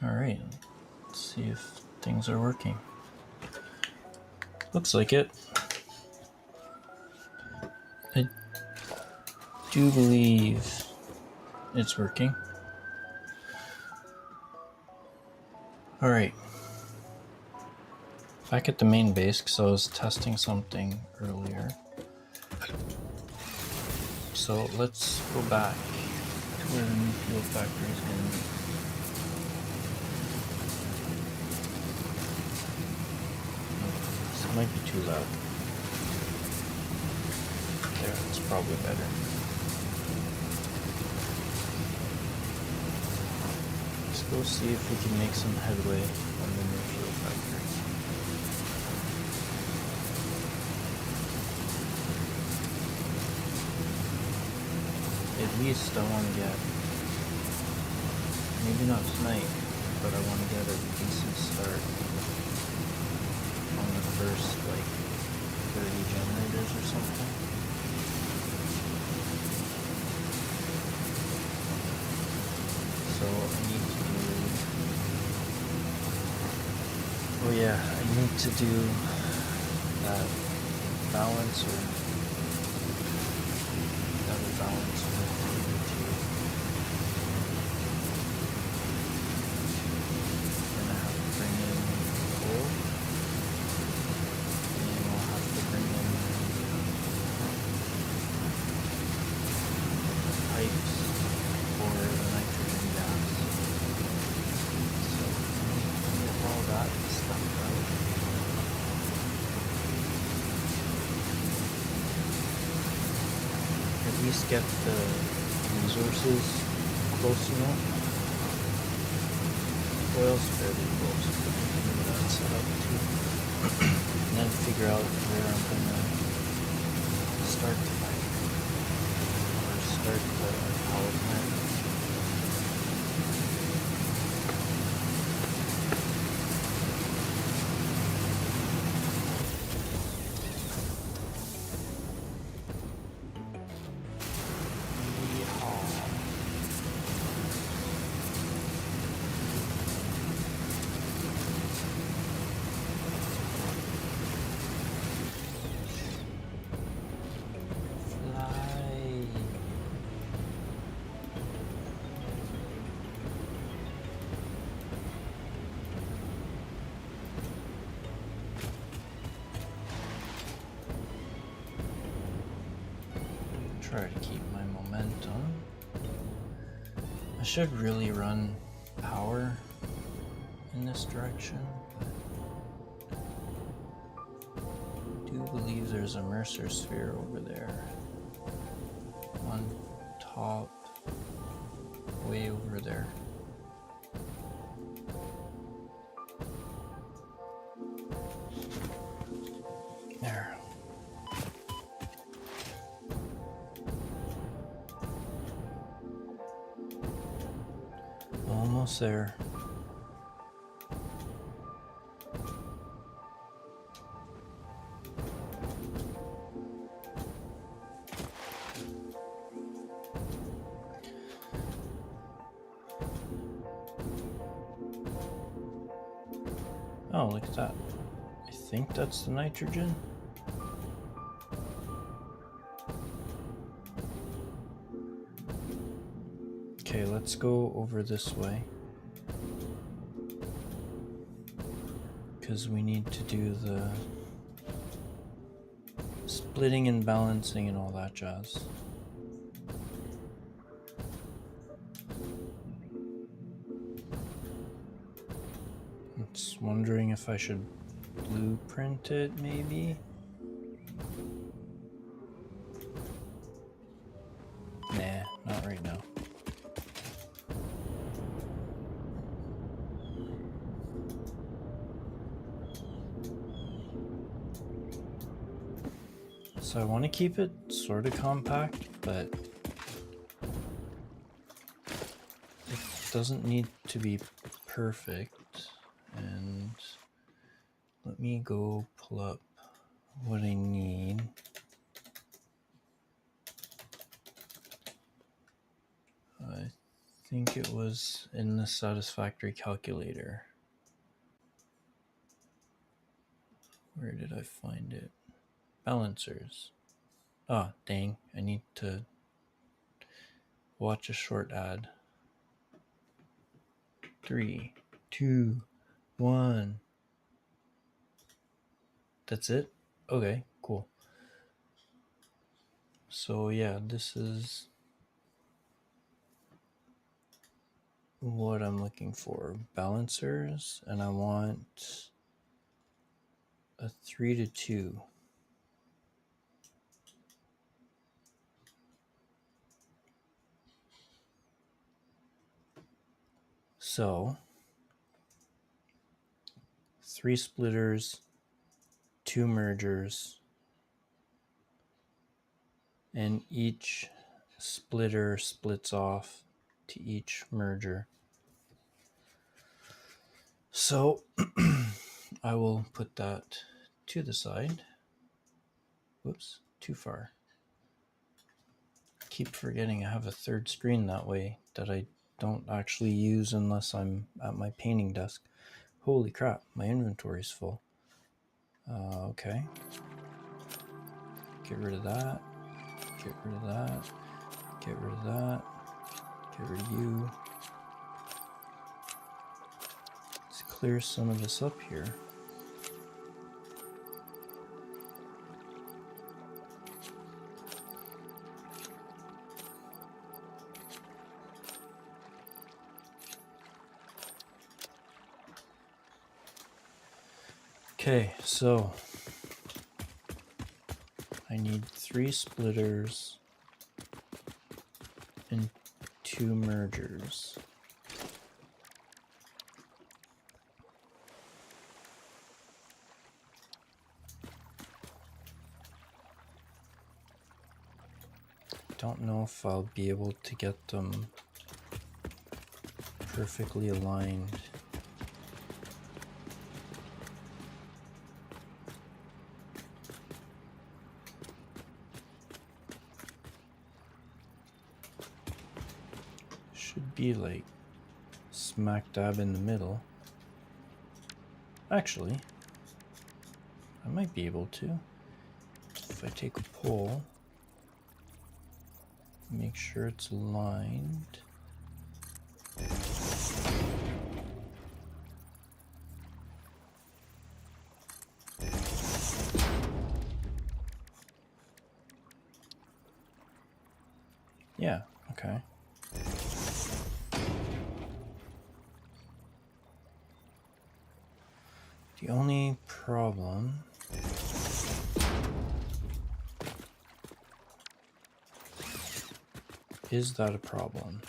Alright, let's see if things are working. Looks like it. I do believe it's working. Alright. Back at the main base, because I was testing something earlier. So let's go back to where the new fuel factory is going to be. This might be too loud. There, it's probably better. Let's go see if we can make some headway on the new fuel factory. At least I want to get, maybe not tonight, but I want to get a decent start on the first, 30 generators or something. So I need to do, oh yeah, I need to do that balancer, balancer. Gonna have to bring in coal, and we'll have to bring in pipes for the nitrogen gas. So get all that stuff out. At least get the resources close enough. Oil's fairly close, but I can do that setup too. And then figure out where I'm gonna start the factory or start the power plant. Try to keep my momentum. I should really run power in this direction. I do believe there's a Mercer sphere over there. On top, way over there. There. Almost there. Oh, look at that. I think that's the nitrogen. Okay, let's go over this way. Because we need to do the splitting and balancing and all that jazz. Just wondering if I should blueprint it, maybe? Nah, not right now. So I want to keep it sort of compact, but it doesn't need to be perfect. And let me go pull up what I need. I think it was in the Satisfactory calculator. Where did I find it? Balancers. Ah, dang. I need to watch a short ad. 3, 2, 1. That's it? Okay, cool. So yeah, this is what I'm looking for. Balancers, and I want a 3 to 2. So 3 splitters, 2 mergers, and each splitter splits off to each merger. So I will put that to the side. Whoops, too far. Keep forgetting I have a third screen that way that I don't actually use unless I'm at my painting desk. Holy crap, my inventory's full. Okay. Get rid of that. Get rid of that. Get rid of that. Get rid of you. Let's clear some of this up here. Okay, so I need 3 splitters and 2 mergers. Don't know if I'll be able to get them perfectly aligned. Should be like smack dab in the middle. Actually, I might be able to. If I take a pull, make sure it's aligned. Yeah, okay. The only problem is that a problem?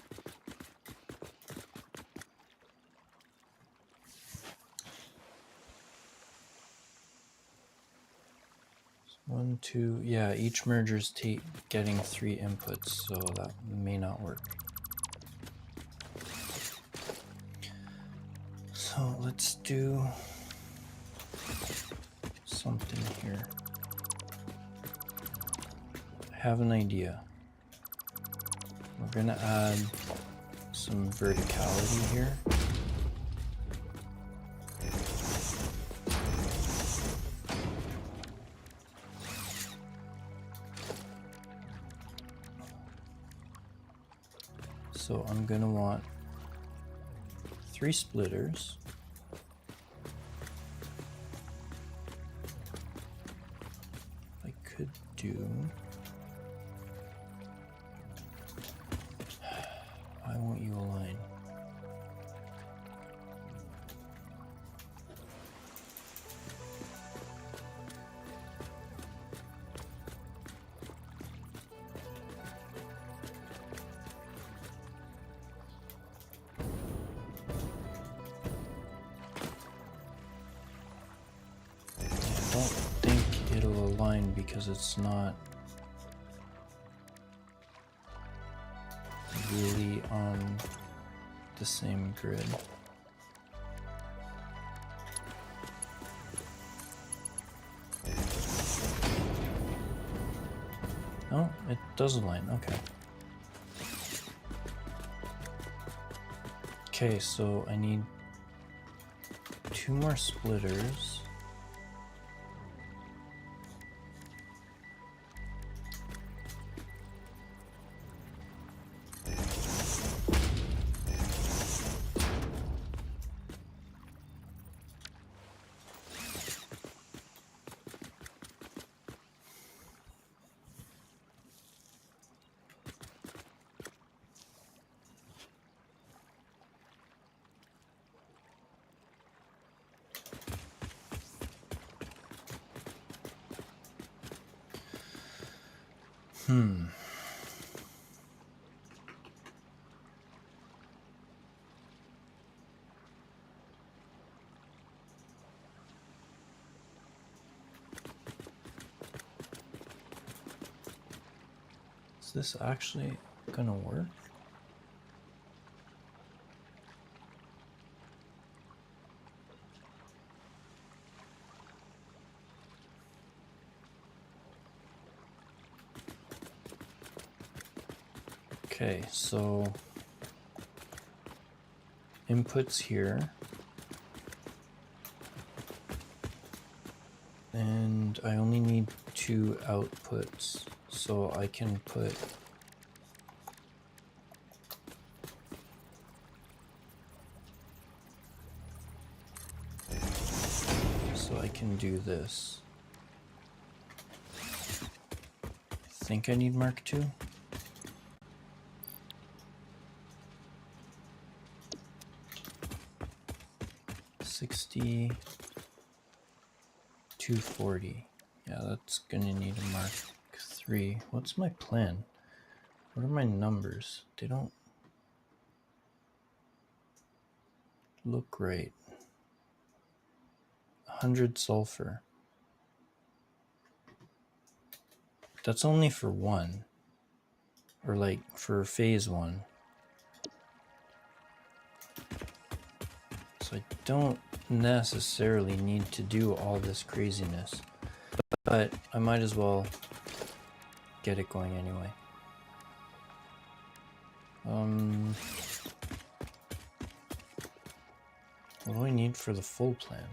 One, two, yeah, each merger's getting 3 inputs, so that may not work. So let's do something here. I have an idea. We're gonna add some verticality here. So I'm gonna want 3 splitters. I could do. Why won't you align? I don't think it'll align because it's not really on the same grid. Oh, it does align, okay. Okay, so I need 2 more splitters. Is this actually gonna work? Okay, so inputs here, and I only need 2 outputs, so I can put do this. I think I need Mark II. $60, $240. Yeah, that's gonna need a Mark III. What's my plan? What are my numbers? They don't look great. 100 sulfur. That's only for 1. Or like for phase 1. So I don't necessarily need to do all this craziness. But I might as well get it going anyway. What do I need for the full plan?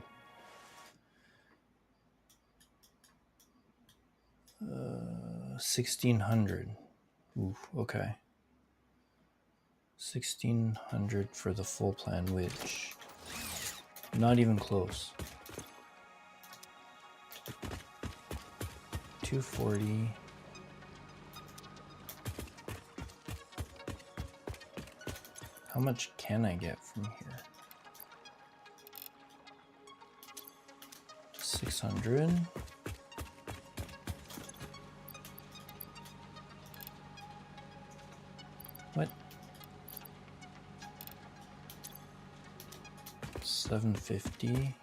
1600. Ooh, okay. 1600 for the full plan, which not even close. 240. How much can I get from here? 600. What? 750.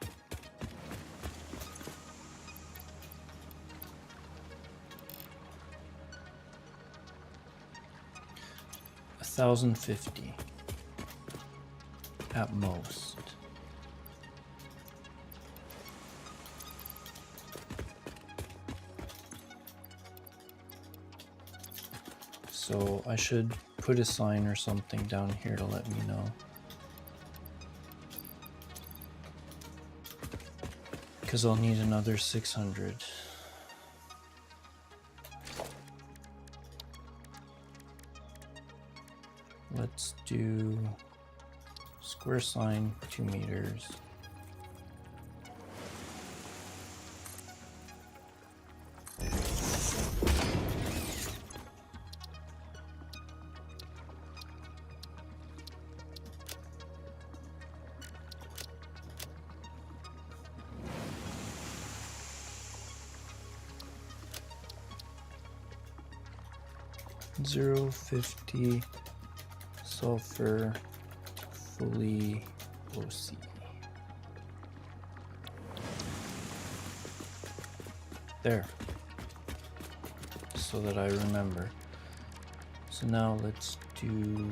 $1,050 at most. So I should put a sign or something down here to let me know. Because I'll need another 600. Let's do square sign, 2 meters. $0.50 sulfur, fully OC. There. So that I remember. So now let's do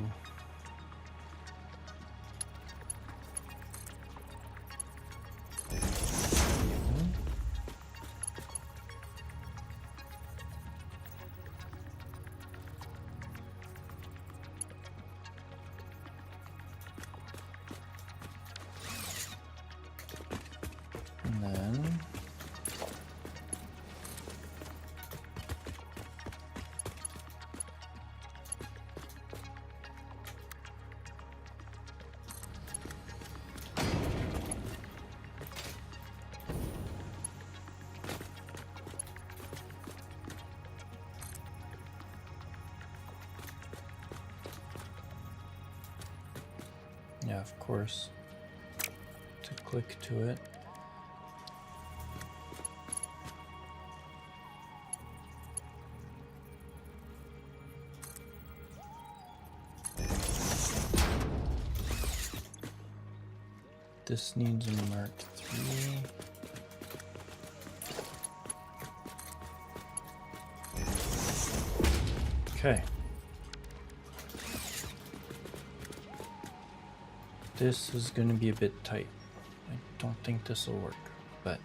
Yeah, of course. To click to it. This needs a Mark III. Okay. This is going to be a bit tight. I don't think this will work, but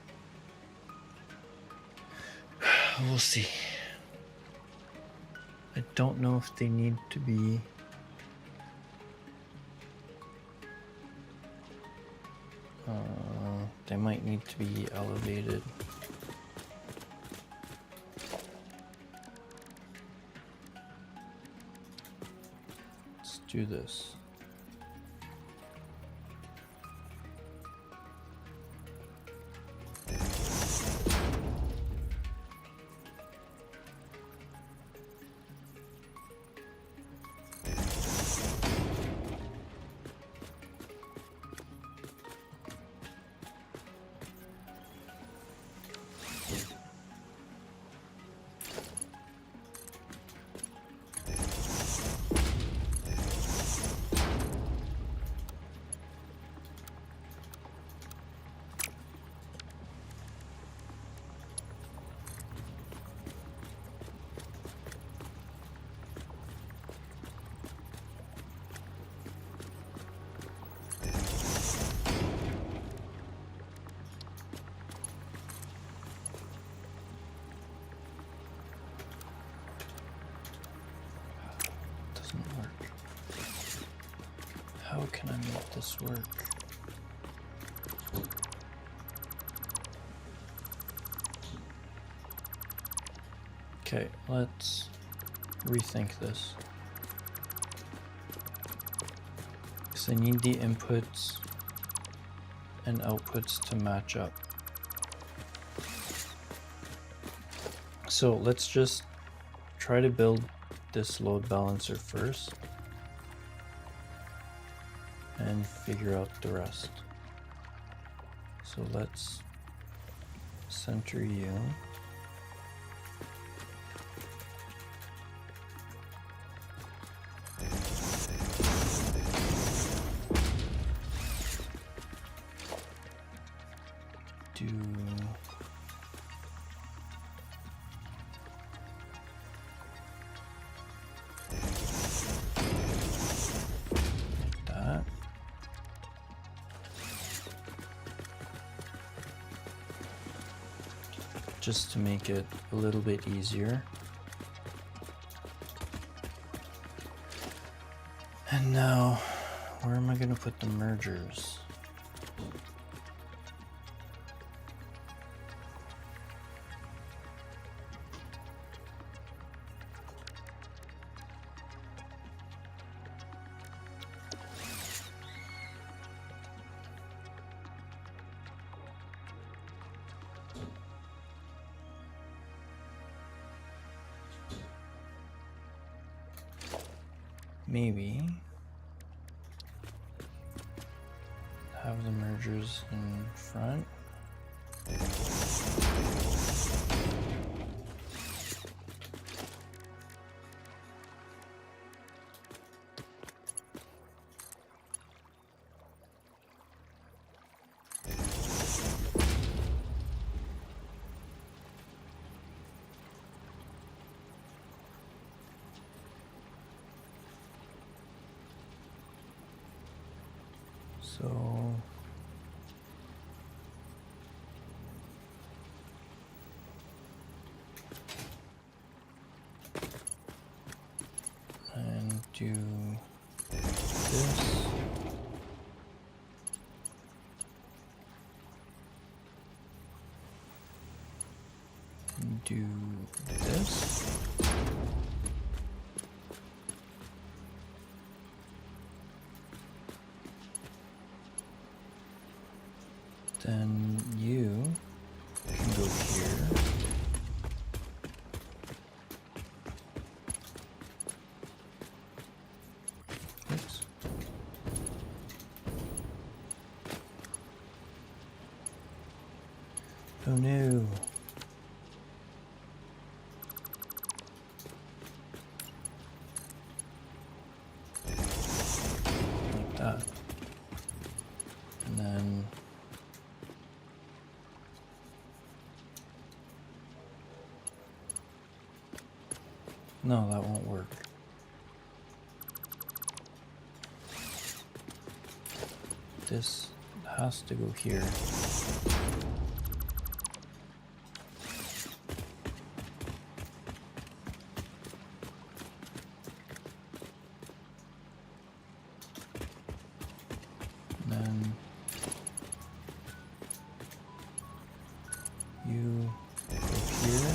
we'll see. I don't know if they need to be they might need to be elevated. Let's do this. How can I make this work? Okay, let's rethink this. Because I need the inputs and outputs to match up. So let's just try to build this load balancer first and figure out the rest. So let's center you. Do that. Just to make it a little bit easier. And now, where am I going to put the mergers? Maybe have the mergers in front. So and do this. And do this. Then you can go here. Oops. Oh no. Like that. And then no, that won't work. This has to go here. And then you go here.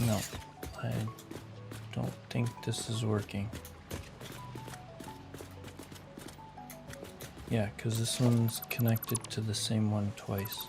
No, I don't think this is working. Yeah, because this one's connected to the same one twice.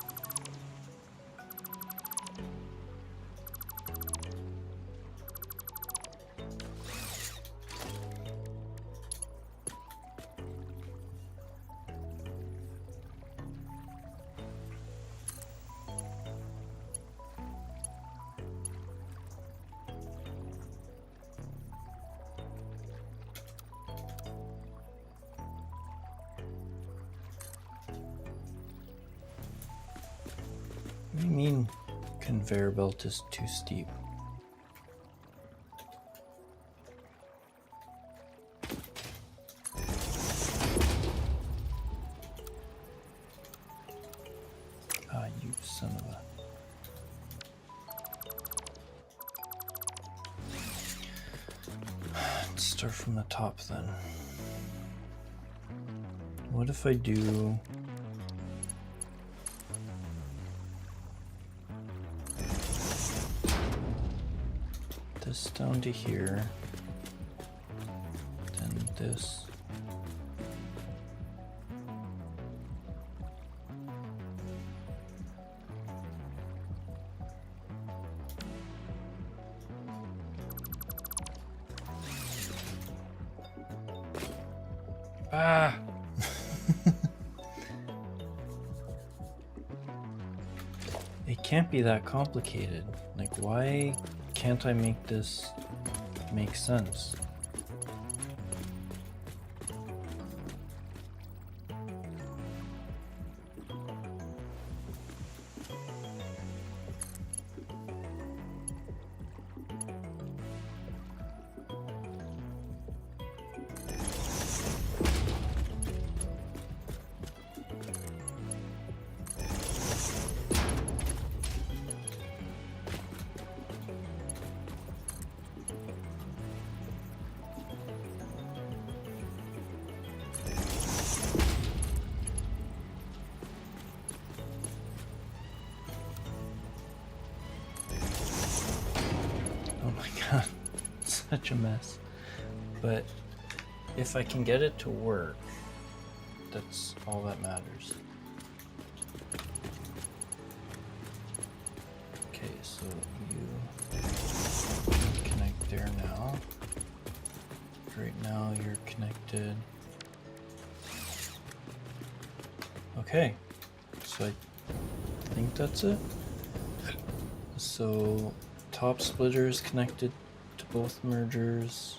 What do you mean conveyor belt is too steep? Ah, you son of a... Let's start from the top then. What if I do... this down to here, then this. Ah! It can't be that complicated. Like, why can't I make this make sense? Such a mess. But if I can get it to work, that's all that matters. Okay, so you connect there now. Right now you're connected. Okay, so I think that's it. So top splitter is connected to both mergers.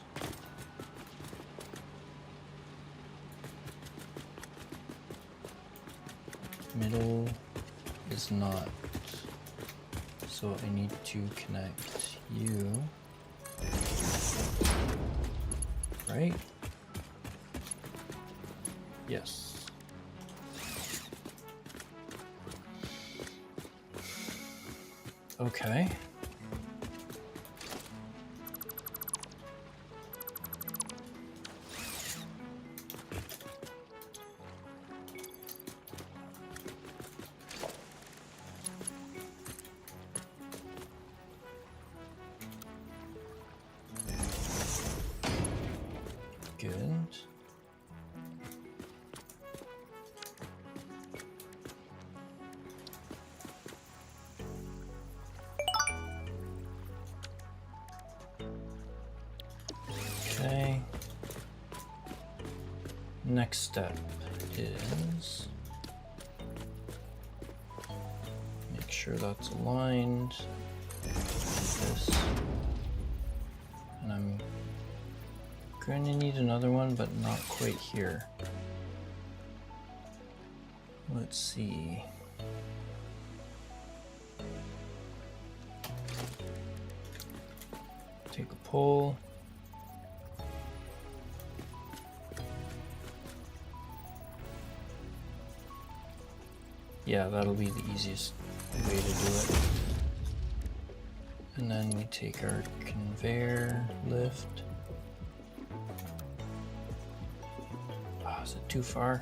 Middle is not. So I need to connect you. Right? Yes. Okay. next step is make sure that's aligned. Do this. And I'm going to need another one, but not quite here. Let's see. Take a pole. Yeah, that'll be the easiest way to do it. And then we take our conveyor lift. Oh, is it too far?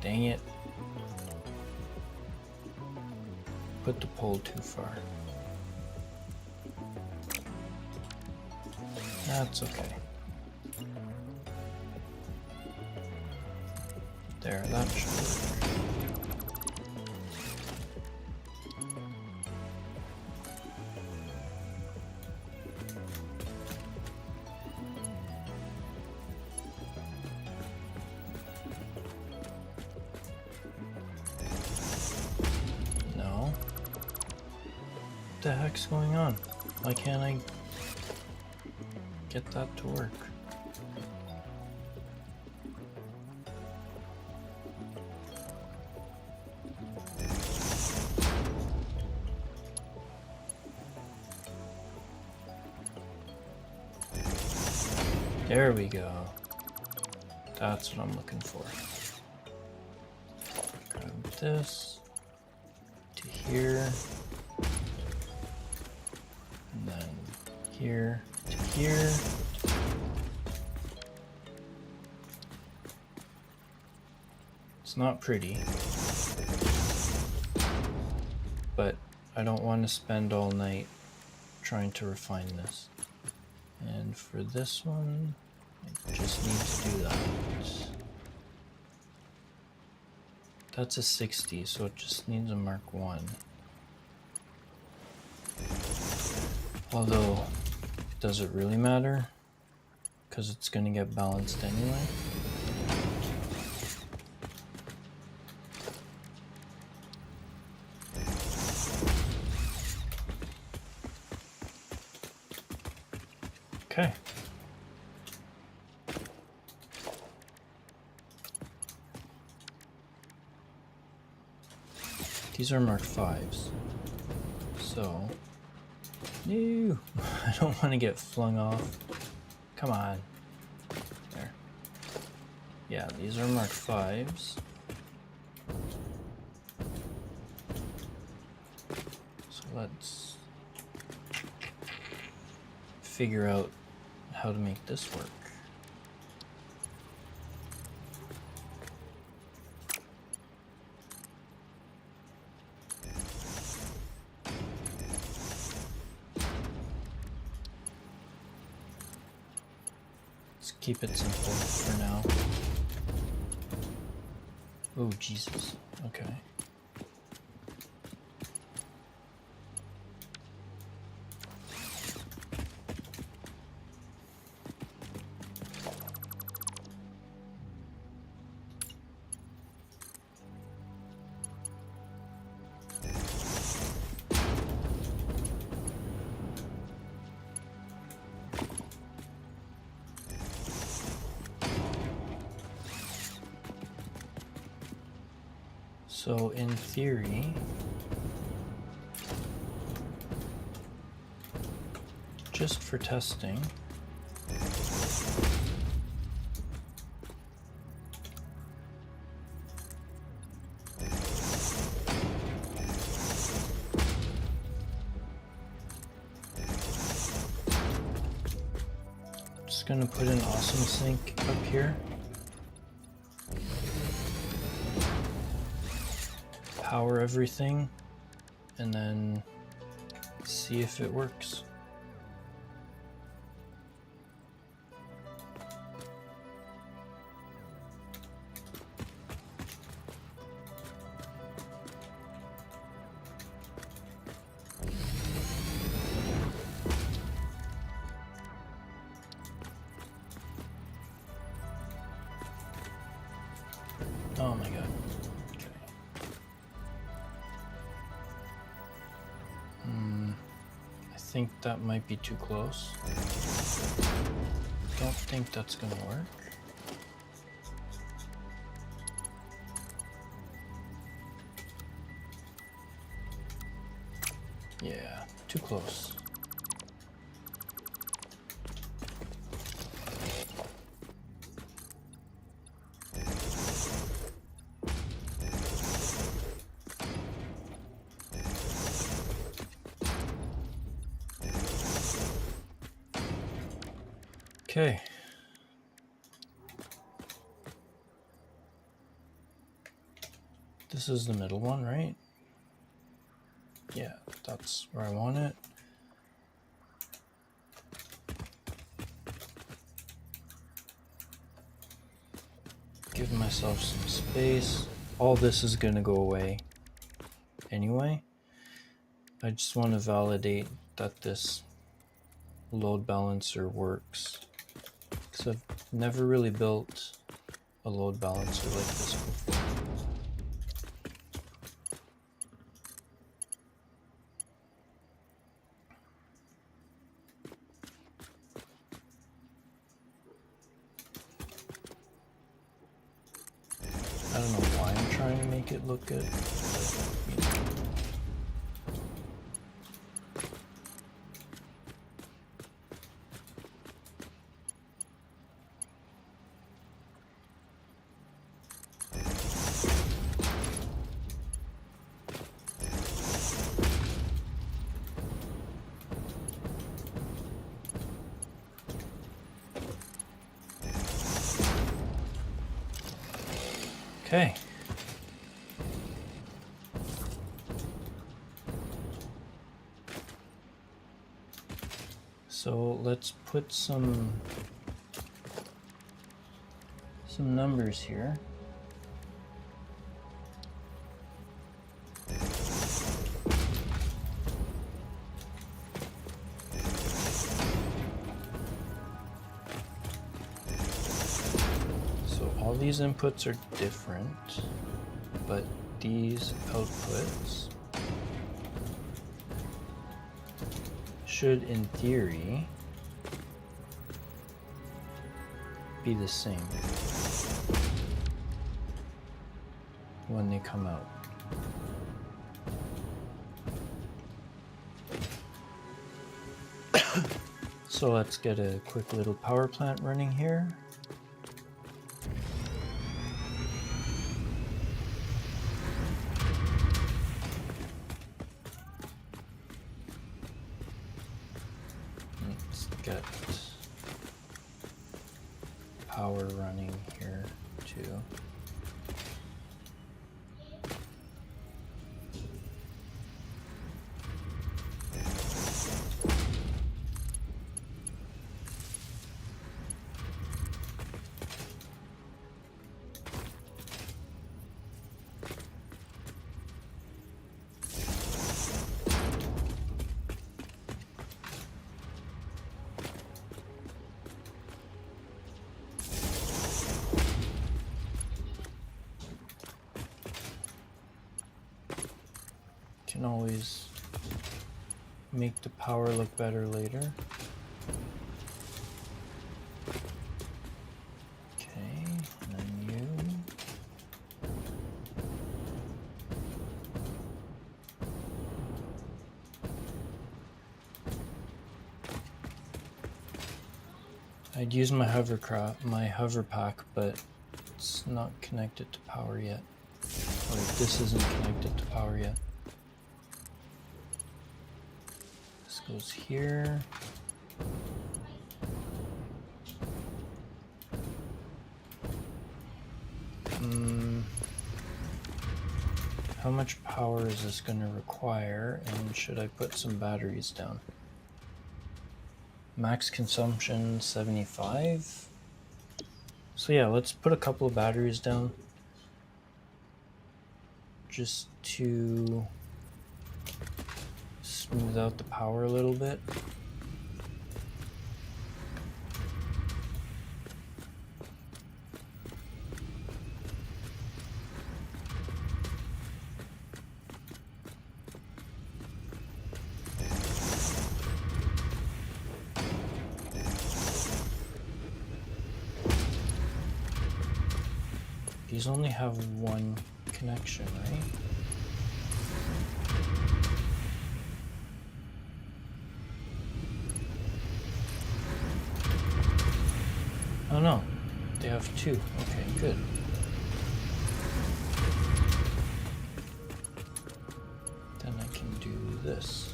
Dang it. Put the pole too far. That's okay. There, that should work. No. What the heck's going on? Why can't I get that to work? There we go. That's what I'm looking for. Grab this to here, and then here to here. It's not pretty, but I don't want to spend all night trying to refine this. And for this one, I just need to do that. That's a 60, so it just needs a Mark 1. Although, does it really matter? Because it's going to get balanced anyway. Okay. These are Mark 5s. So, no, I don't want to get flung off. Come on. There. Yeah, these are Mark 5s. So let's figure out how to make this work. Let's keep it simple for now. Oh, Jesus. Okay. So in theory, just for testing, I'm just gonna put an awesome sink up here. Power everything and then see if it works. think that might be too close. Don't think that's gonna work. Yeah, too close. Okay. This is the middle one, right? Yeah, that's where I want it. Give myself some space. All this is going to go away anyway. I just want to validate that this load balancer works, because I've never really built a load balancer like this before. I don't know why I'm trying to make it look good. Okay. So let's put some numbers here. So all these inputs are different, but these outputs should, in theory, be the same when they come out. So let's get a quick little power plant running here. Let's get power running here too. Can always make the power look better later. Okay, and then you. I'd use my hover pack, but it's not connected to power yet. Or this isn't connected to power yet. This goes here. How much power is this going to require, and should I put some batteries down? Max consumption 75. So yeah, let's put a couple of batteries down just to smooth out the power a little bit. these only have one connection, right? Oh no, they have two. Okay, good. Then I can do this.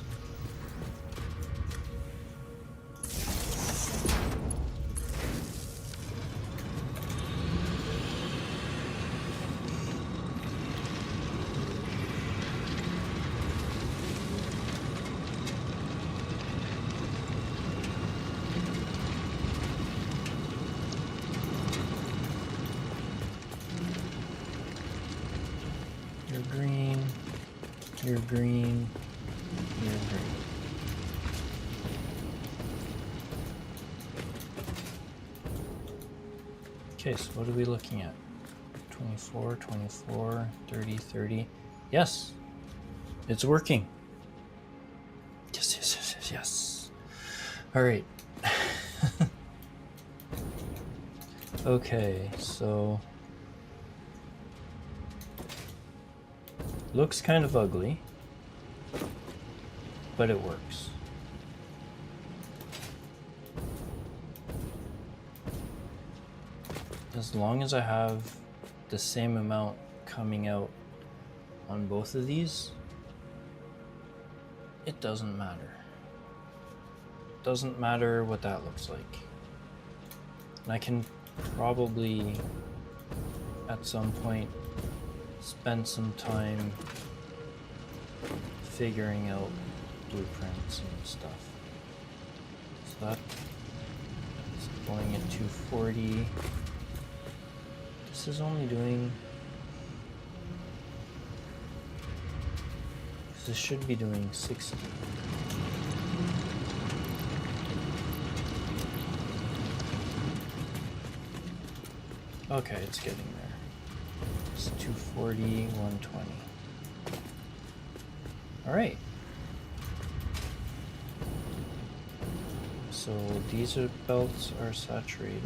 You're green, you're green, you're green. Okay, so what are we looking at? 24, 24, 30, 30. Yes, it's working. Yes, yes, yes, yes, yes. All right. Okay, so looks kind of ugly, but it works. As long as I have the same amount coming out on both of these, it doesn't matter. Doesn't matter what that looks like. And I can probably at some point spend some time figuring out blueprints and stuff. So that is going at 240. This is only doing... This should be doing 60. Okay, it's getting there. It's 240, 120. All right. So these belts are saturated.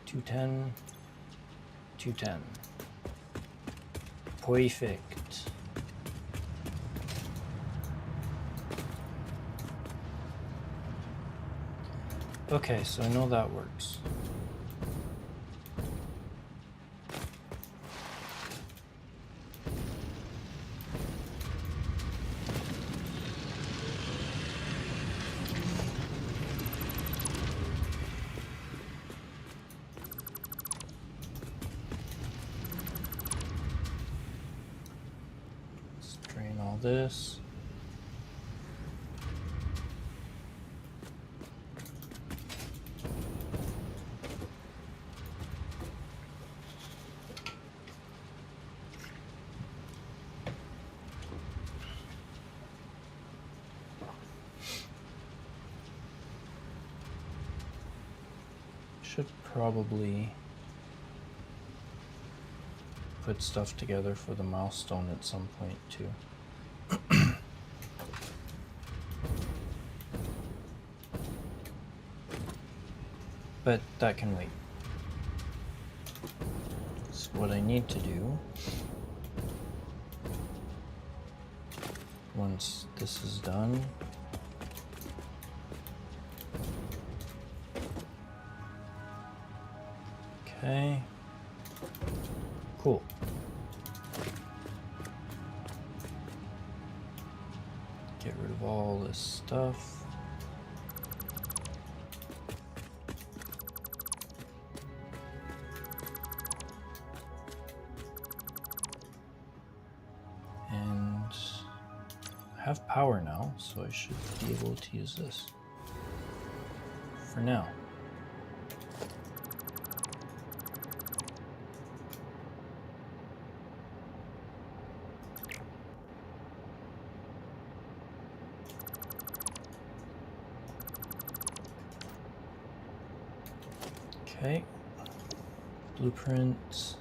210, 210. Perfect. Okay, so I know that works. Let's drain all this. Should probably put stuff together for the milestone at some point too. But that can wait. So what I need to do, once this is done, okay, cool. Get rid of all this stuff. And I have power now, so I should be able to use this for now. Okay, blueprints.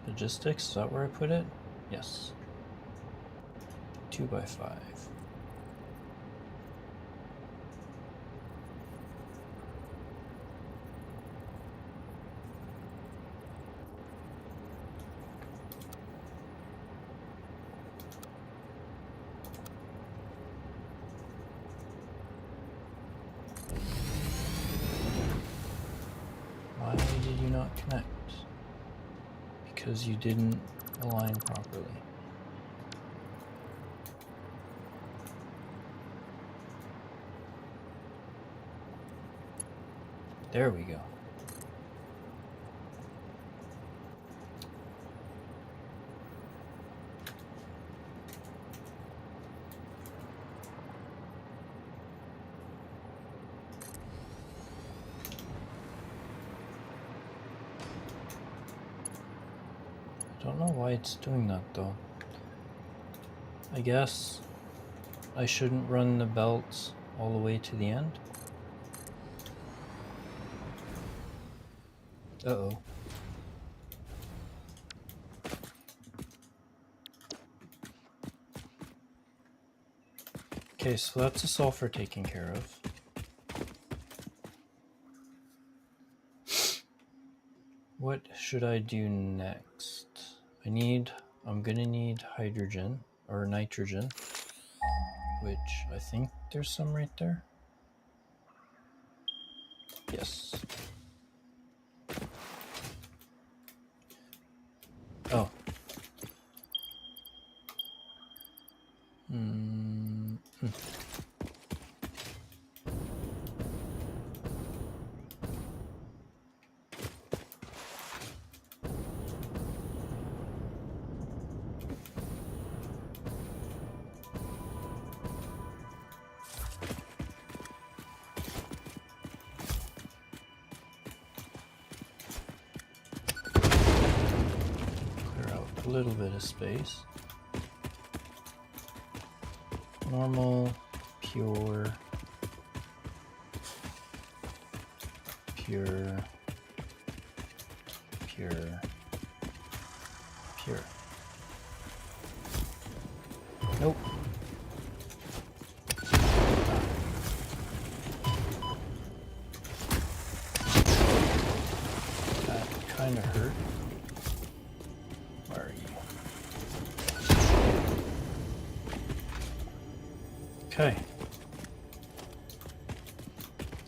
Logistics, is that where I put it? Yes. 2x5. Why did you not connect? Because you didn't align properly. There we go. I don't know why it's doing that though. I guess I shouldn't run the belts all the way to the end. Uh-oh. Okay, so that's a sulfur taken care of. What should I do next? I'm gonna need hydrogen or nitrogen, which I think there's some right there. Yes. Oh. A little bit of space. Normal, pure, pure, pure, pure. Nope. That kind of hurt. Where are you? Okay.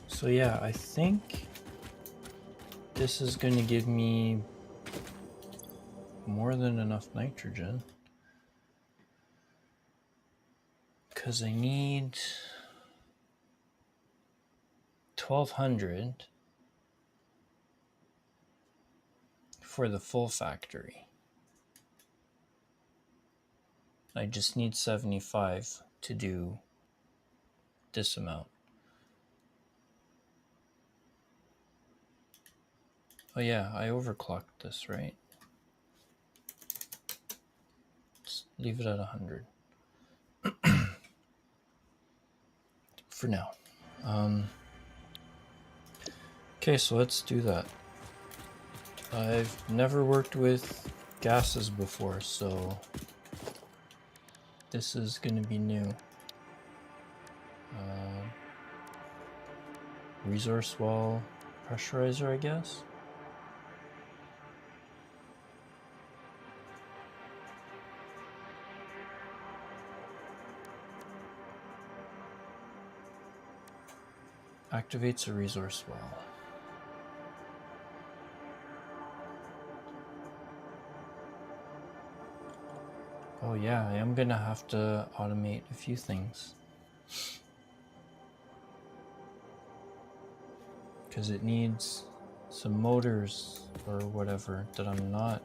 So yeah, I think this is going to give me more than enough nitrogen. Because I need 1200 for the full factory. I just need 75 to do this amount. Oh yeah, I overclocked this, right? Let's leave it at 100. For now. Okay, so let's do that. I've never worked with gases before, so this is going to be new. Resource wall pressurizer, I guess. Activates a resource well. Oh yeah, I am gonna have to automate a few things. Because it needs some motors or whatever that I'm not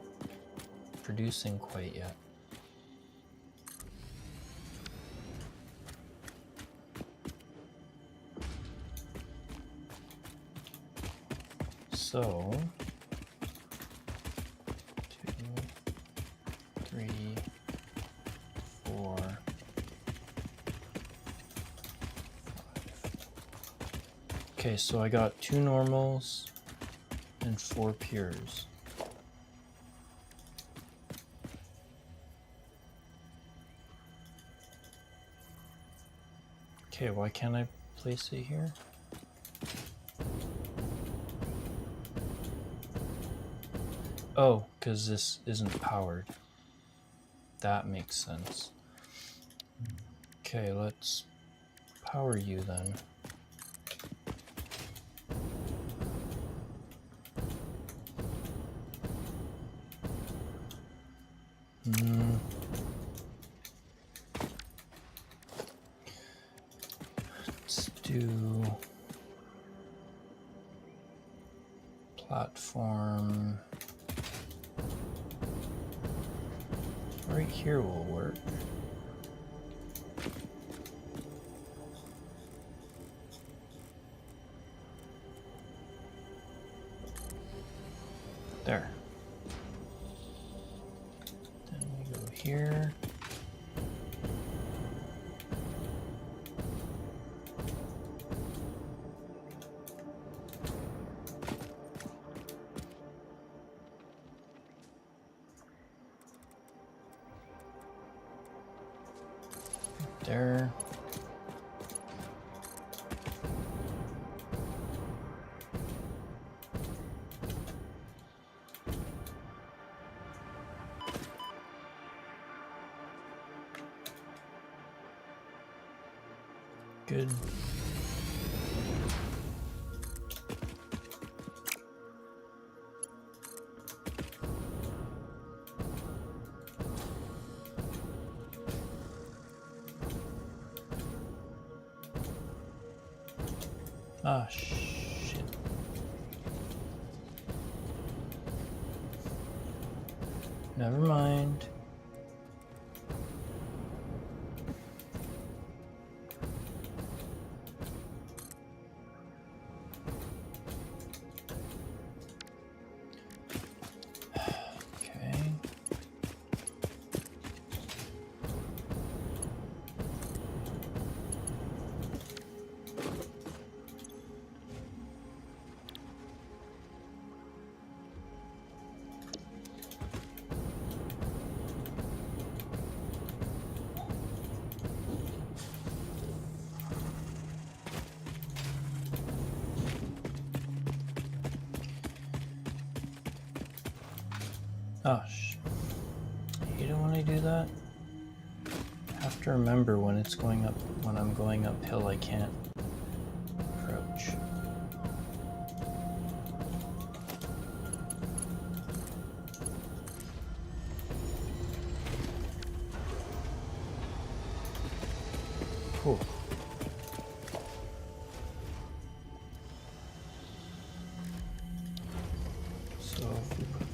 producing quite yet. So, 2, 3, 4, 5. Okay, so I got 2 normals and 4 pures. Okay, why can't I place it here? Oh, because this isn't powered. That makes sense. Okay, let's power you then. Let's do platform. Right here will work. There. Then we go here. There. Good. Ah, shit. Never mind. Okay. Oh, I hate it when I do that. I have to remember when it's going up, when I'm going uphill, I can't approach. Cool. So if we put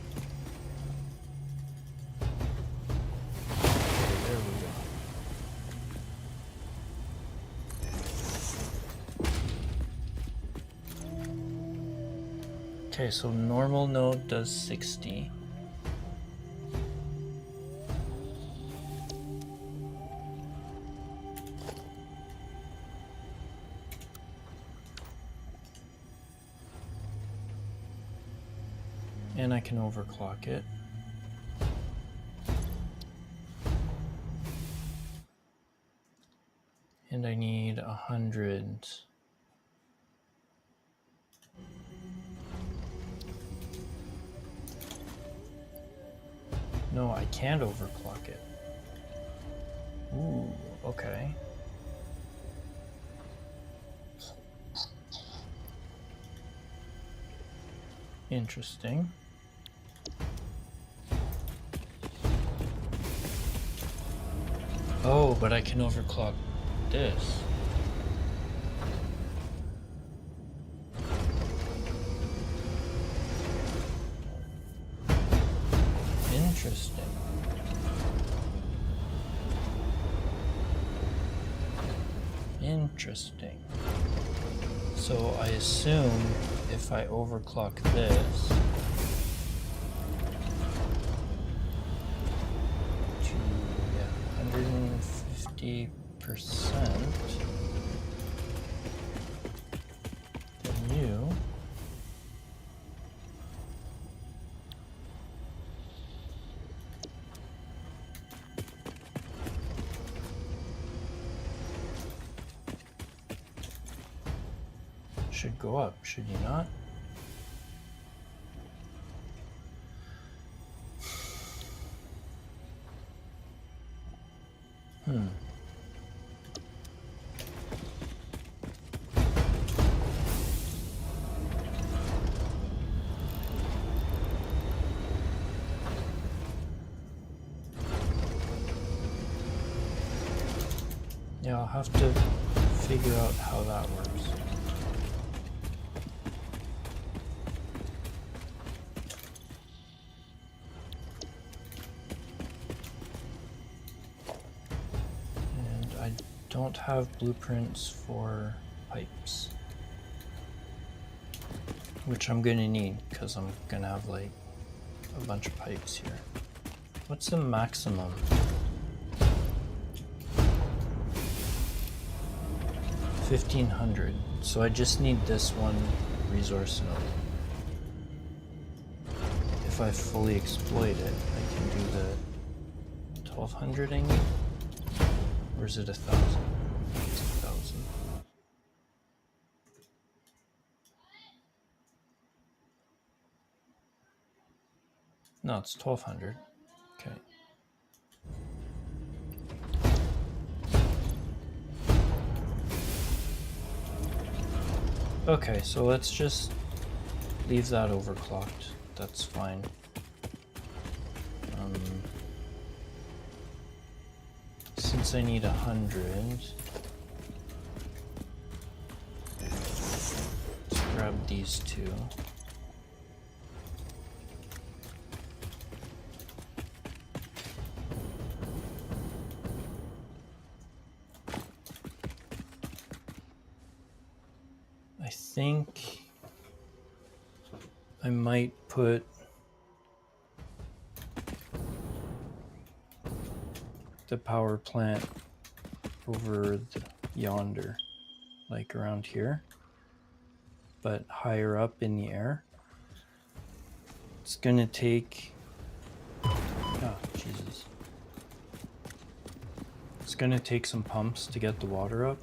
okay, so normal node does 60. And I can overclock it. And I need 100. No, I can't overclock it. Ooh, okay. Interesting. Oh, but I can overclock this. Interesting. Interesting. So I assume if I overclock this to 150%, then you should go up, should you not? Yeah, I'll have to figure out how that works. And I don't have blueprints for pipes, which I'm gonna need because I'm gonna have like a bunch of pipes here. What's the maximum? 1500. So I just need this one resource node. If I fully exploit it, I can do the 1200 I need. Or is it 1000? It's 1000. No, it's 1200. Okay. Okay, so let's just leave that overclocked. That's fine. Since I need 100, let's grab these two. I think I might put the power plant over yonder, like around here, but higher up in the air. It's gonna take, oh Jesus. It's gonna take some pumps to get the water up,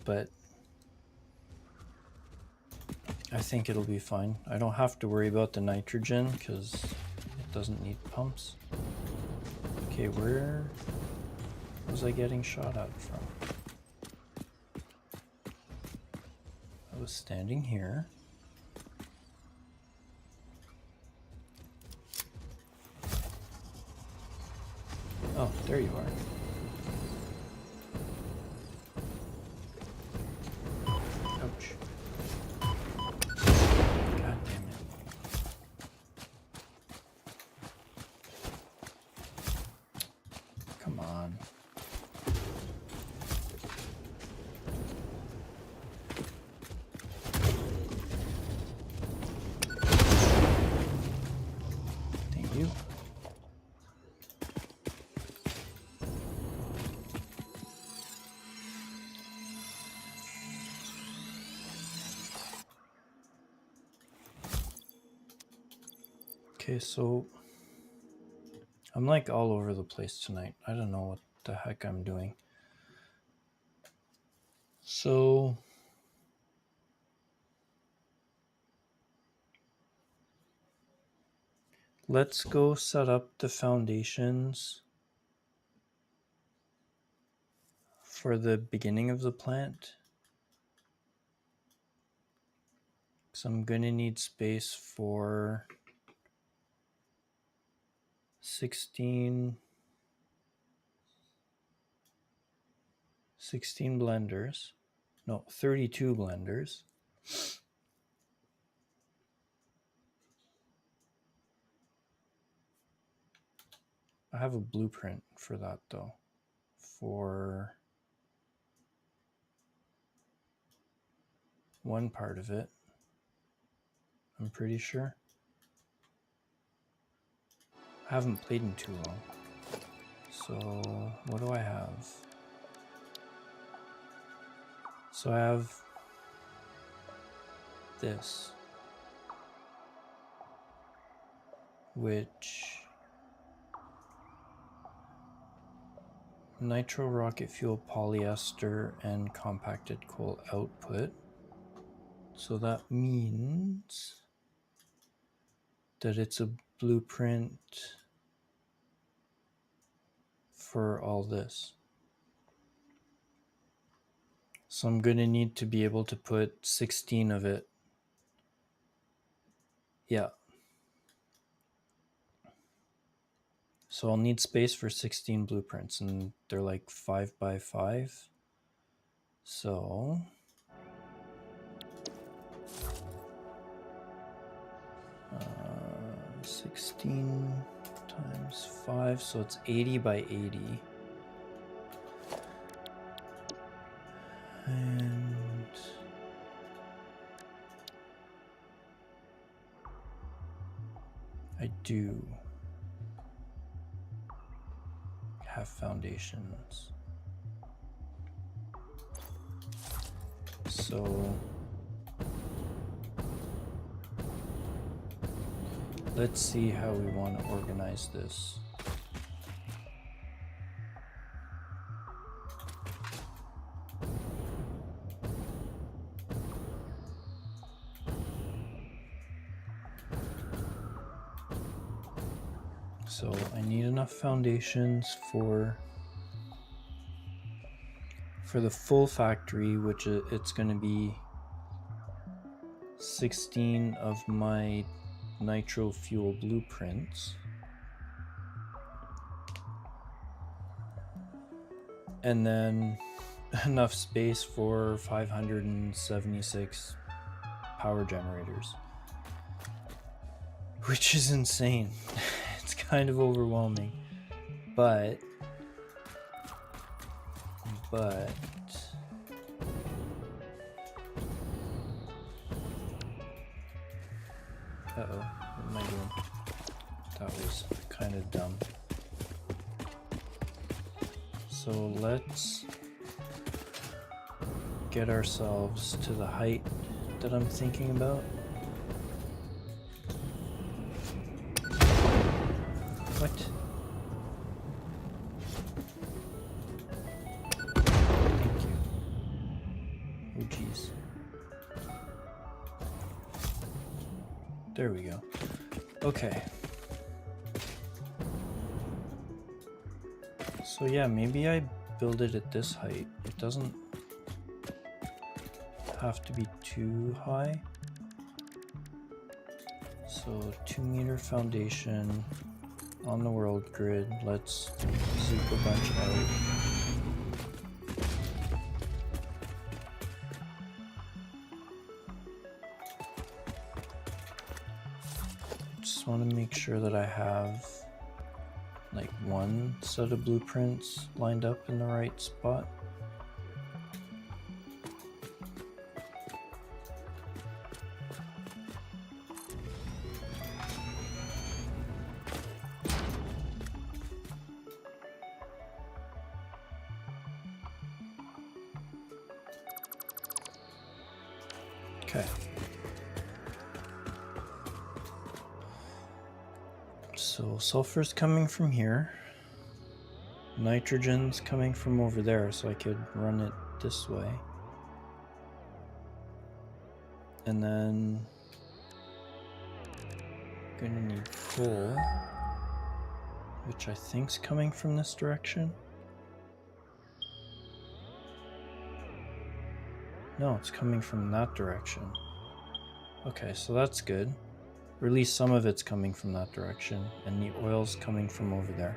but I think it'll be fine. I don't have to worry about the nitrogen because it doesn't need pumps. Okay, where was I getting shot at from? I was standing here. Oh, there you are. Ouch. God damn it. Come on. Thank you. Okay, so I'm like all over the place tonight. I don't know what the heck I'm doing. So let's go set up the foundations for the beginning of the plant. So I'm gonna need space for 16 blenders. No, 32 blenders. I have a blueprint for that though. For one part of it, I'm pretty sure. I haven't played in too long. So what do I have? So I have this, which nitro rocket fuel, polyester, and compacted coal output. So that means that it's a blueprint for all this. So I'm going to need to be able to put 16 of it. Yeah. So I'll need space for 16 blueprints, and they're like 5 by 5. So 16 times 5, so it's 80 by 80. And I do have foundations. So let's see how we want to organize this. So I need enough foundations for the full factory, which it's going to be 16 of my nitro fuel blueprints. And then enough space for 576 power generators, which is insane. It's kind of overwhelming, but uh-oh, what am I doing? That was kind of dumb. So let's get ourselves to the height that I'm thinking about. What? Thank you. Oh geez. There we go. Okay. So yeah, maybe I build it at this height. It doesn't have to be too high. So 2-meter foundation on the world grid. Let's zoop a bunch out. Just want to make sure that I have like one set of blueprints lined up in the right spot. Okay. So sulfur's coming from here. Nitrogen's coming from over there, so I could run it this way. And then I'm gonna need coal, which I think's coming from this direction. No, it's coming from that direction. Okay, so that's good. Or at least some of it's coming from that direction, and the oil's coming from over there.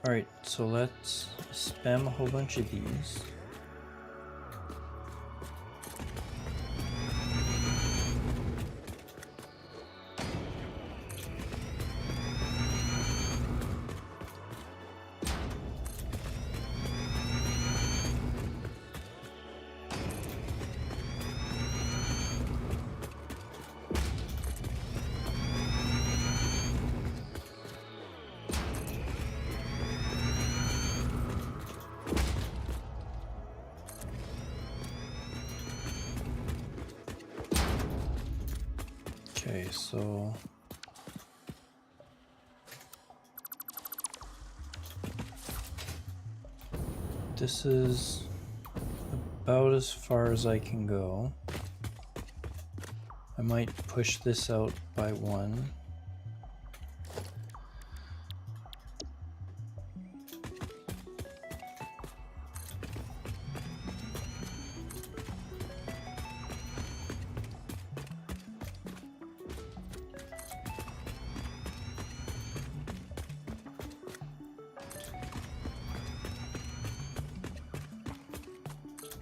Alright, so let's spam a whole bunch of these. Okay, so this is about as far as I can go. I might push this out by 1.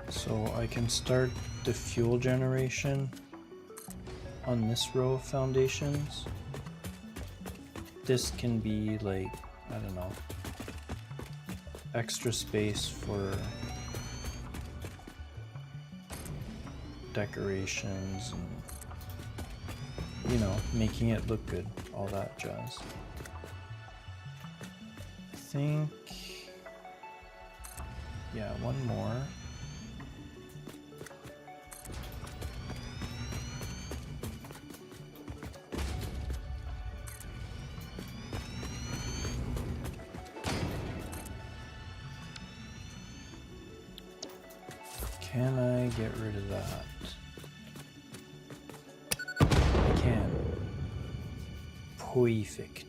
So I can start the fuel generation on this row of foundations. This can be like, I don't know, extra space for decorations and, you know, making it look good, all that jazz. I think, yeah, one more. Can I get rid of that? I can. Perfect.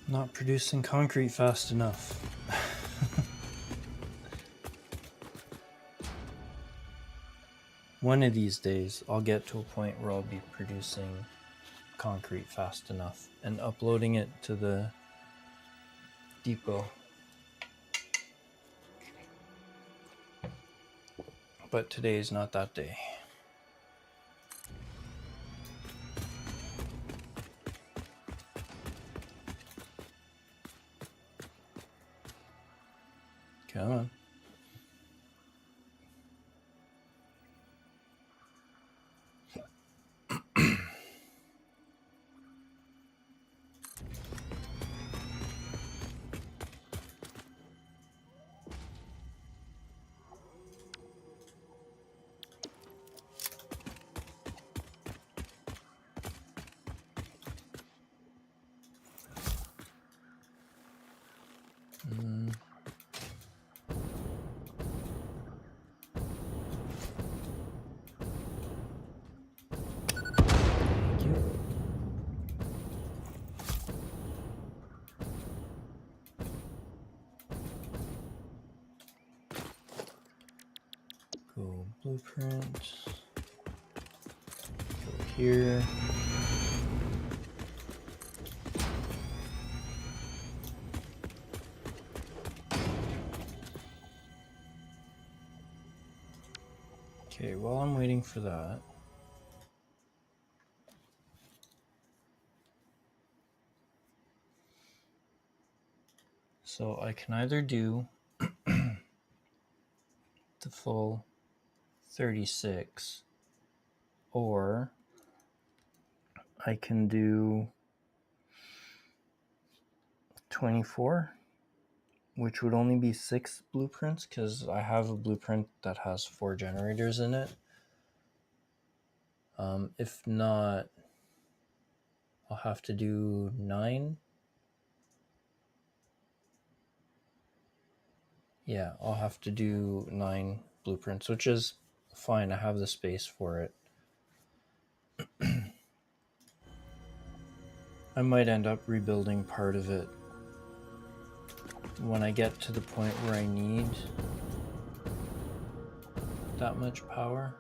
Not producing concrete fast enough. One of these days, I'll get to a point where I'll be producing concrete fast enough and uploading it to the depot. But today is not that day. Come on. Go blueprint. Go here. Okay, while I'm waiting for that, so I can either do the full 36 or I can do 24, which would only be 6 blueprints because I have a blueprint that has 4 generators in it. If not, I'll have to do 9. Yeah, I'll have to do 9 blueprints, which is fine. I have the space for it. I might end up rebuilding part of it when I get to the point where I need that much power.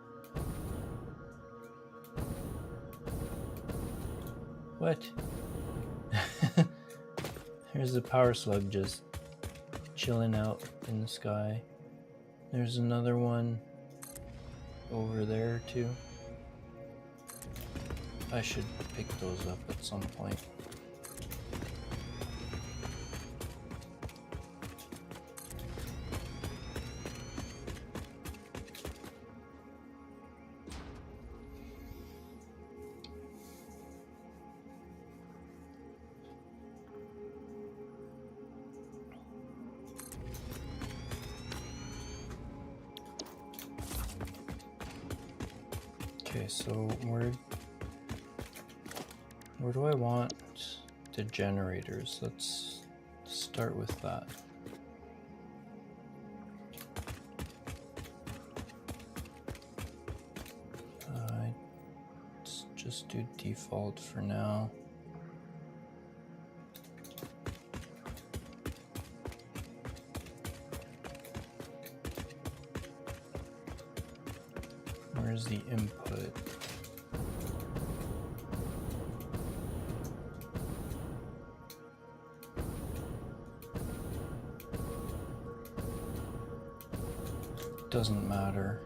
What? Here's the power slug just chilling out in the sky. There's another one over there too. I should pick those up at some point. Okay, so where do I want the generators? Let's start with that. Let's just do default for now. Where's the input? Doesn't matter.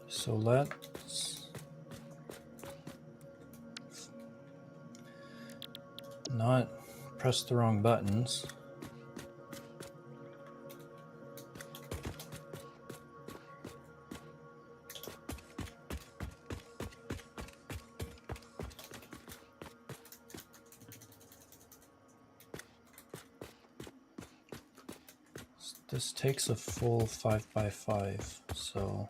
So let's not press the wrong buttons. This takes a full 5x5, so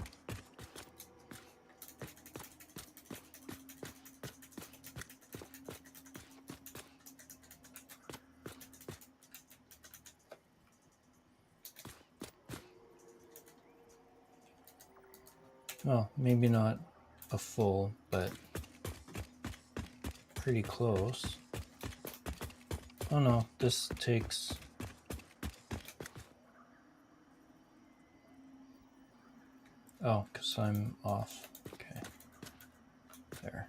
well, maybe not a full, but pretty close. Oh no, this takes because I'm off. Okay, there.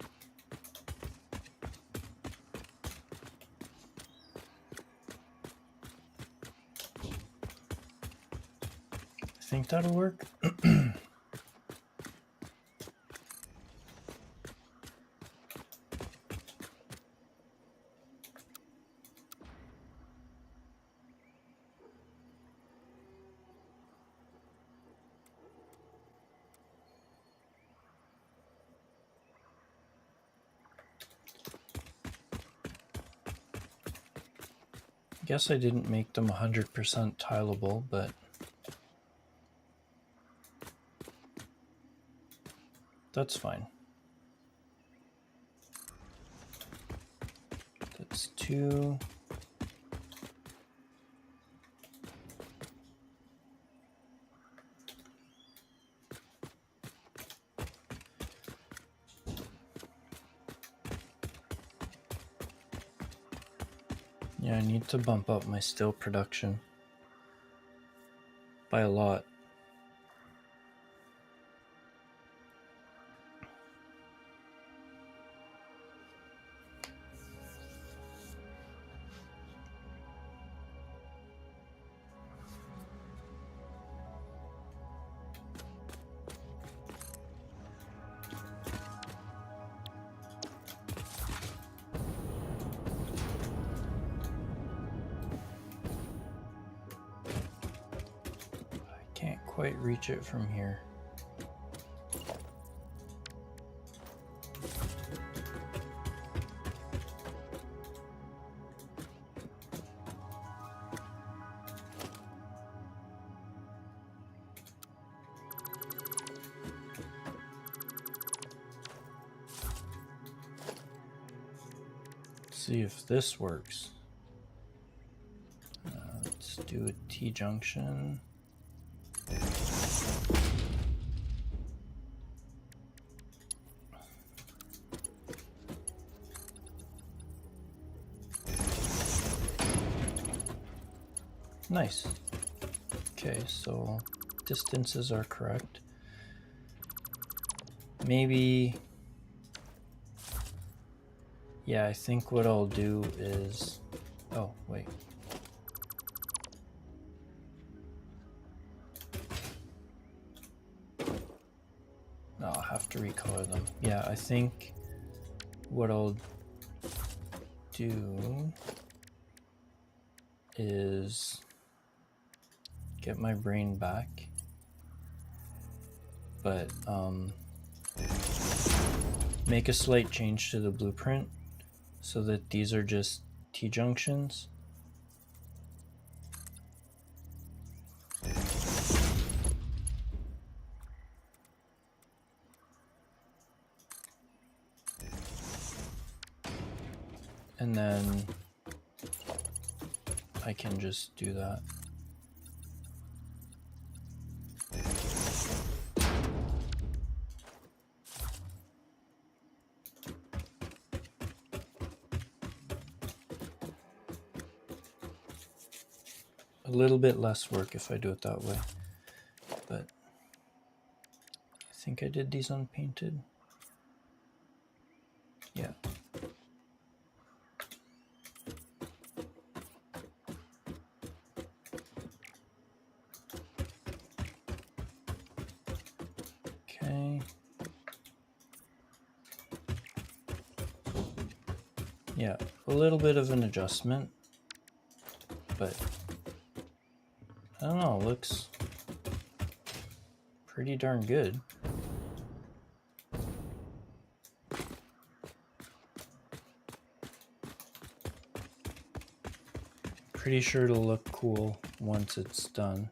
I think that'll work. Guess I didn't make them 100% tileable, but that's fine. That's 2. Yeah, I need to bump up my steel production by a lot. Can't quite reach it from here. See if this works. Let's do a T-junction. Nice. Okay, so distances are correct. Maybe, yeah, I think what I'll do is, oh, wait. No, I'll have to recolor them. Yeah, I think what I'll do is get my brain back, but make a slight change to the blueprint so that these are just T-junctions. And then I can just do that. A little bit less work if I do it that way, but I think I did these unpainted. Yeah. Okay. Yeah, a little bit of an adjustment, but I don't know, it looks pretty darn good. Pretty sure it'll look cool once it's done.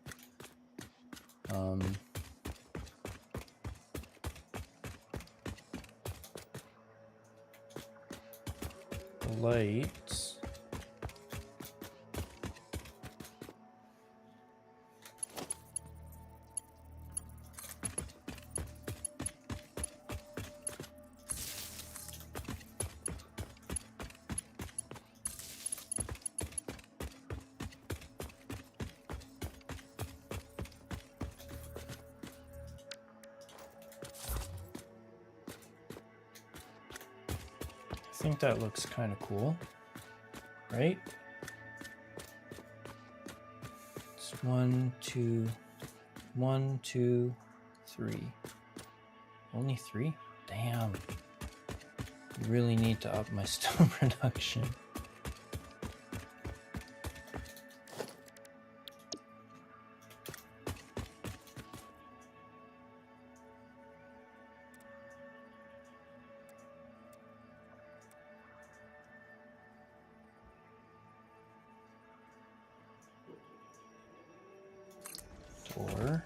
The lights. I think that looks kind of cool, right? It's 1, 2, 1, 2, 3. Only 3? Damn. Really need to up my stone production. Door.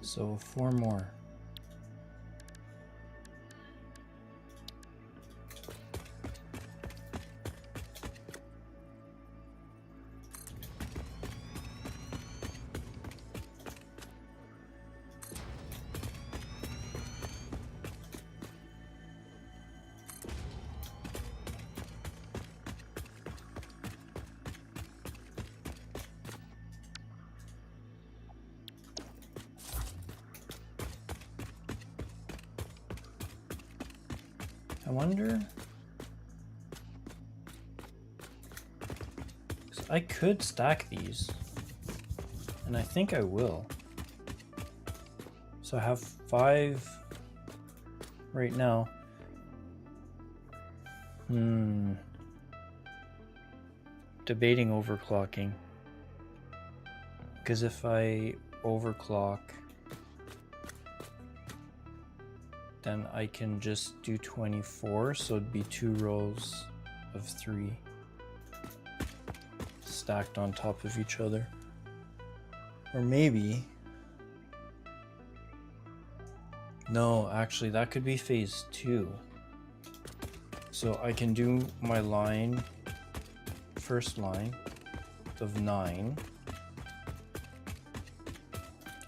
So 4 more. I wonder, 'cause I could stack these, and I think I will. So I have 5 right now. Debating overclocking, because if I overclock, then I can just do 24, so it'd be 2 rows of 3 stacked on top of each other. Or maybe, no, actually that could be phase 2. So I can do my line, first line of 9,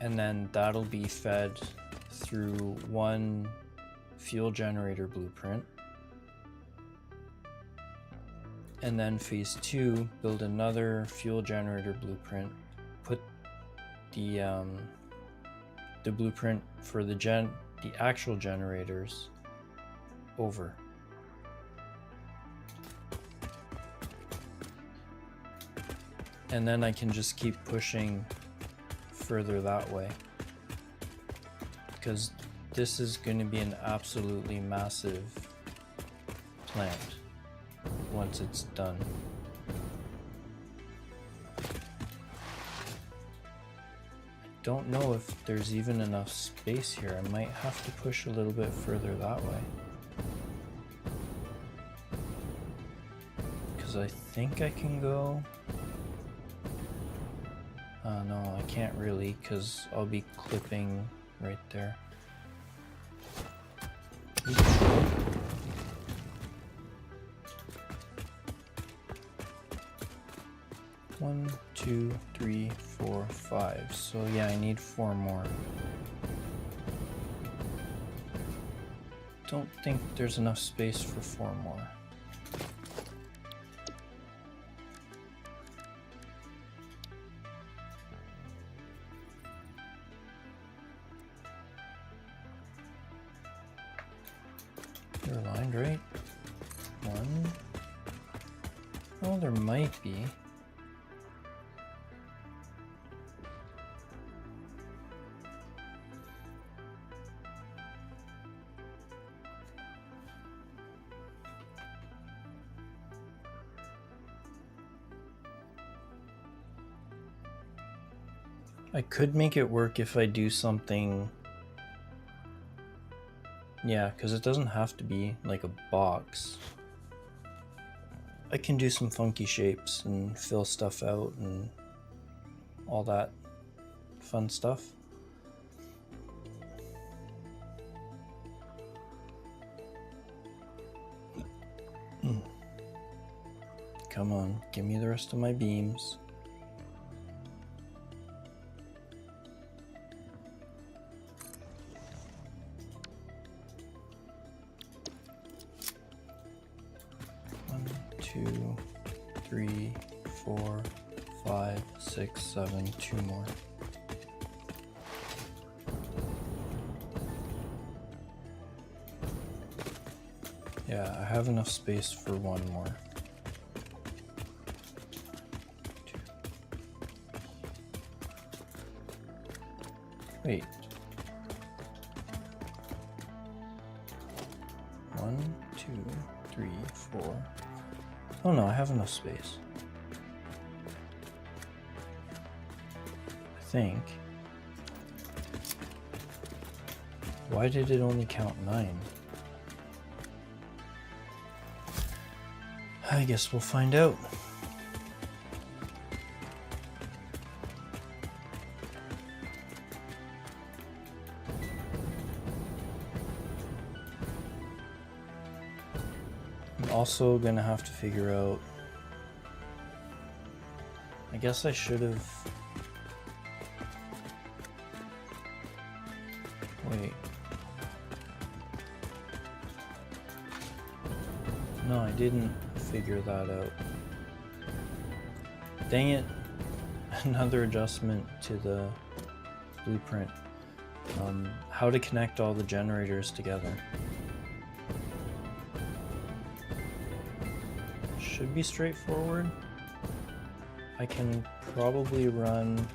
and then that'll be fed through 1 fuel generator blueprint, and then phase 2 build another fuel generator blueprint, put the blueprint for the actual generators over, and then I can just keep pushing further that way, because this is going to be an absolutely massive plant once it's done. don't know if there's even enough space here. I might have to push a little bit further that way. Because I think I can go... no, I can't really, because I'll be clipping right there. One, two, three, four, five. So yeah, I need 4 more. Don't think there's enough space for 4 more. They're aligned, right? 1. Oh, there might be. I could make it work if I do something... Yeah, because it doesn't have to be like a box. I can do some funky shapes and fill stuff out and all that fun stuff. Come on, give me the rest of my beams. Two, 3, 4, 5, 6, 7, 2 more. Yeah, I have enough space for 1 more. 2. Wait. 1, 2, 3, 4. Oh no, I have enough space. I think. Why did it only count 9? I guess we'll find out. I'm also gonna have to figure out... I guess I should have... Wait. No, I didn't figure that out. Dang it. Another adjustment to the blueprint. How to connect all the generators together. Should be straightforward. I can probably run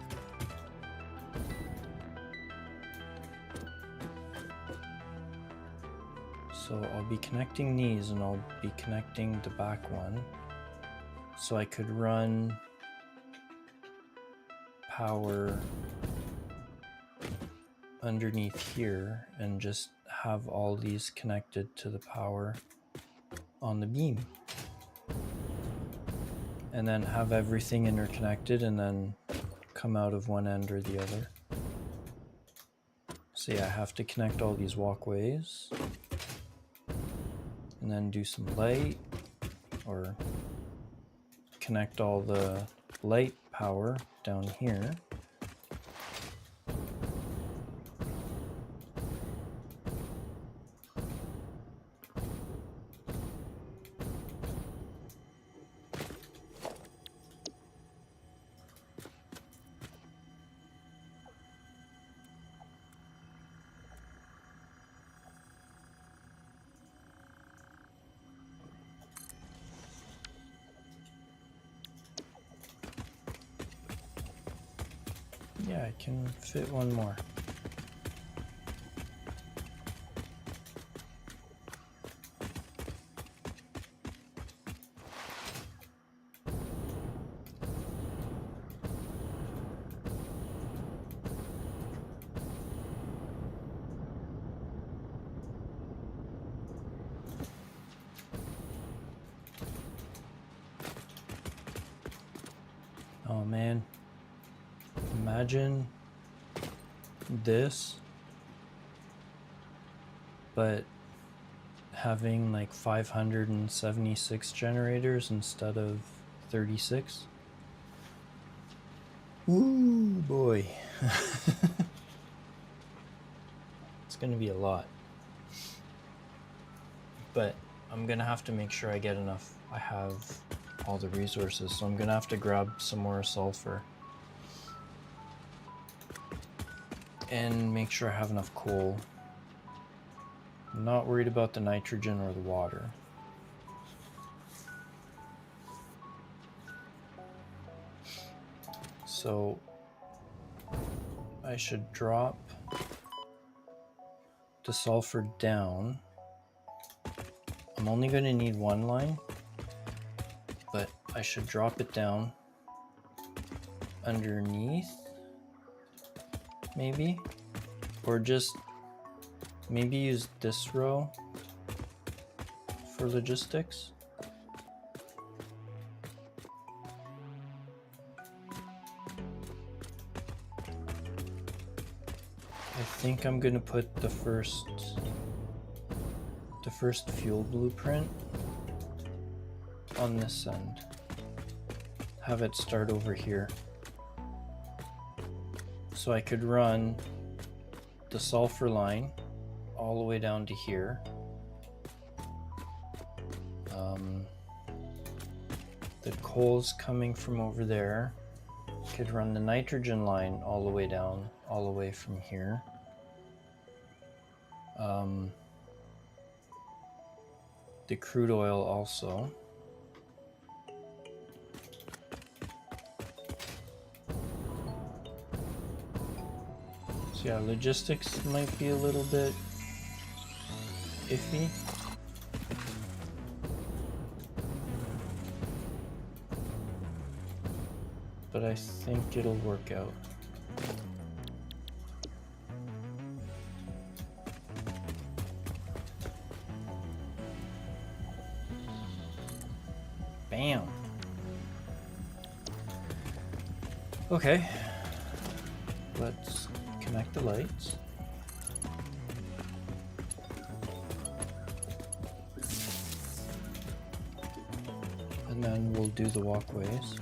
so I'll be connecting these and I'll be connecting the back one, so I could run power underneath here and just have all these connected to the power on the beam. And then have everything interconnected and then come out of one end or the other. So yeah, I have to connect all these walkways and then do some light, or connect all the light power down here. Yeah, I can fit one more. Oh man, imagine this, but having like 576 generators instead of 36. Ooh boy. It's gonna be a lot, but I'm gonna have to make sure I get enough. I have all the resources, so I'm gonna have to grab some more sulfur and make sure I have enough coal. I'm not worried about the nitrogen or the water. So I should drop the sulfur down. I'm only going to need one line, but I should drop it down underneath, maybe, or just maybe use this row for logistics. I think I'm going to put the first fuel blueprint on this end. Have it start over here. So I could run the sulfur line all the way down to here. The coal's coming from over there. Could run the nitrogen line all the way down, all the way from here. The crude oil also. So yeah, logistics might be a little bit iffy. But I think it'll work out. Bam. Okay. Let's connect the lights. And then we'll do the walkways.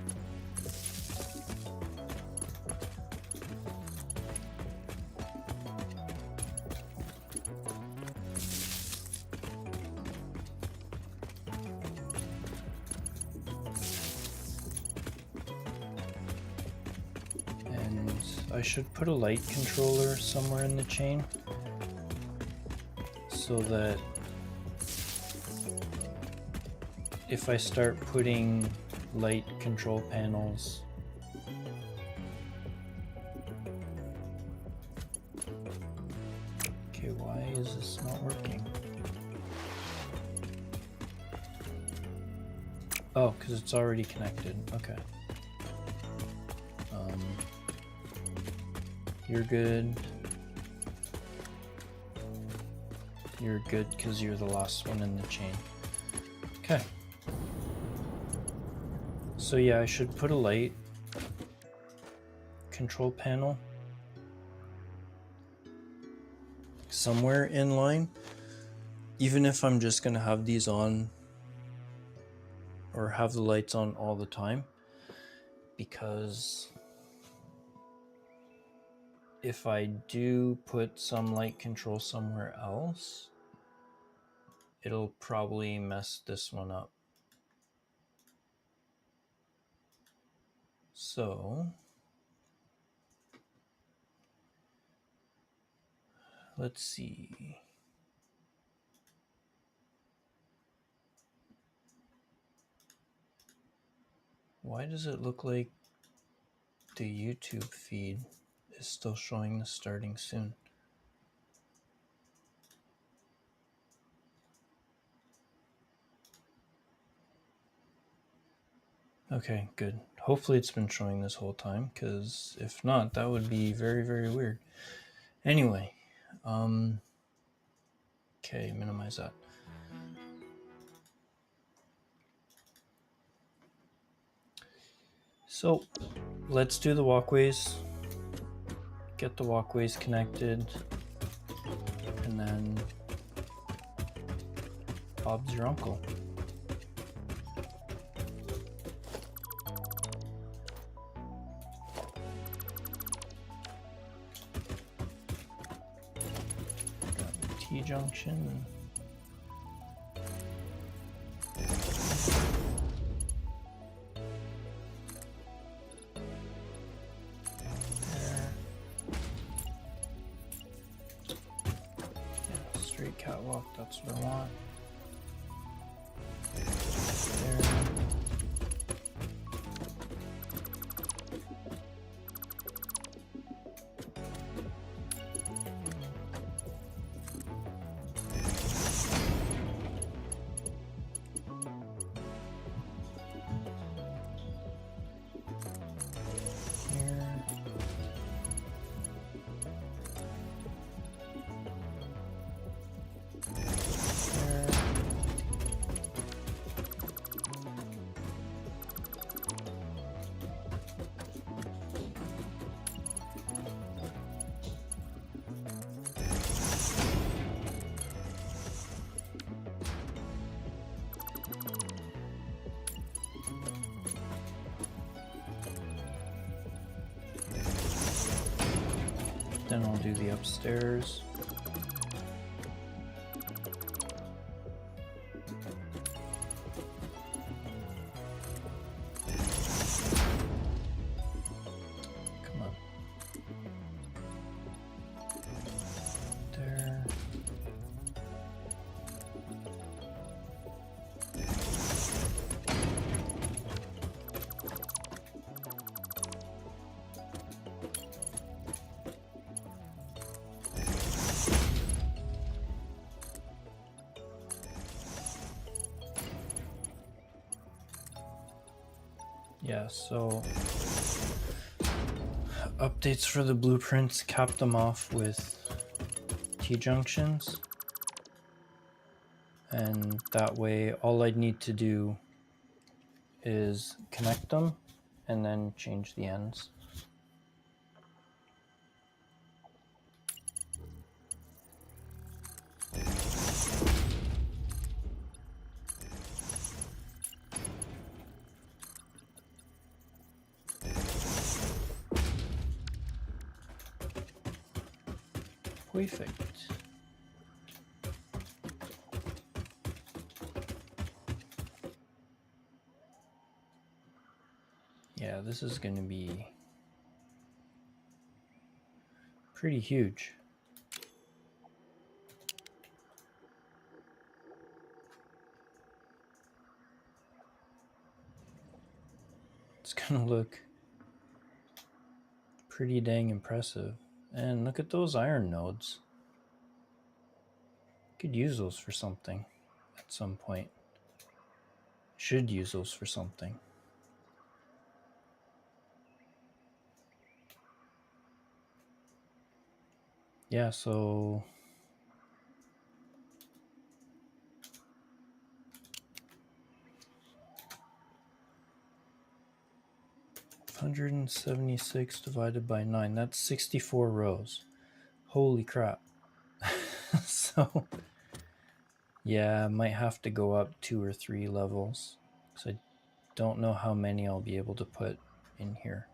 I should put a light controller somewhere in the chain so that if I start putting light control panels okay, why is this not working? Oh, because it's already connected. Okay. You're good. You're good because you're the last one in the chain. Okay. So yeah, I should put a light control panel somewhere in line, even if I'm just gonna have these on or have the lights on all the time, because if I do put some light control somewhere else, it'll probably mess this one up. So let's see. Why does it look like the YouTube feed is still showing the starting soon? Okay, good. Hopefully it's been showing this whole time, because if not, that would be very, very weird. Anyway, okay, minimize that. So let's do the walkways, get the walkways connected, and then Bob's your uncle. T-junction. Straight catwalk, that's what I want. There. Then I'll do the upstairs. Come on. There. Yeah, so updates for the blueprints, cap them off with T-junctions, and that way all I'd need to do is connect them and then change the ends. Perfect. Yeah, this is going to be pretty huge. It's going to look pretty dang impressive. And look at those iron nodes. Could use those for something at some point. Should use those for something. Yeah, so $176 divided by 9, that's 64 rows. Holy crap. So yeah, I might have to go up 2 or 3 levels because I don't know how many I'll be able to put in here.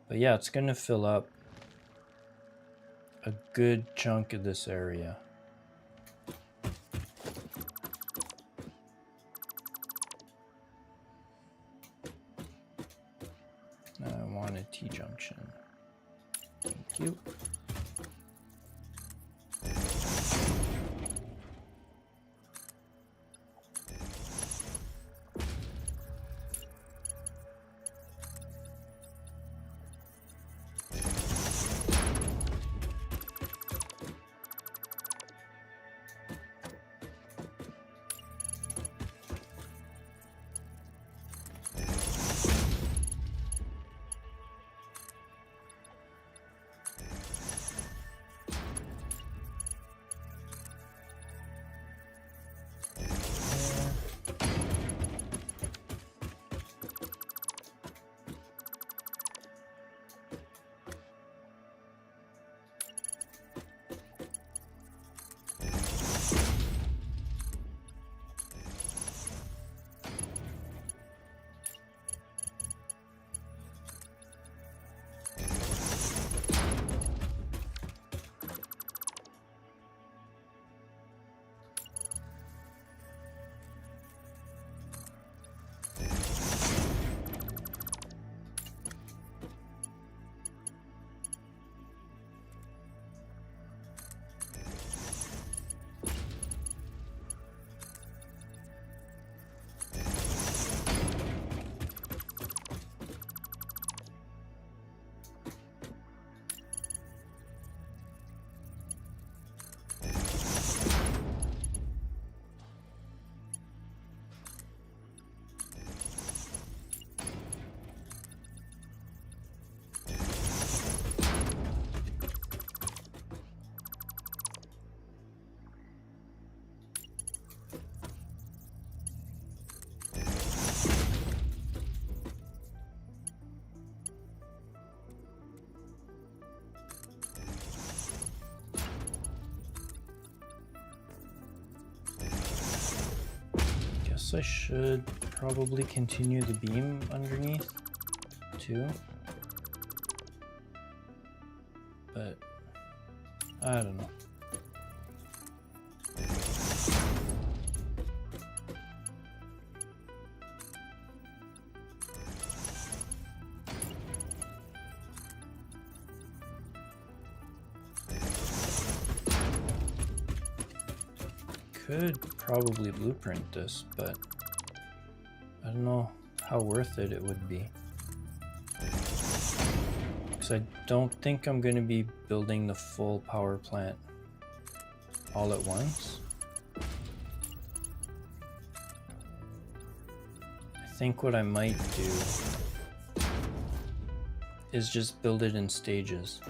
But yeah, it's going to fill up a good chunk of this area. I want a T-junction. Thank you. guess I should probably continue the beam underneath too. But I don't know. Could probably blueprint this, but I don't know how worth it would be. Because I don't think I'm going to be building the full power plant all at once. I think what I might do is just build it in stages.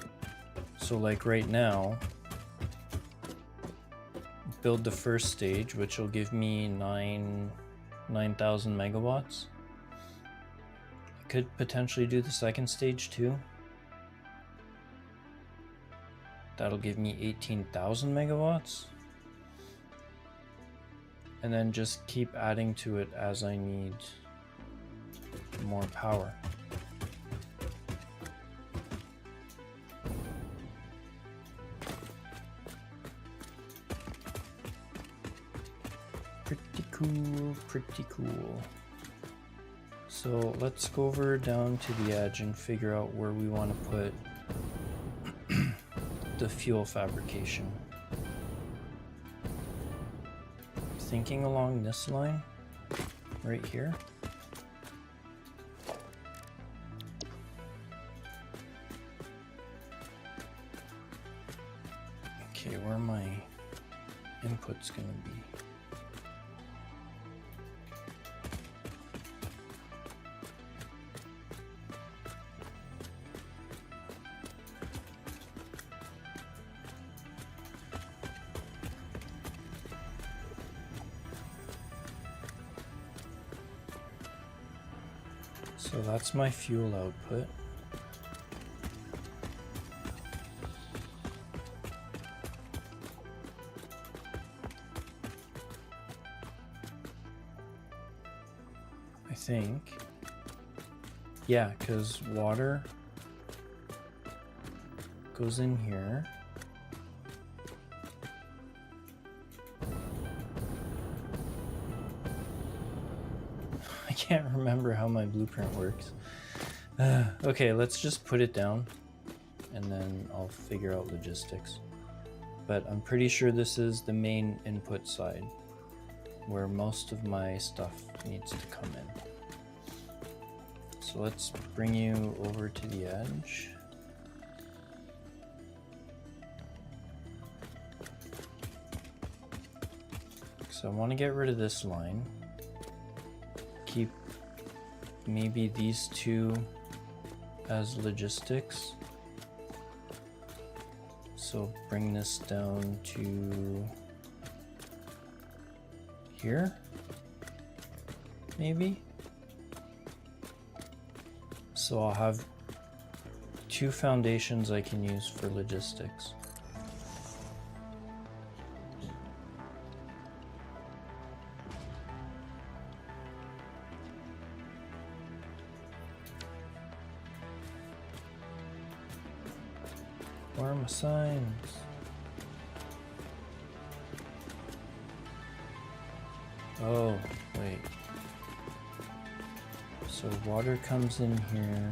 So like right now, build the first stage, which will give me 9,000 megawatts. I could potentially do the second stage too. That'll give me 18,000 megawatts. And then just keep adding to it as I need more power. Pretty cool. So let's go over down to the edge and figure out where we want to put the fuel fabrication. Thinking along this line, right here. Okay, where are my inputs gonna be? So that's my fuel output. I think. Yeah, because water goes in here. I can't remember how my blueprint works. Okay, let's just put it down and then I'll figure out logistics. But I'm pretty sure this is the main input side where most of my stuff needs to come in. So let's bring you over to the edge. So I want to get rid of this line. Keep maybe these two as logistics. So bring this down to here, maybe. So I'll have two foundations I can use for logistics. Where are my signs? Oh, wait. So water comes in here.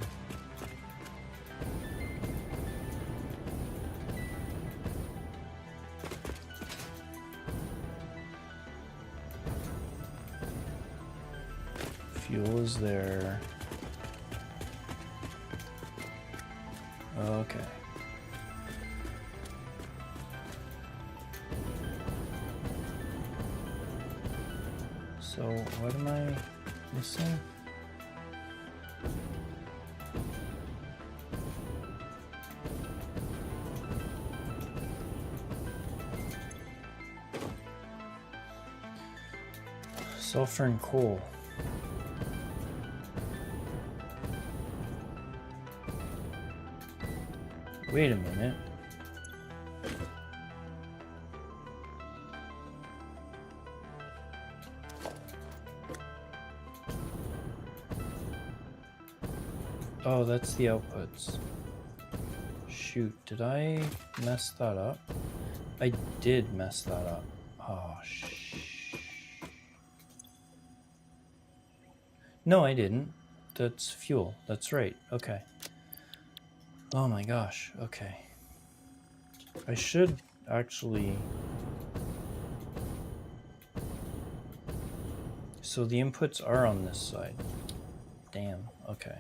Fuel is there. Okay. So what am I missing? Sulfur and coal. Wait a minute. Oh, that's the outputs. Shoot, did I mess that up? I did mess that up. Oh, No, I didn't. That's fuel. That's right. Okay. Oh my gosh. Okay. I should actually... So the inputs are on this side. Damn. Okay.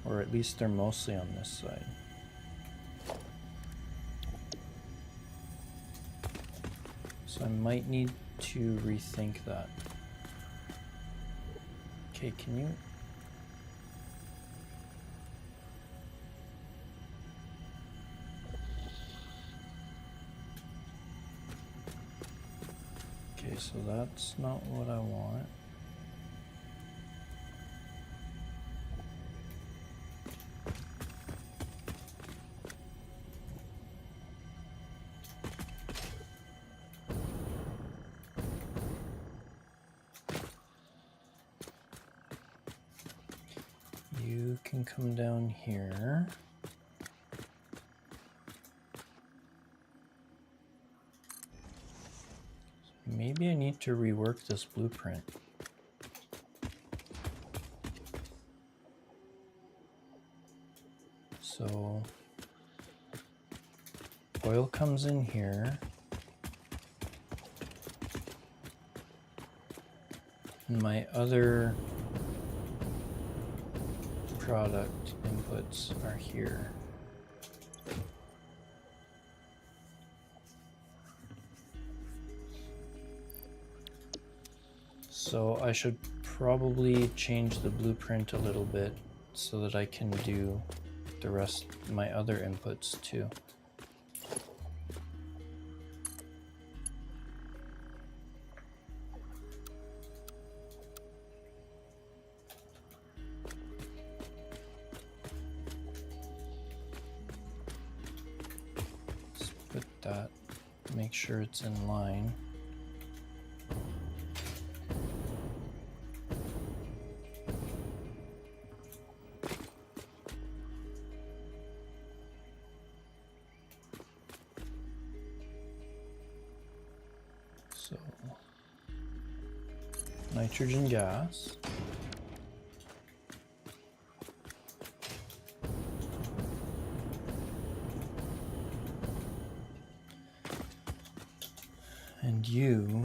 Or at least they're mostly on this side. So I might need to rethink that. Okay, can you... Okay, so that's not what I want. You can come down here. Maybe I need to rework this blueprint. So oil comes in here. And my other product inputs are here. So I should probably change the blueprint a little bit so that I can do the rest, my other inputs too. Let's put that, make sure it's in line. So, nitrogen gas. And you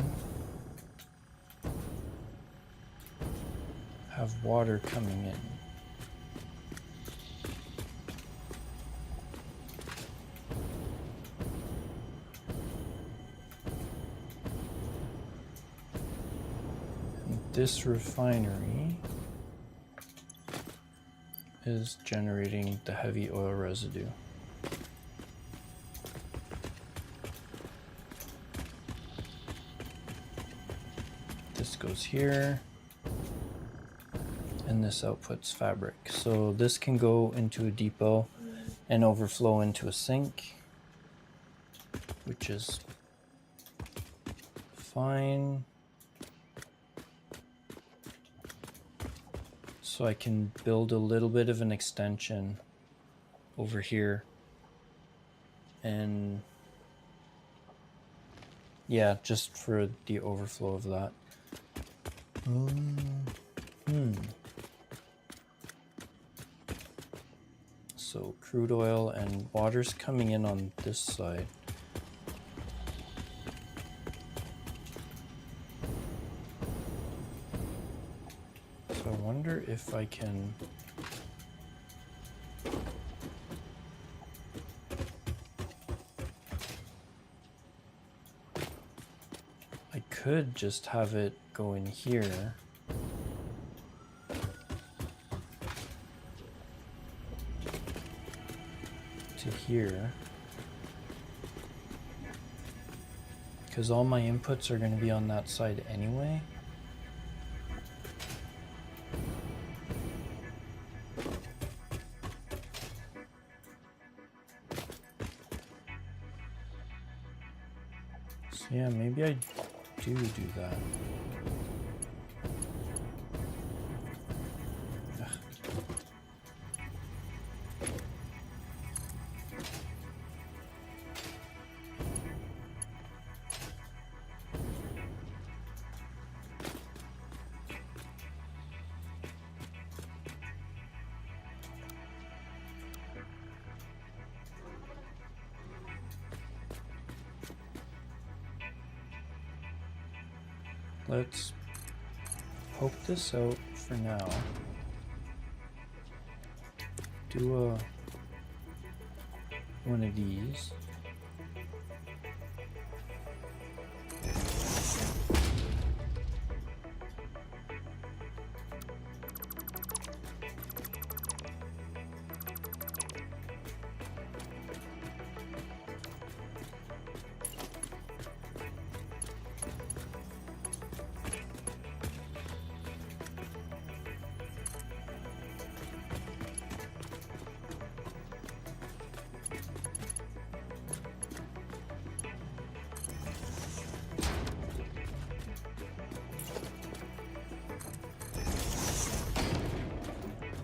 have water coming in. This refinery is generating the heavy oil residue. This goes here, and this outputs fabric. So this can go into a depot and overflow into a sink, which is fine. So I can build a little bit of an extension over here, and yeah, just for the overflow of that. So crude oil and water's coming in on this side. So I wonder if I can... I could just have it go in here. To here. Because all my inputs are going to be on that side anyway. So yeah, maybe I do that. Let's poke this out for now. Do one of these.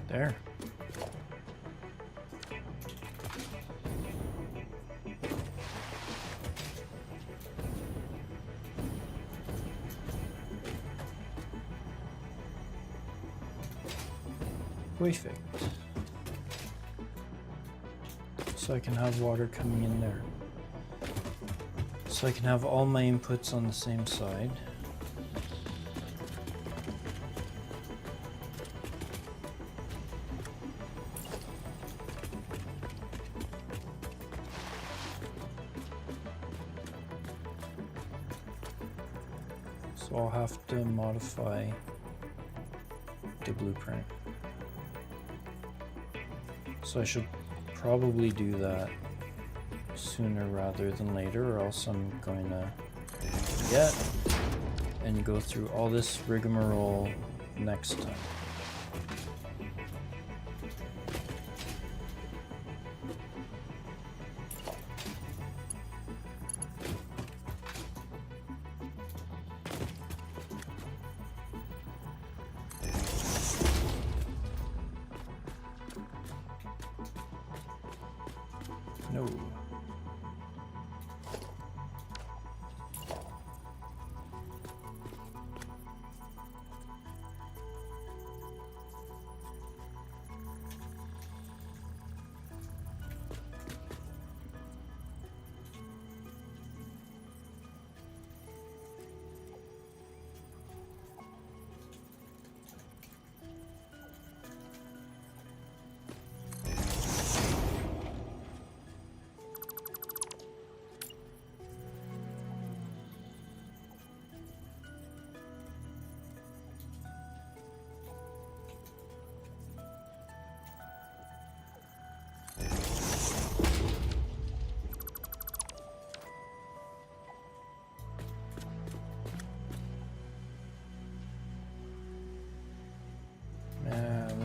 There. Perfect. So I can have water coming in there. So I can have all my inputs on the same side. So I'll have to modify the blueprint. So I should probably do that sooner rather than later, or else I'm going to forget and go through all this rigmarole next time. No.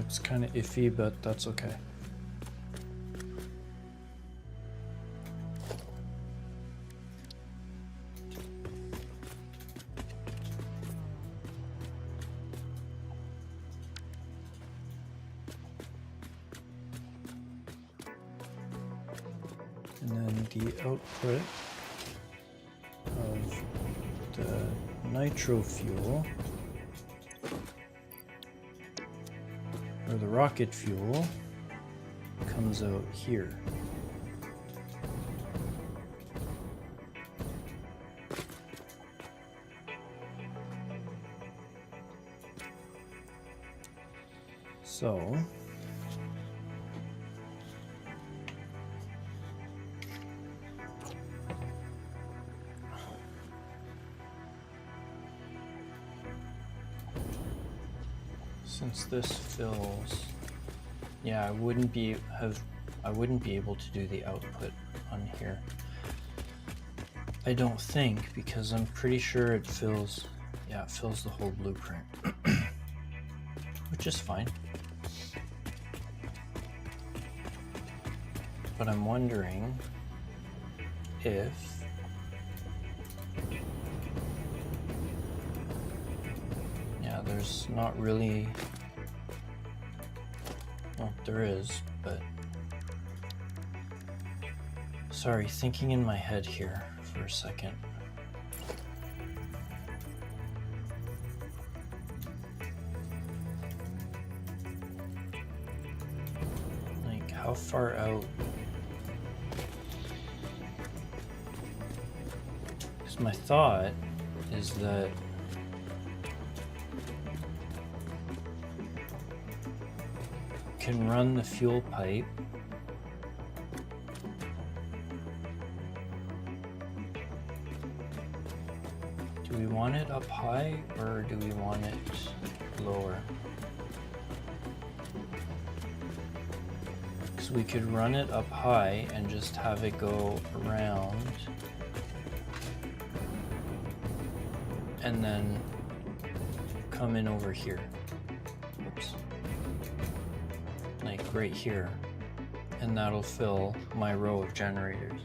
It's kind of iffy, but that's okay. And then the output of the nitro fuel, or the rocket fuel, comes out here. So since this fills, yeah, I wouldn't be able to do the output on here. I don't think, because I'm pretty sure it fills, yeah, it fills the whole blueprint, which is fine. But I'm wondering if there's not really, well, there is, but sorry, thinking in my head here for a second. Like, how far out? Because my thought is that can run the fuel pipe do we want it up high or do we want it lower? Because we could run it up high and just have it go around and then come in over here. Oops. Like right here, and that'll fill my row of generators.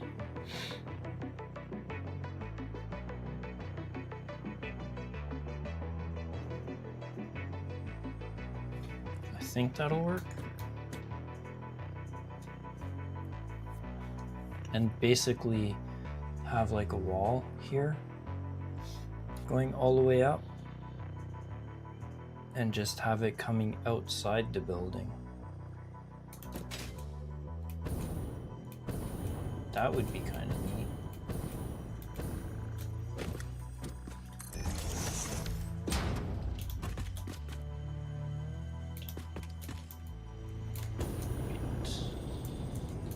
I think that'll work. And basically have like a wall here going all the way up and just have it coming outside the building. That would be kind of neat. Wait.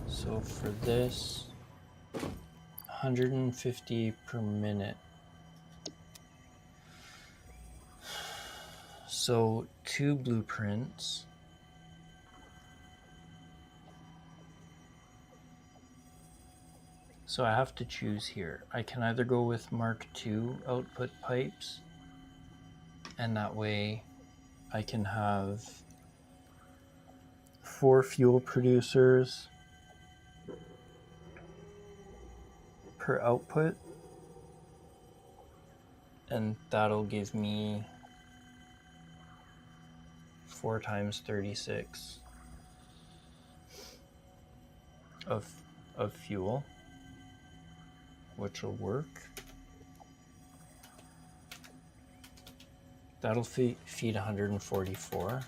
So for this, 150 per minute. So 2 blueprints. So I have to choose here. I can either go with Mark II output pipes, and that way I can have 4 fuel producers per output, and that'll give me 4 times 36 of fuel, which will work. That'll feed 144.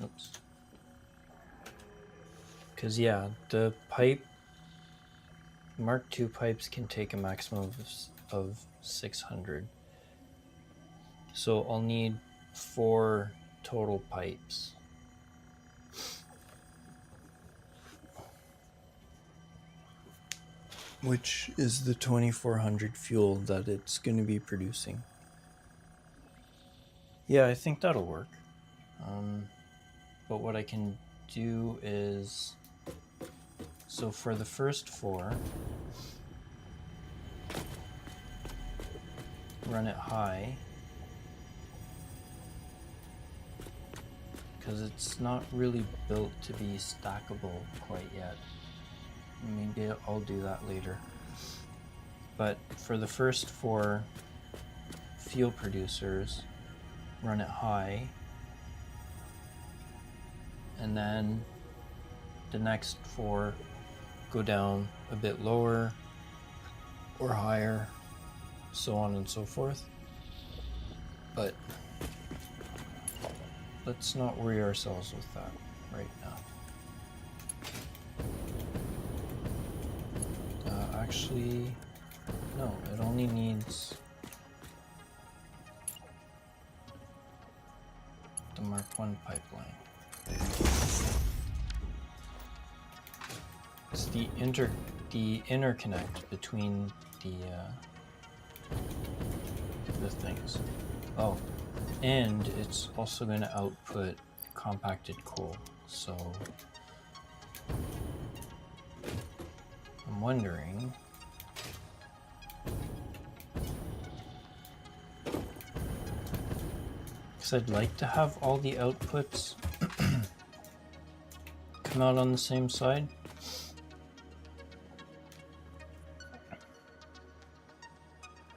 Oops. Because yeah, the pipe, Mark II pipes can take a maximum of 600. So I'll need 4 total pipes. Which is the 2400 fuel that it's going to be producing. Yeah, I think that'll work. But what I can do is, so for the first 4, run it high, because it's not really built to be stackable quite yet. Maybe I'll do that later. But for the first 4 fuel producers, run it high, and then the next 4 go down a bit lower or higher, so on and so forth. But let's not worry ourselves with that right now. Actually, no, it only needs the Mark I pipeline. It's the interconnect between the things. Oh, and it's also going to output compacted coal. So I'm wondering, because I'd like to have all the outputs come out on the same side.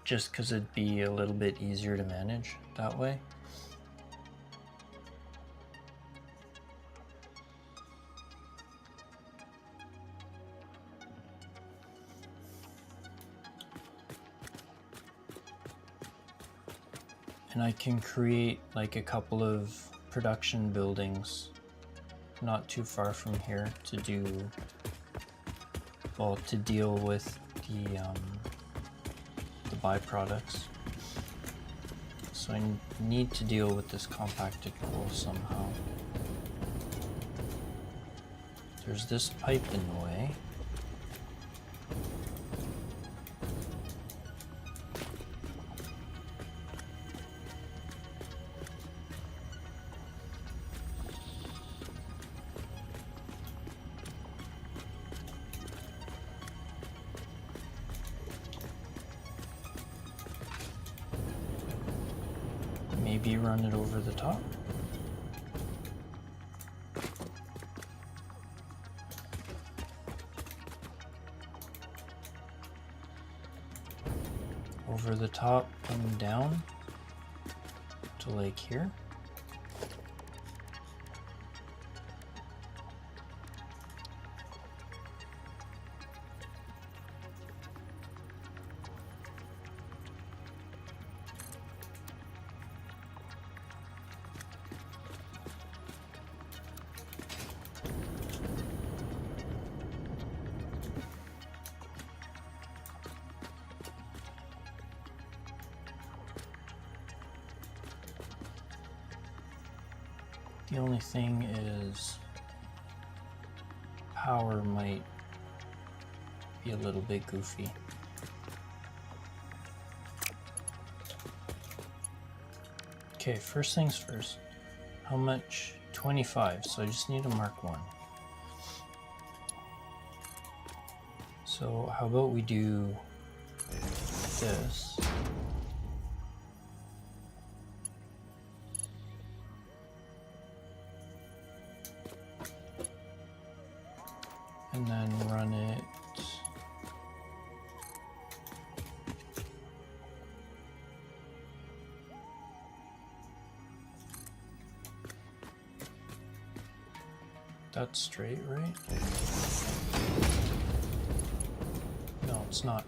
just because it'd be a little bit easier to manage that way. And I can create like a couple of production buildings not too far from here to deal with the byproducts. So I need to deal with this compacted coal somehow. There's this pipe in the way. Maybe run it over the top. Over the top and down to like here. The only thing is power might be a little bit goofy. Okay, first things first. How much? 25, so I just need to mark 1. So how about we do this? And then run it that's straight, right? No, it's not.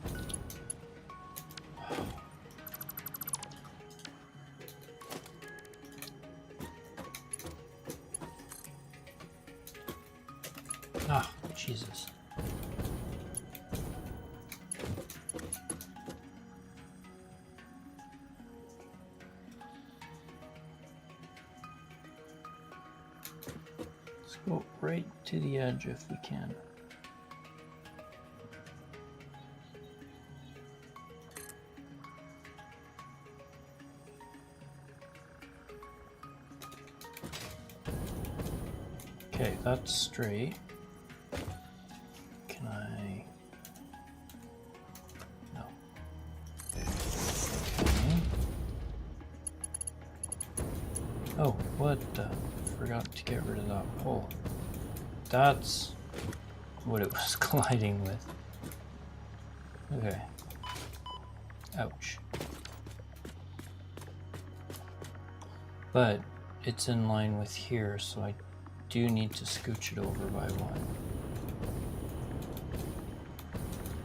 Ah, Jesus. Let's go right to the edge if we can. Okay, that's straight. Can I? No. Okay. Oh, what the? Forgot to get rid of that pole. That's what it was colliding with. Okay. Ouch. But it's in line with here, so I do need to scooch it over by 1.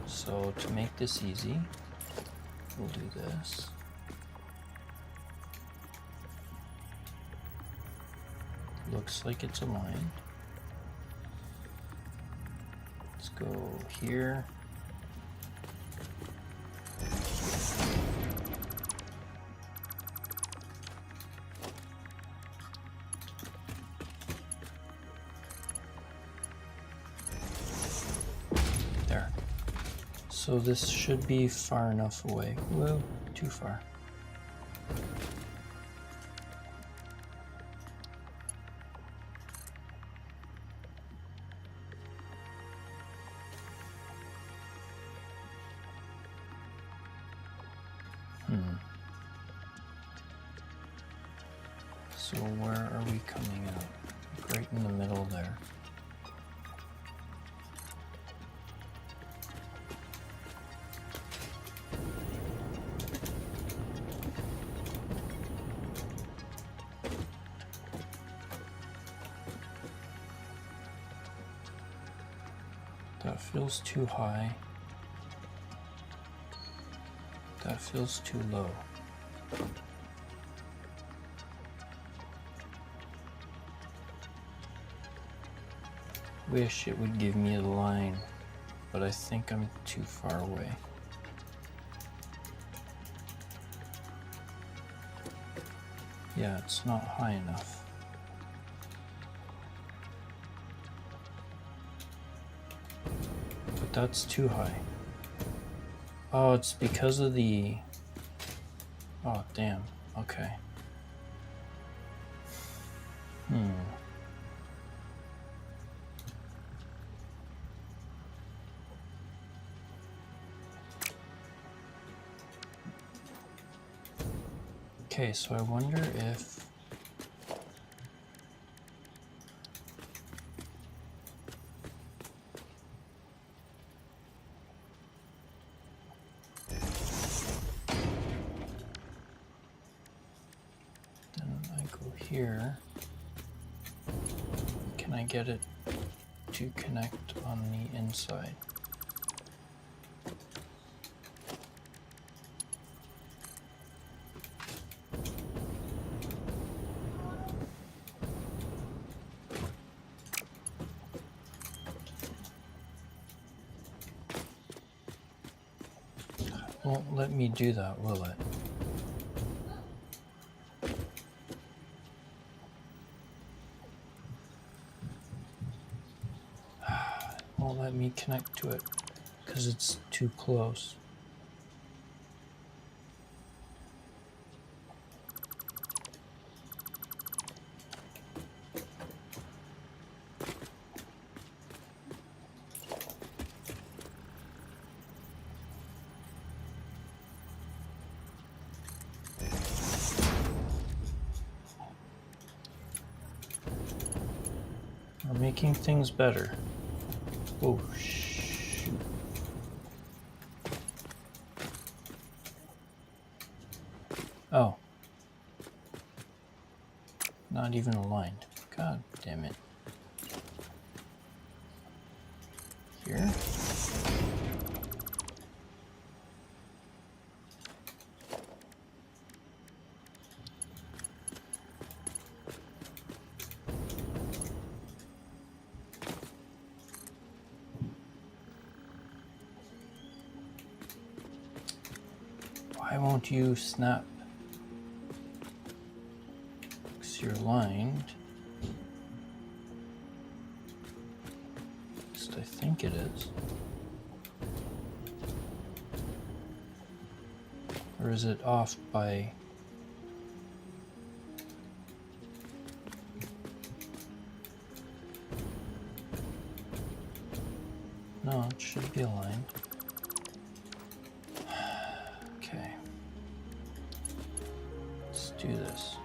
So to make this easy, we'll do this. Looks like it's aligned. Let's go here. There. So this should be far enough away. Whoa, too far. So where are we coming out? Right in the middle there. That feels too high. That feels too low. Wish it would give me a line, but I think I'm too far away. Yeah, it's not high enough. But that's too high. Oh, it's because of the... Oh, damn. Okay. Okay, so I wonder if... Then I go here. Can I get it to connect on the inside? Won't let me do that, will it? Won't let me connect to it because it's too close. We're making things better. Oh, shoot. Oh. Not even aligned. God damn it. Here? Why won't you snap? Because you're aligned. At least I think it is. Or is it off by... No, it should be aligned. Okay. Let's do this.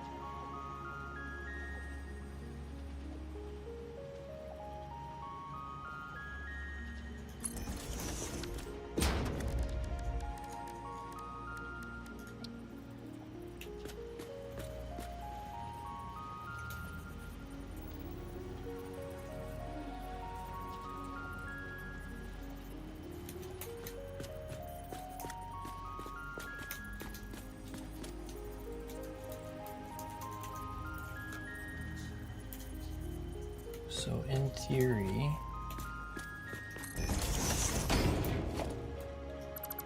So in theory, if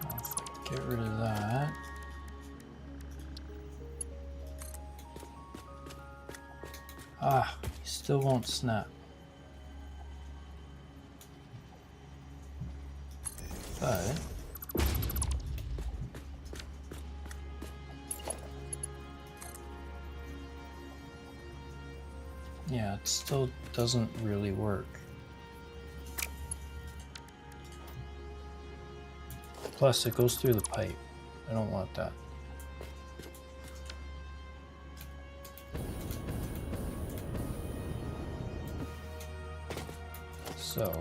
I get rid of that, he still won't snap. But yeah, it still doesn't really work. Plus, it goes through the pipe. I don't want that. So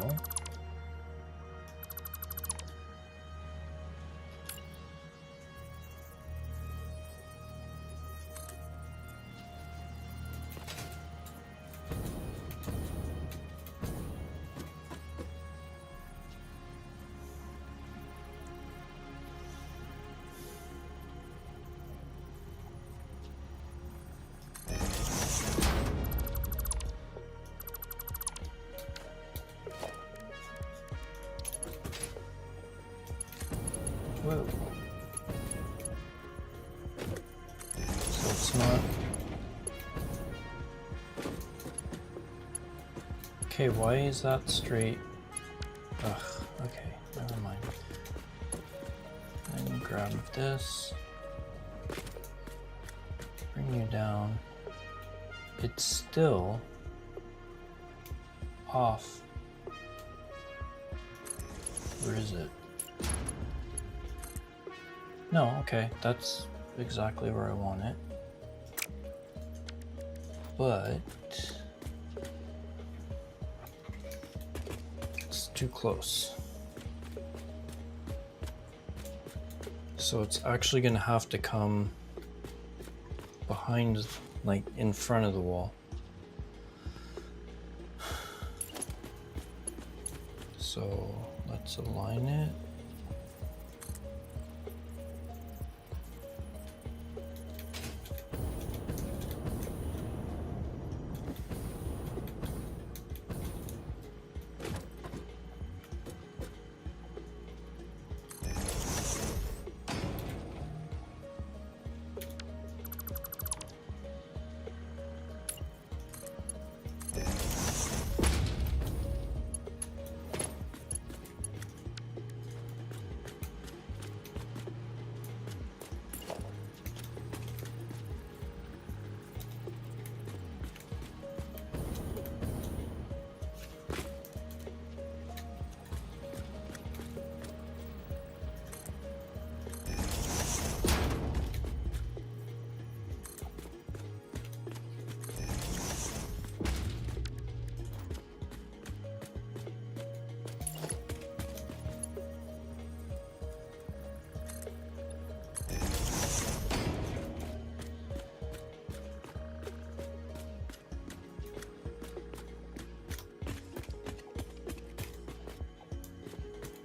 Whoa. So it's not... Okay, why is that straight? Ugh, okay, never mind. Then grab this. Bring you down. It's still off. Where is it? No, okay, that's exactly where I want it. But it's too close. So it's actually gonna have to come behind, like in front of the wall. So let's align it.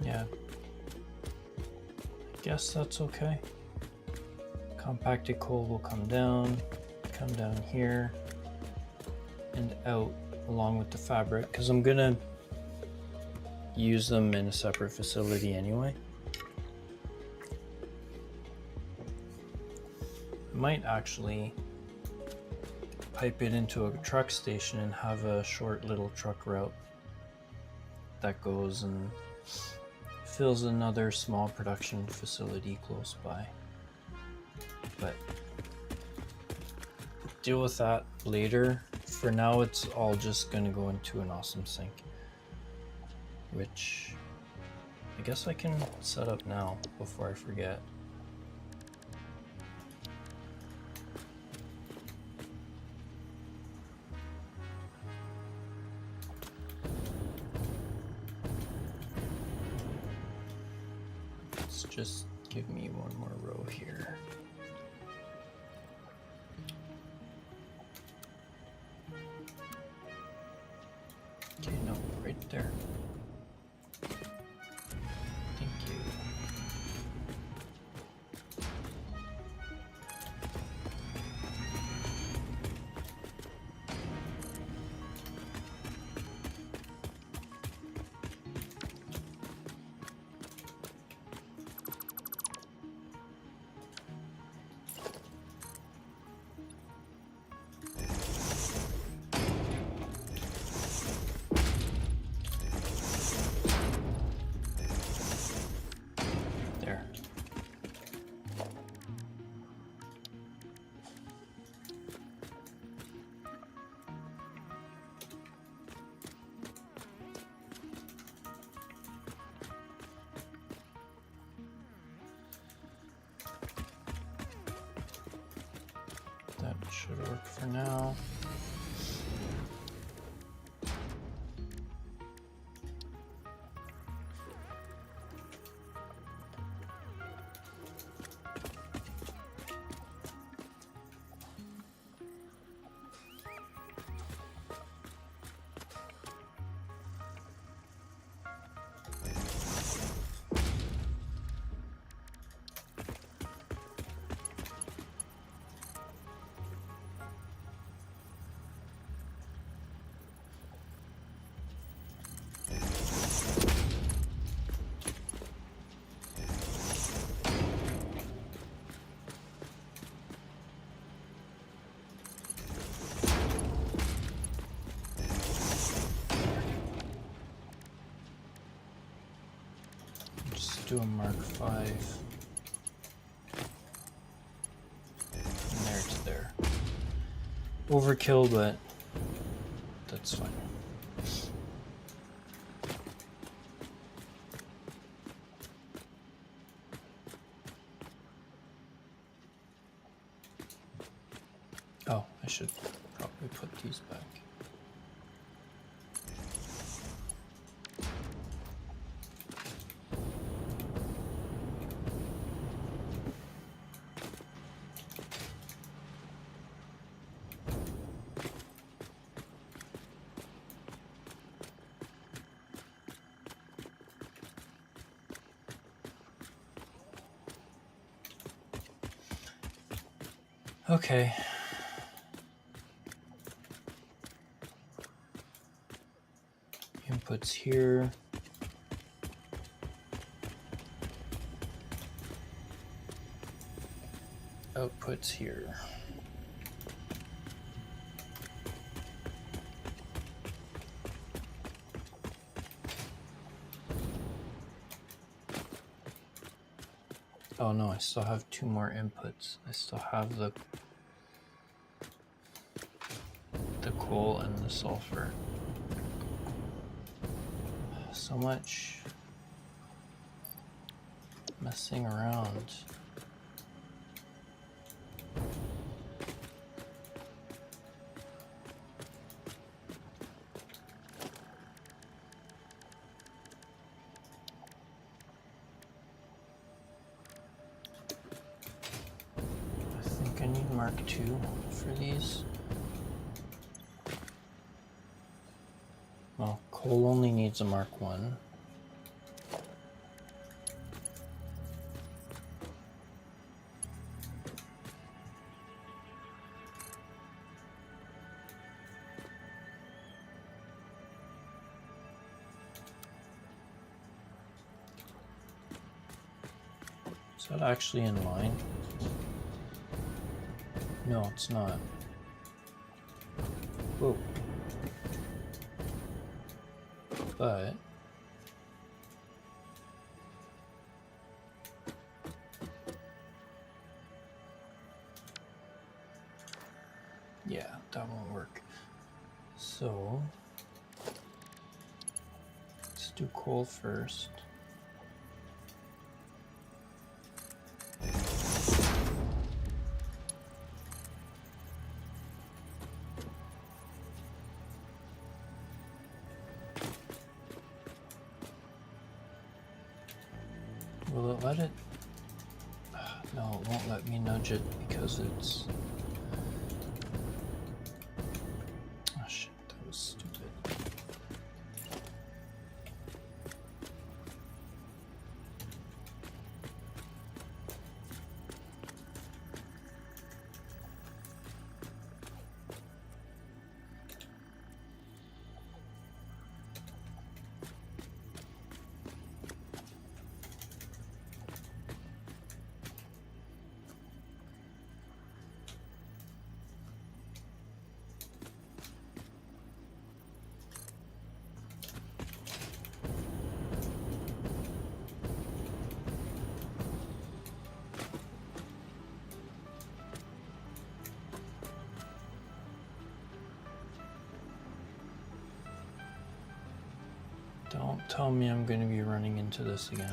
Yeah, I guess that's okay. Compacted coal will come down here and out along with the fabric, because I'm gonna use them in a separate facility anyway. I might actually pipe it into a truck station and have a short little truck route that goes and fills another small production facility close by. But deal with that later. For now, it's all just gonna go into an awesome sink, which I guess I can set up now before I forget. Let's just give me one more row here. Okay, no, right there. Thank you. There. That should work for now. do a Mark 5. And there to there. Overkill, but that's fine. Oh, I should probably put these back. Okay. Inputs here. Outputs here. Oh no, I still have 2 more inputs. I still have the coal and the sulfur. So much messing around. I think I need Mark 2 for these. Well, coal only needs a Mark 1. Is that actually in line? No, it's not. Whoa. But yeah, that won't work. So let's do coal first. Will it let it? No, it won't let me nudge it because it's... Oh shit, that was stupid. Don't tell me I'm going to be running into this again.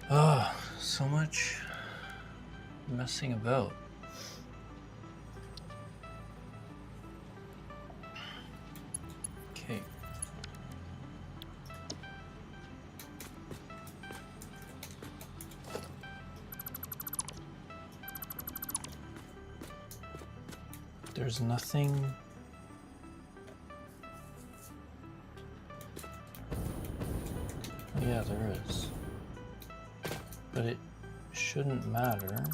Ah, so much messing about. Okay. There's nothing. Yeah, there is. But it shouldn't matter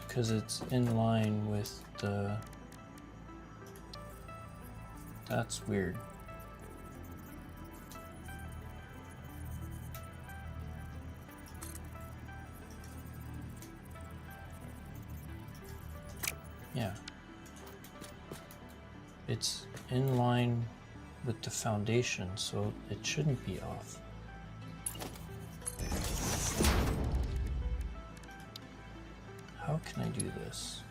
because it's in line with the... That's weird. Yeah. It's in line with the foundation, so it shouldn't be off. How can I do this?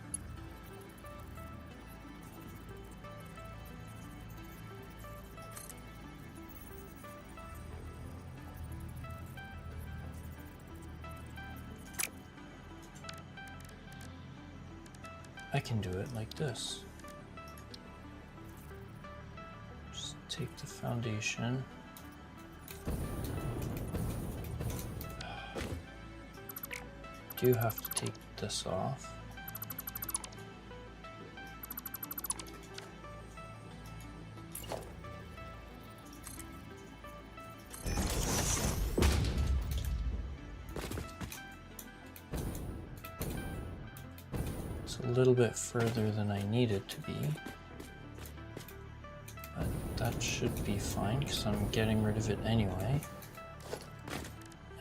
I can do it like this. Just take the foundation. Do have to take this off. It's a little bit further than I need it to be, but that should be fine because I'm getting rid of it anyway.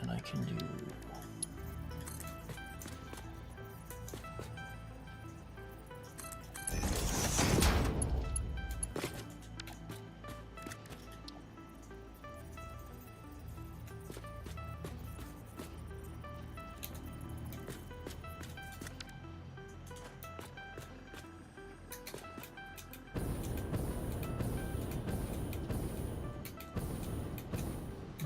And I can do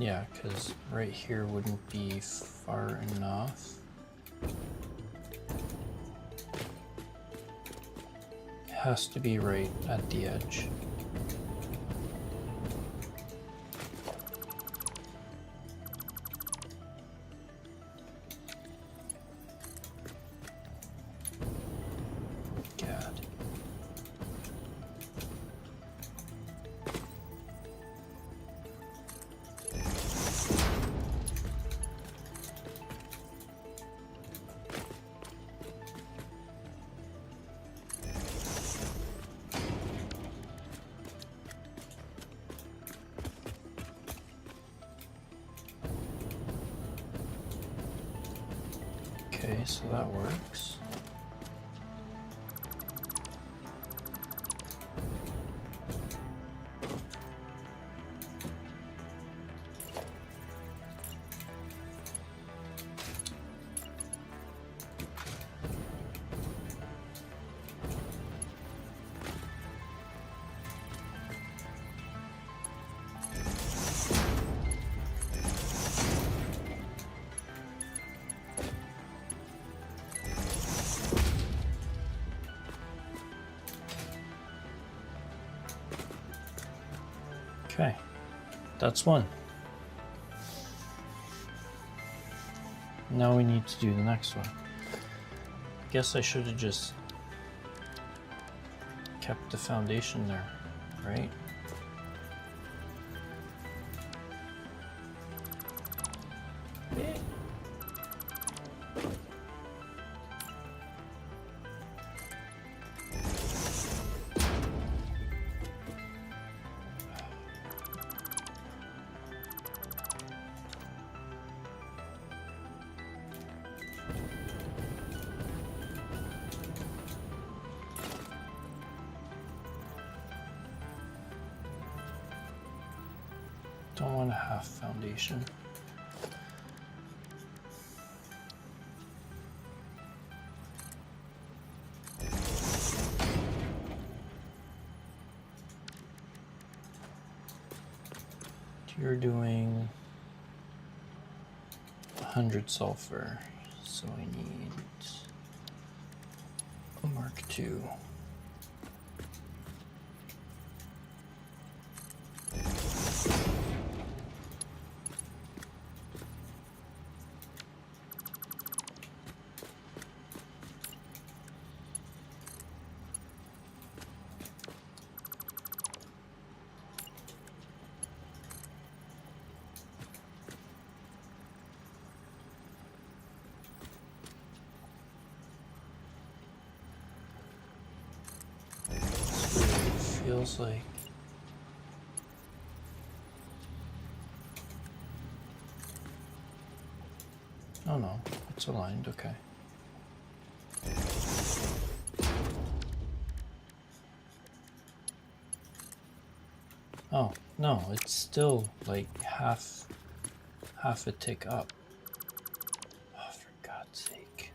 yeah, because right here wouldn't be far enough. It has to be right at the edge. God. Okay, so that works. Okay, that's one. Now we need to do the next one. Guess I should have just kept the foundation there, right? Don't want a half foundation. You're doing 100 sulfur, so I need a Mark II. Feels like oh no, it's aligned, okay. No, it's still like half a tick up. Oh, for God's sake.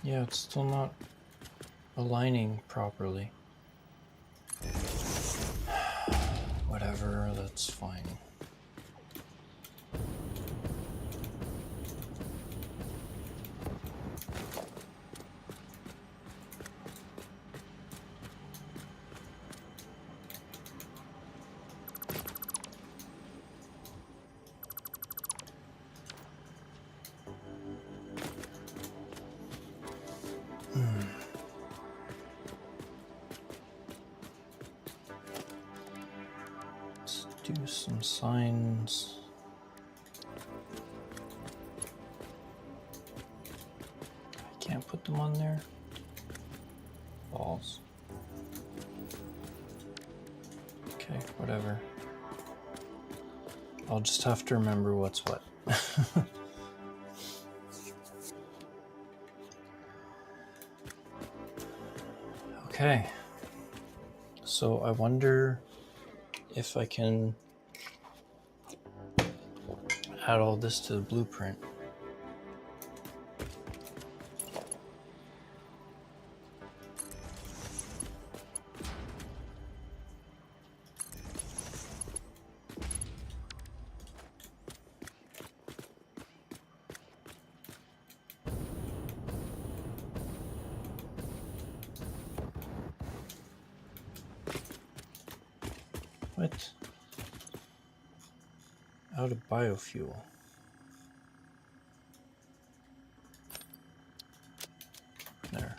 Yeah, it's still not aligning properly. Whatever, that's fine. Let's do some signs. I can't put them on there. Balls. Okay, whatever. I'll just have to remember what's what. Okay. So I wonder if I can add all this to the blueprint. What? Out of biofuel. There.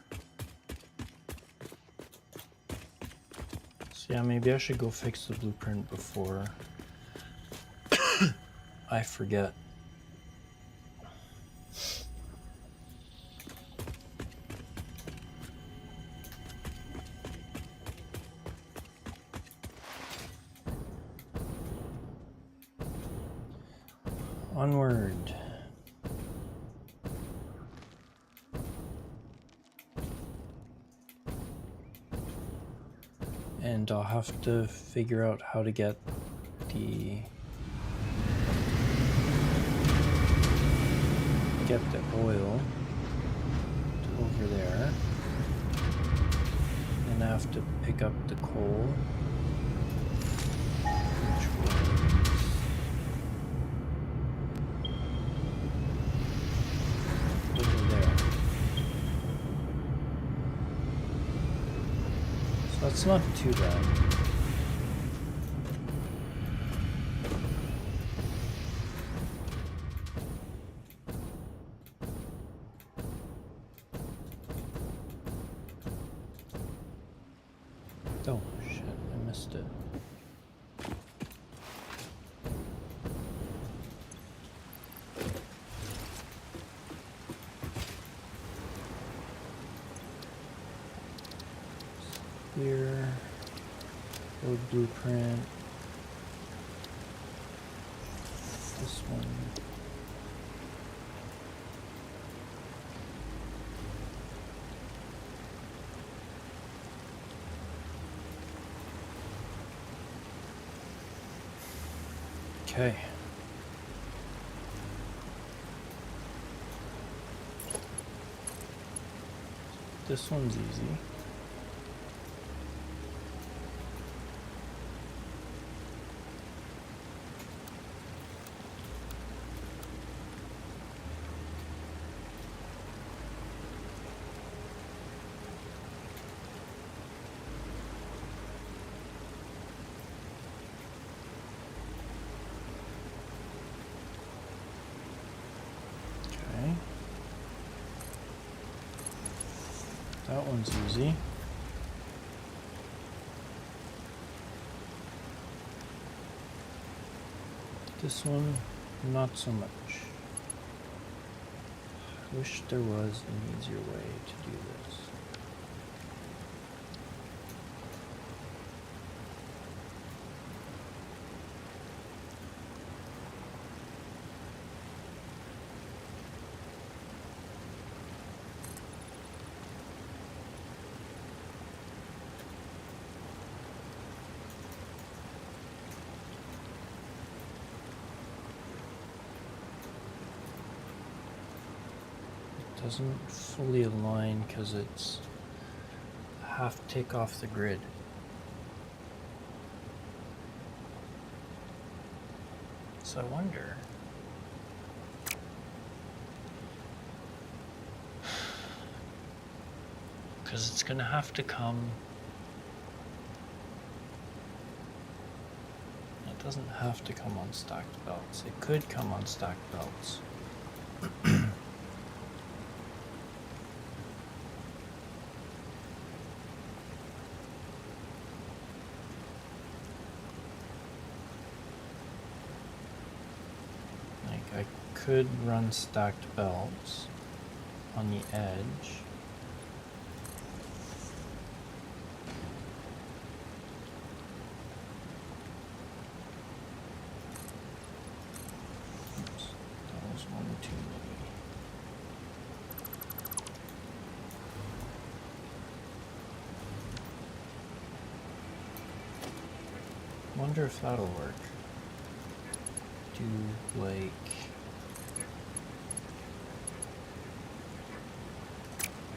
So yeah, maybe I should go fix the blueprint before I forget. Onward. And I'll have to figure out how to get the oil to over there. And I have to pick up the coal, which was over there. So that's not too bad. Oh shit, I missed it. Here, road blueprint. This one. Okay. This one's easy. That one's easy. This one, not so much. I wish there was an easier way to do this. doesn't fully align because it's half tick off the grid. So I wonder, because it's going to have to come, it doesn't have to come on stacked belts, it could come on stacked belts. I could run stacked belts on the edge. Oops, that was one too many. Wonder if that'll work. Do like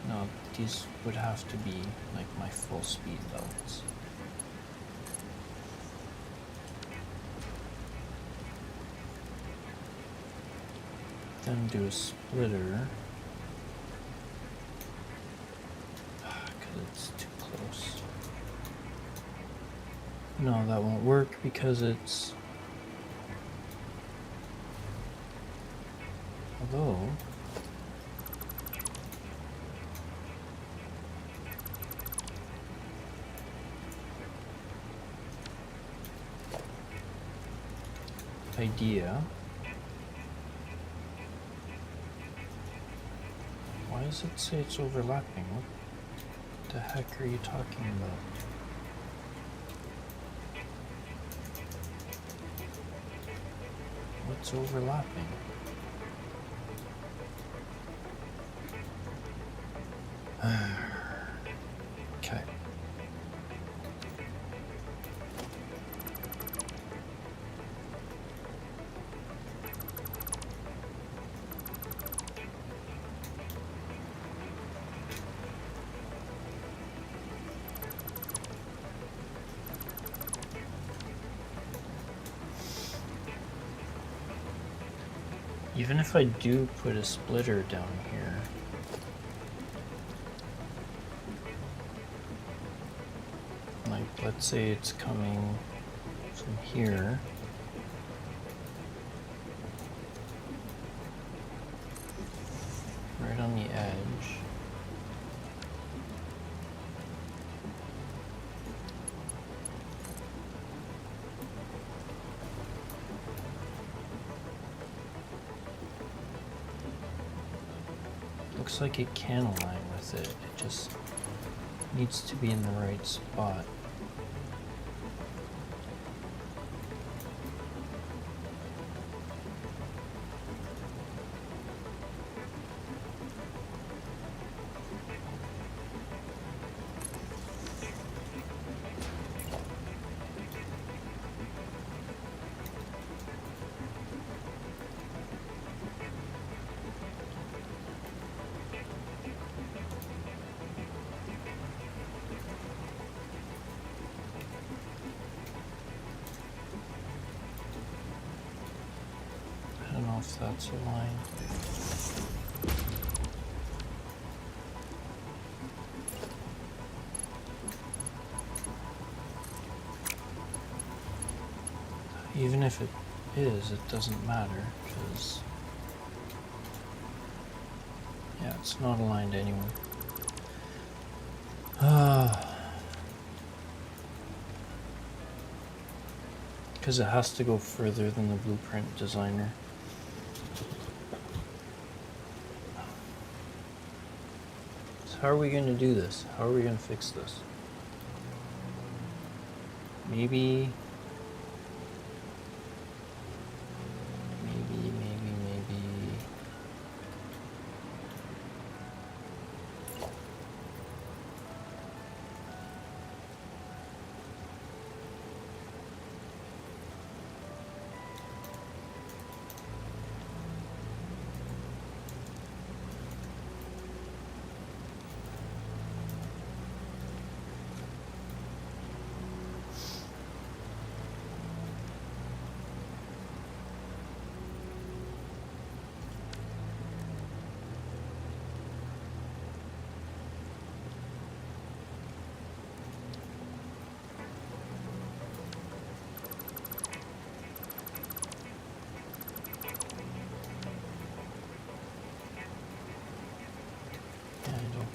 no, these would have to be like my full speed belts. Then do a splitter because it's too close. No, that won't work because it's, although idea. Why does it say it's overlapping? What the heck are you talking about? What's overlapping? Okay. Even if I do put a splitter down here, like let's say it's coming from here, right on the edge. Looks like it can align with it, it just needs to be in the right spot. I don't know if that's aligned. Even if it is, it doesn't matter, because yeah, it's not aligned anyway. Because it has to go further than the blueprint designer. So how are we going to do this? How are we going to fix this? Maybe...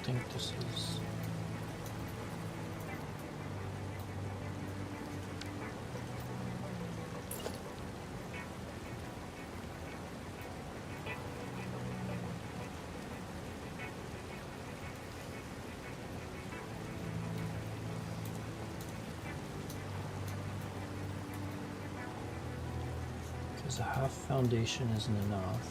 think this is... Because a half foundation isn't enough.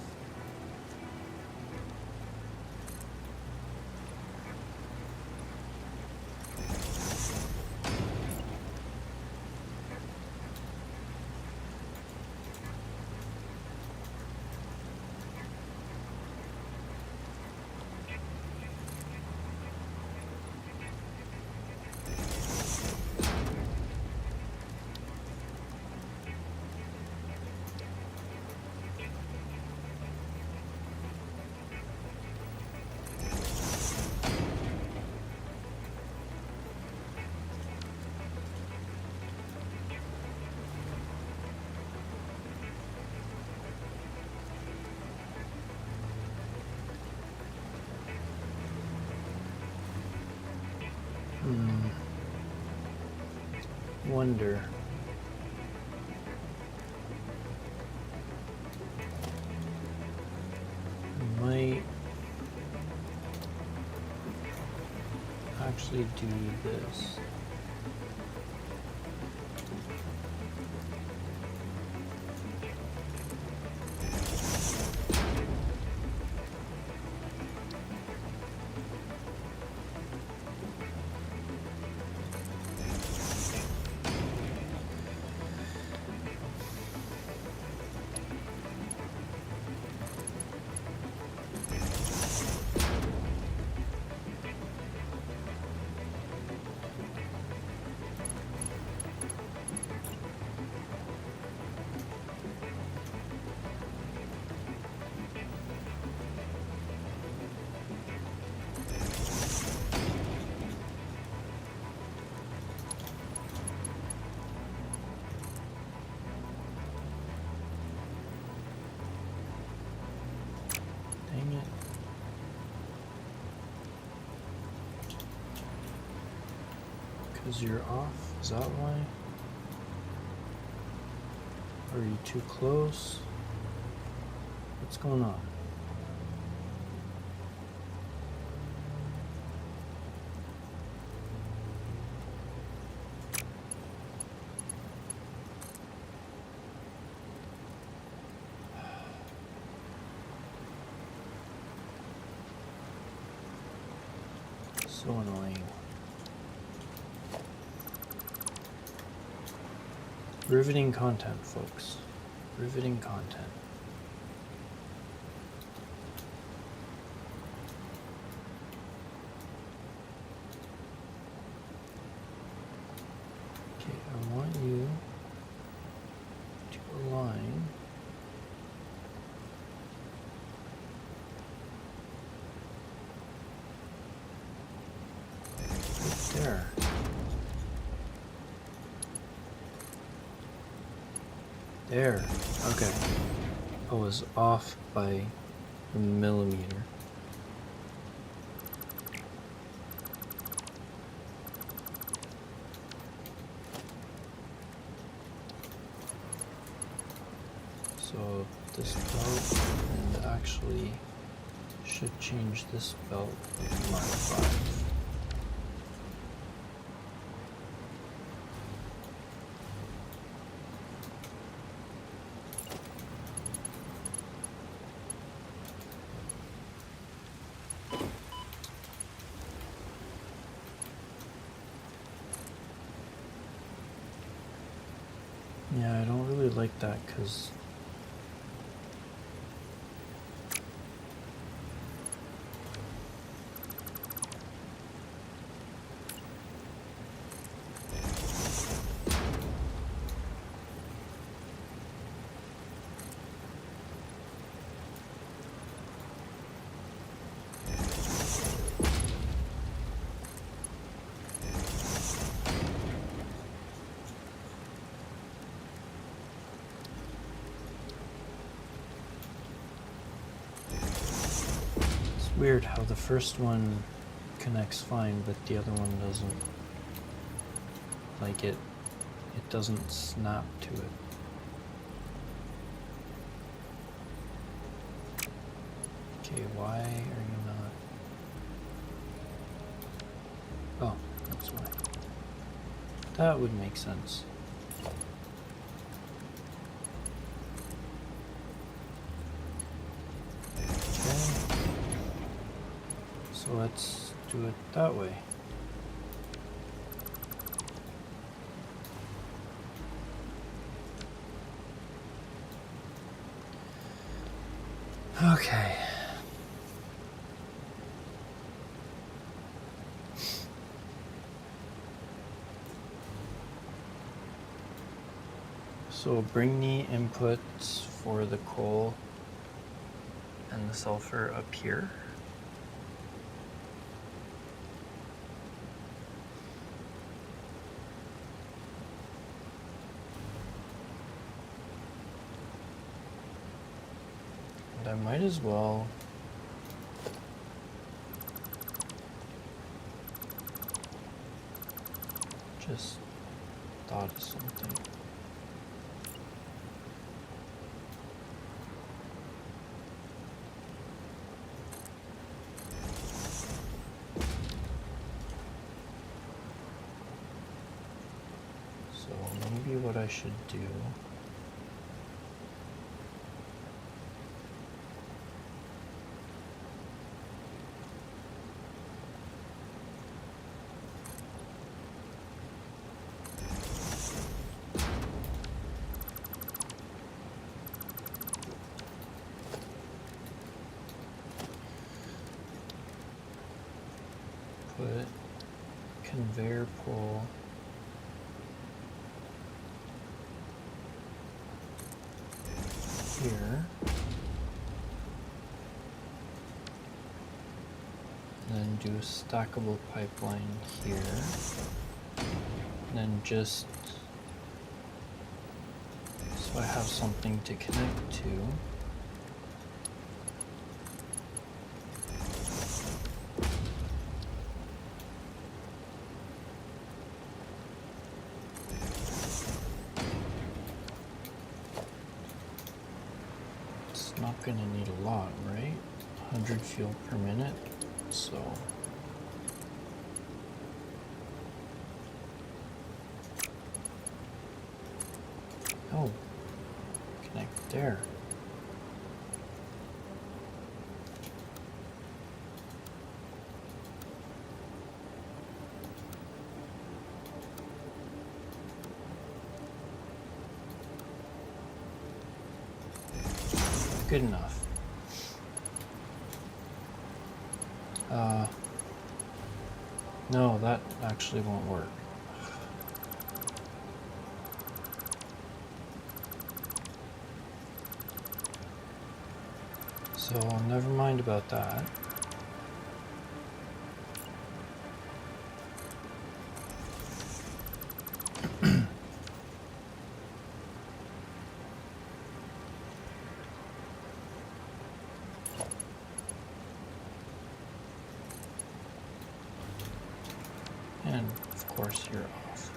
Wonder. Might actually do this. Dang it. Because you're off? Is that why? Are you too close? What's going on? So annoying. Riveting content, folks. Riveting content. Okay, I want you to align right there. There. Okay. I was off by a millimeter. So this belt, and actually should change this belt to Mark 5. Yeah, I don't really like that because weird how the first one connects fine, but the other one doesn't. Like it doesn't snap to it. Okay, why are you not? Oh, that's why. That would make sense. Okay. So let's do it that way. Okay. So bring the inputs for the coal and the sulfur up here. And I might as well just thought of something. So maybe what I should do put conveyor pole here, and then do a stackable pipeline here, and then just so I have something to connect to. Not gonna need a lot, right? 100 fuel per minute, so oh, connect there. Good enough. No, that actually won't work. So never mind about that. And of course you're off.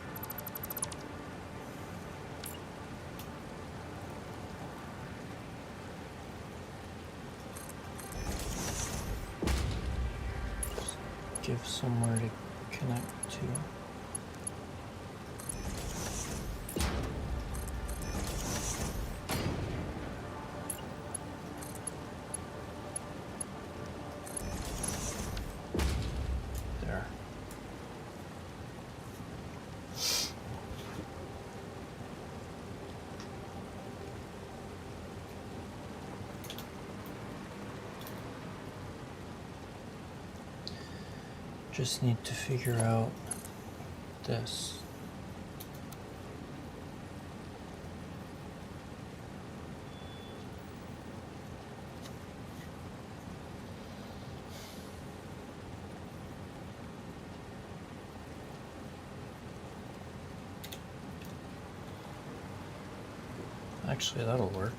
Just give somewhere to connect to. There. Just need to figure out this. Actually, that'll work.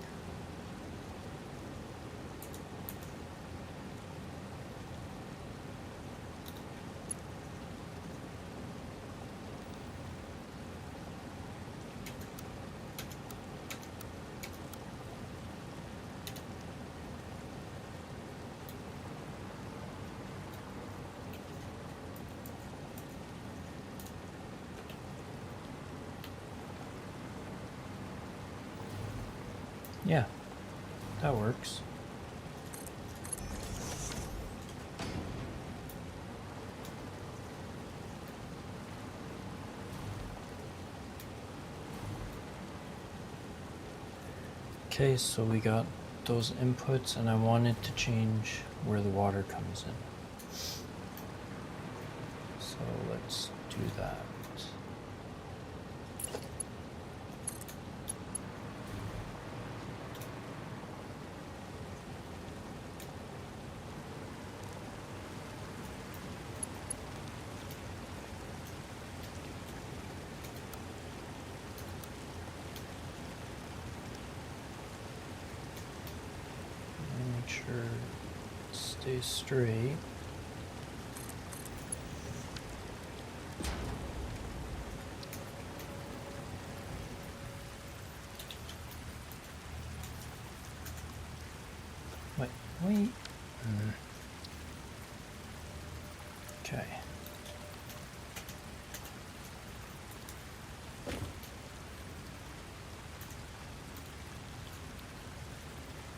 That works. Okay, so we got those inputs, and I wanted to change where the water comes in. So let's do that. Make sure it stays straight. Wait. Okay.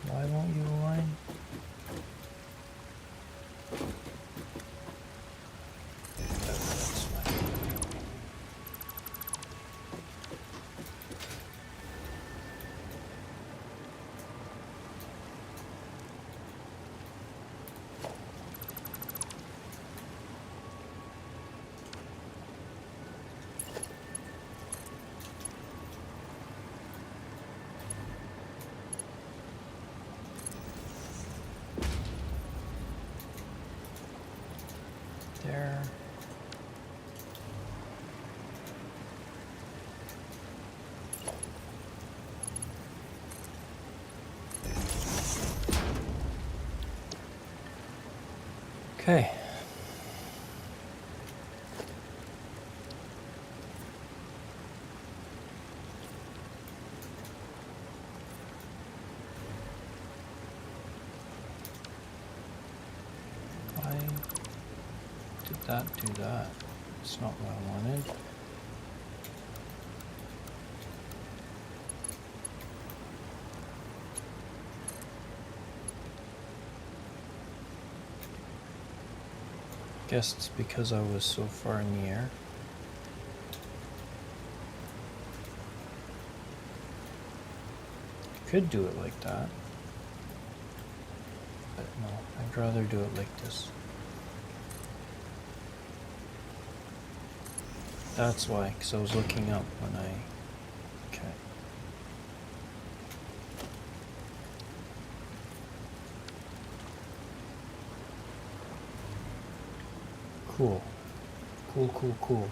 Why won't you align? That's fine. There. Okay. Why did that do that? It's not what I wanted. Guess it's because I was so far in the air. Could do it like that, but no, I'd rather do it like this. That's why, because I was looking up when I... Okay. Cool. Cool.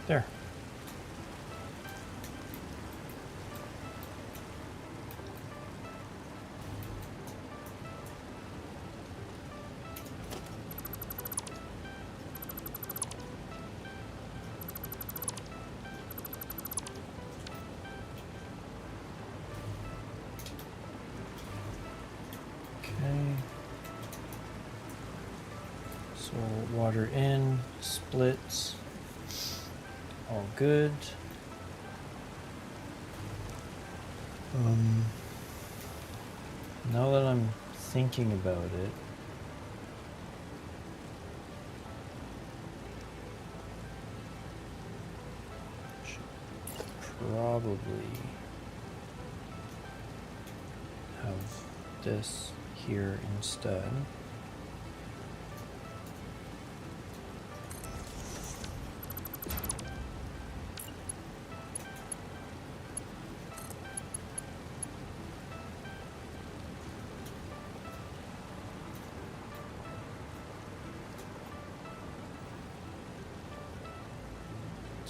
There. Okay. So water in, splits. All good. Now that I'm thinking about it, should probably have this here instead.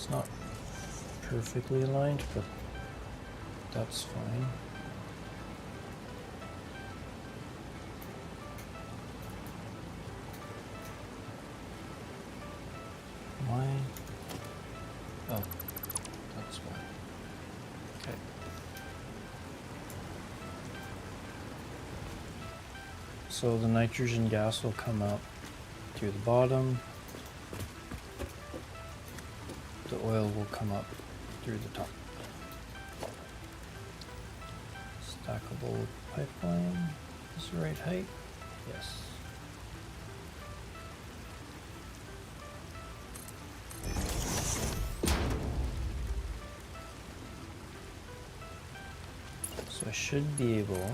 It's not perfectly aligned, but that's fine. Why? Oh, that's why. Okay. So the nitrogen gas will come up through the bottom. The oil will come up through the top. Stackable pipeline is the right height? Yes. So I should be able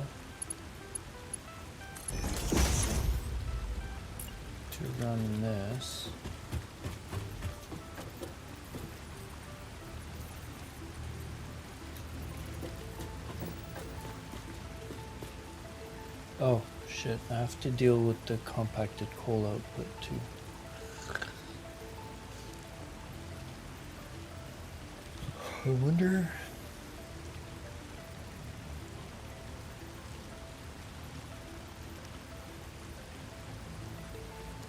to run this. Oh shit, I have to deal with the compacted coal output too. I wonder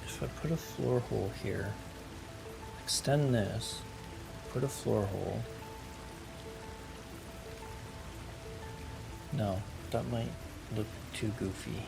if I put a floor hole here, extend this, put a floor hole. No, that might look too goofy.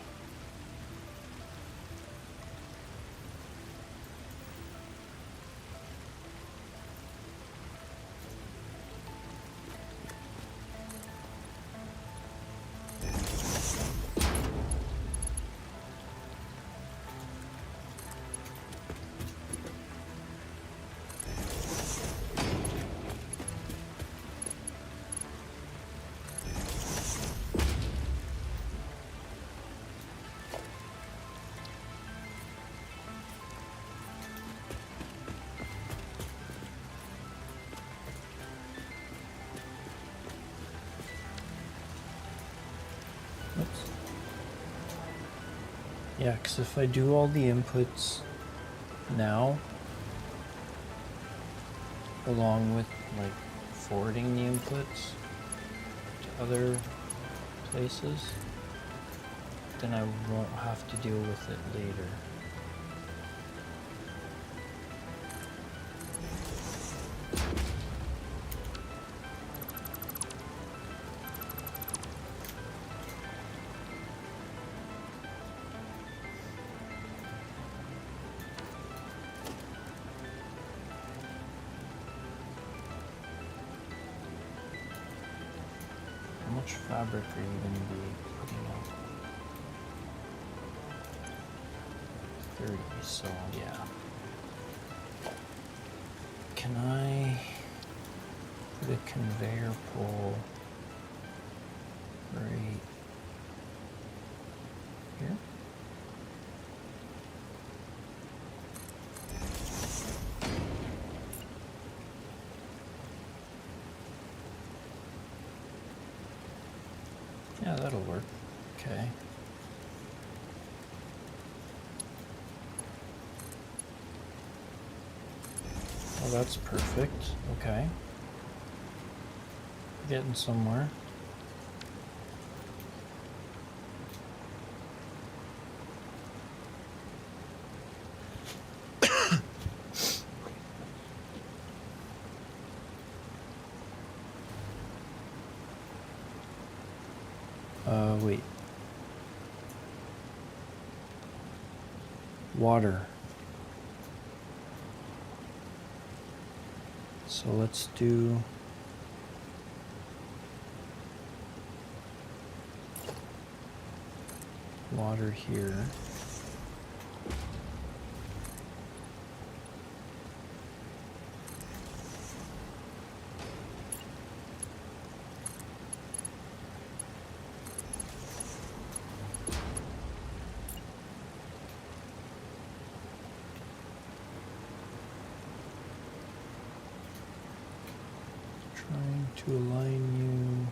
Oops. Yeah, because if I do all the inputs now, along with like forwarding the inputs to other places, then I won't have to deal with it later. How much fabric are you going to be putting out? 30, so yeah. Can I put a conveyor pole right here? Yeah, that'll work. Okay. Well, that's perfect. Okay. Getting somewhere. Wait. Water. So let's do water here. Trying to align you.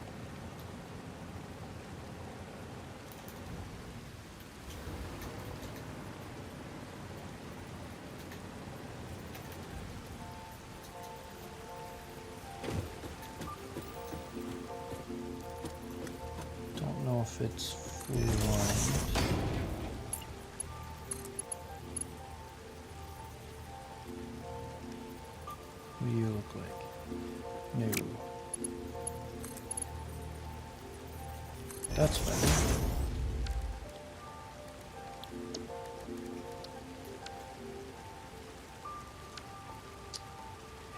if it's fully lined. What do you look like? No. That's fine.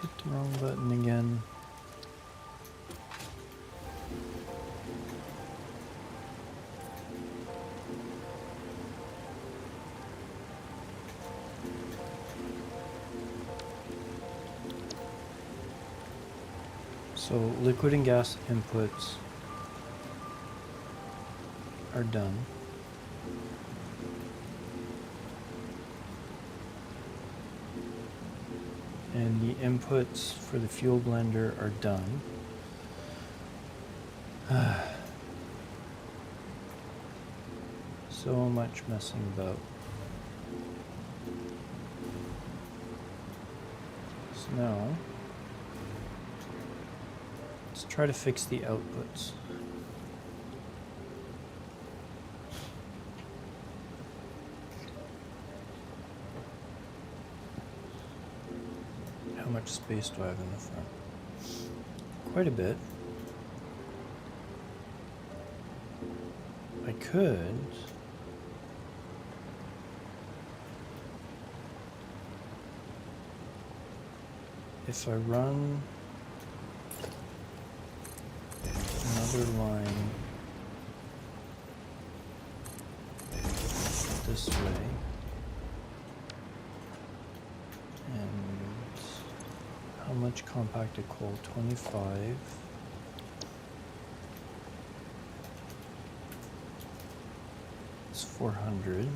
Hit the wrong button again. So liquid and gas inputs are done. And the inputs for the fuel blender are done. So much messing about. So now, let's try to fix the outputs. How much space do I have in the front? Quite a bit. I could if I run another line this way, and how much compacted coal? 25. It's 400,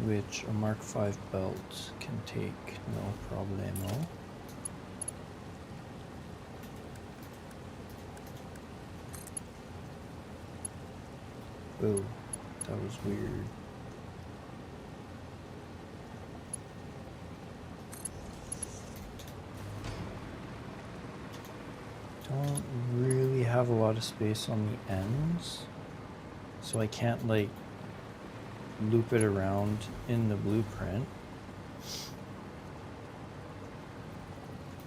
which a Mark V belt can take no problemo. Oh, that was weird. Don't really have a lot of space on the ends, so I can't like loop it around in the blueprint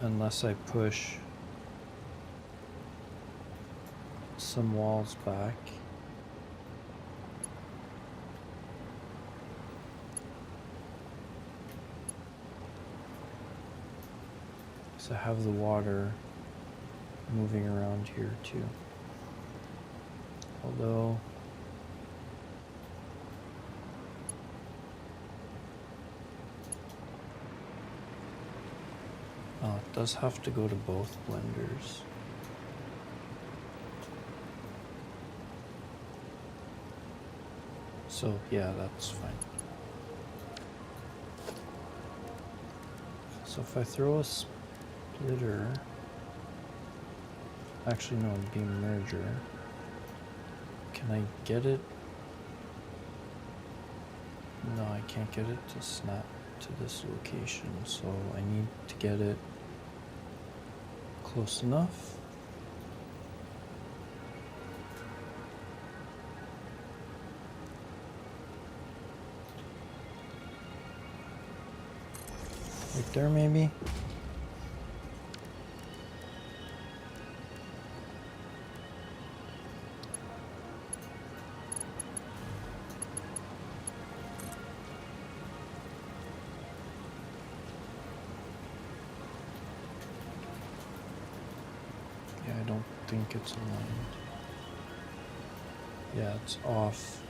unless I push some walls back. So I have the water moving around here too. Although it does have to go to both blenders. So yeah, that's fine. So if I throw a splitter, actually no, beam merger, can I get it? No, I can't get it to snap to this location, so I need to get it close enough. Right there, maybe? Yeah, I don't think it's aligned. Yeah, it's off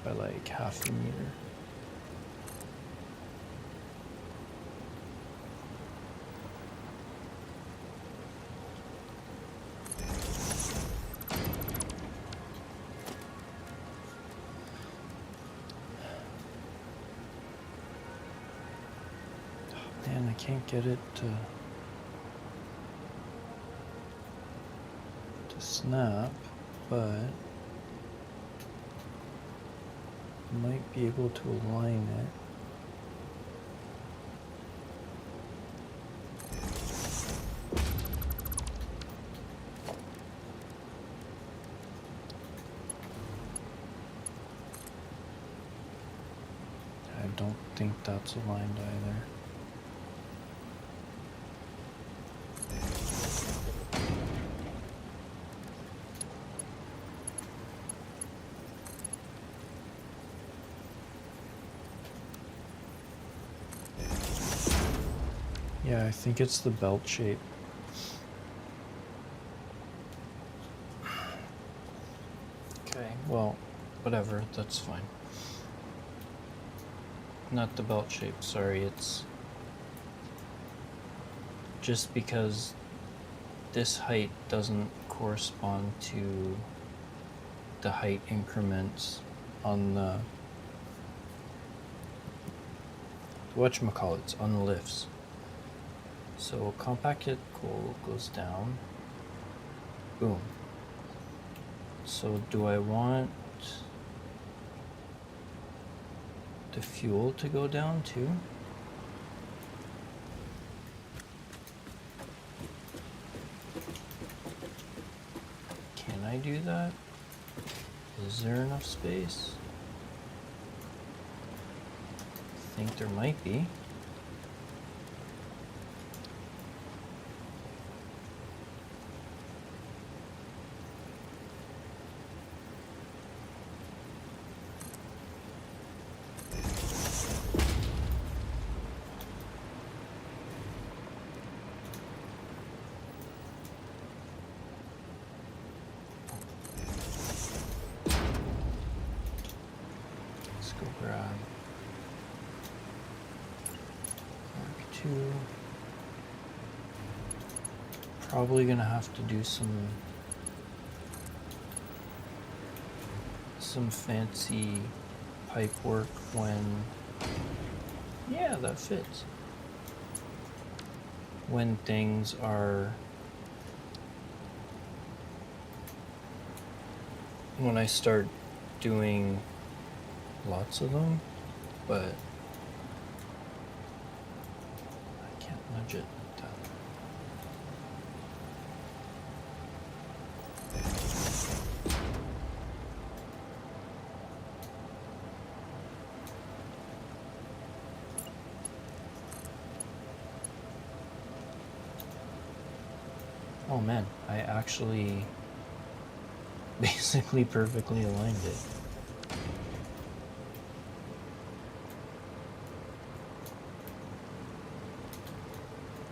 by like half a meter. Man, I can't get it to snap, but I might be able to align it. don't think that's aligned either. Yeah, I think it's the belt shape. Okay, well, whatever, that's fine. Not the belt shape, sorry, it's just because this height doesn't correspond to the height increments on the whatchamacallits, on the lifts. So compacted coal goes down. Boom. So do I want the fuel to go down too? Can I do that? Is there enough space? I think there might be. Probably gonna have to do some fancy pipe work when, yeah, that fits. When things are, when I start doing lots of them, but I can't nudge it like that. Oh man, I actually basically perfectly aligned it.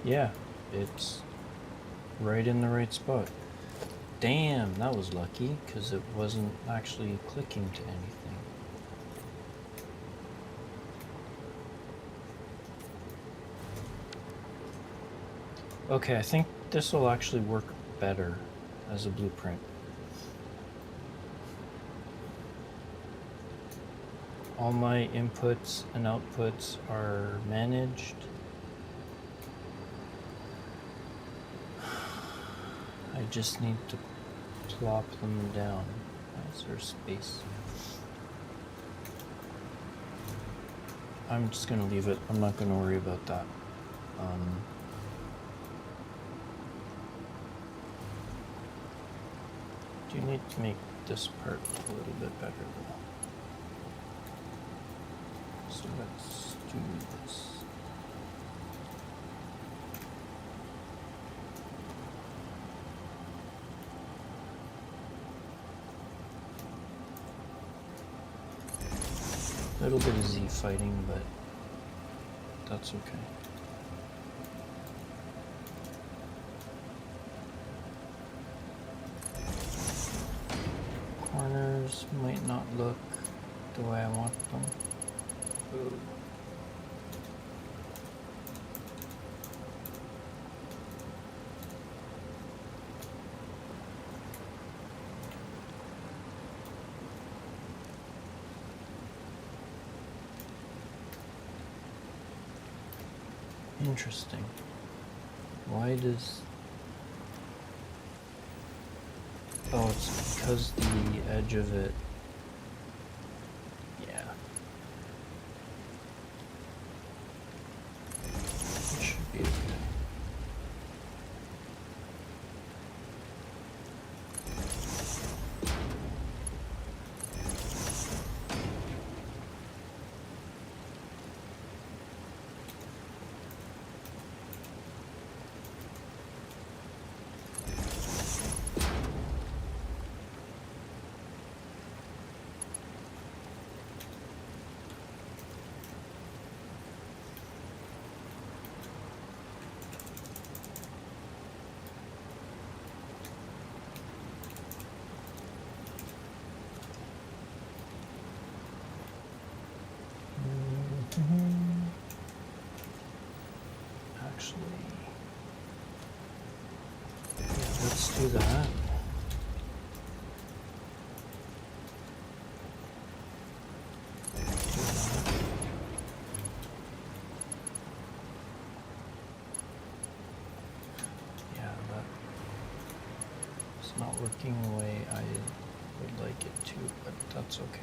Yeah, it's right in the right spot. Damn, that was lucky, because it wasn't actually clicking to anything. Okay, I think this will actually work better as a blueprint. All my inputs and outputs are managed. I just need to plop them down. Is there space? I'm just gonna leave it. I'm not gonna worry about that. Do you need to make this part a little bit better though? So let's do this. A little bit of Z fighting, but that's okay. Corners might not look the way I want them. Ooh. Interesting. Why does... Oh, it's because the edge of it... Yeah. It should be okay. do that. Yeah, that's not working the way I would like it to, but that's okay.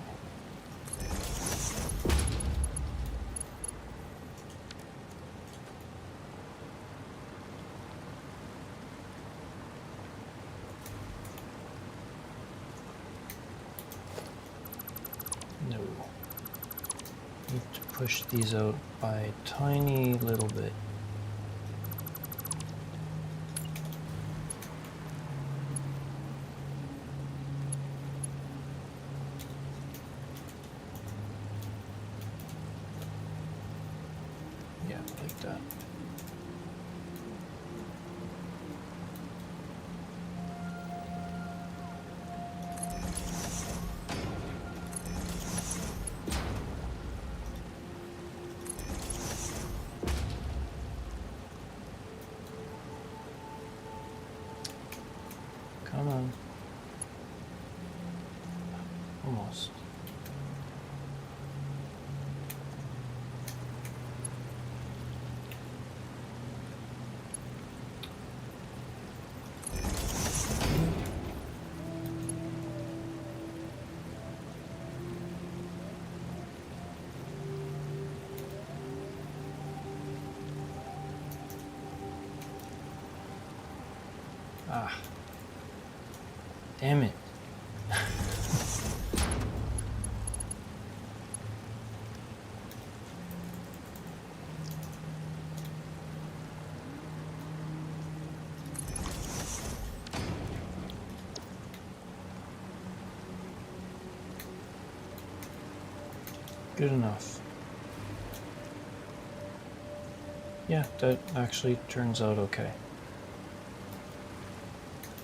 No. Need to push these out by a tiny little bit. Yeah, like that. Come on. Almost. Ah. Damn it. Good enough. Yeah, that actually turns out okay.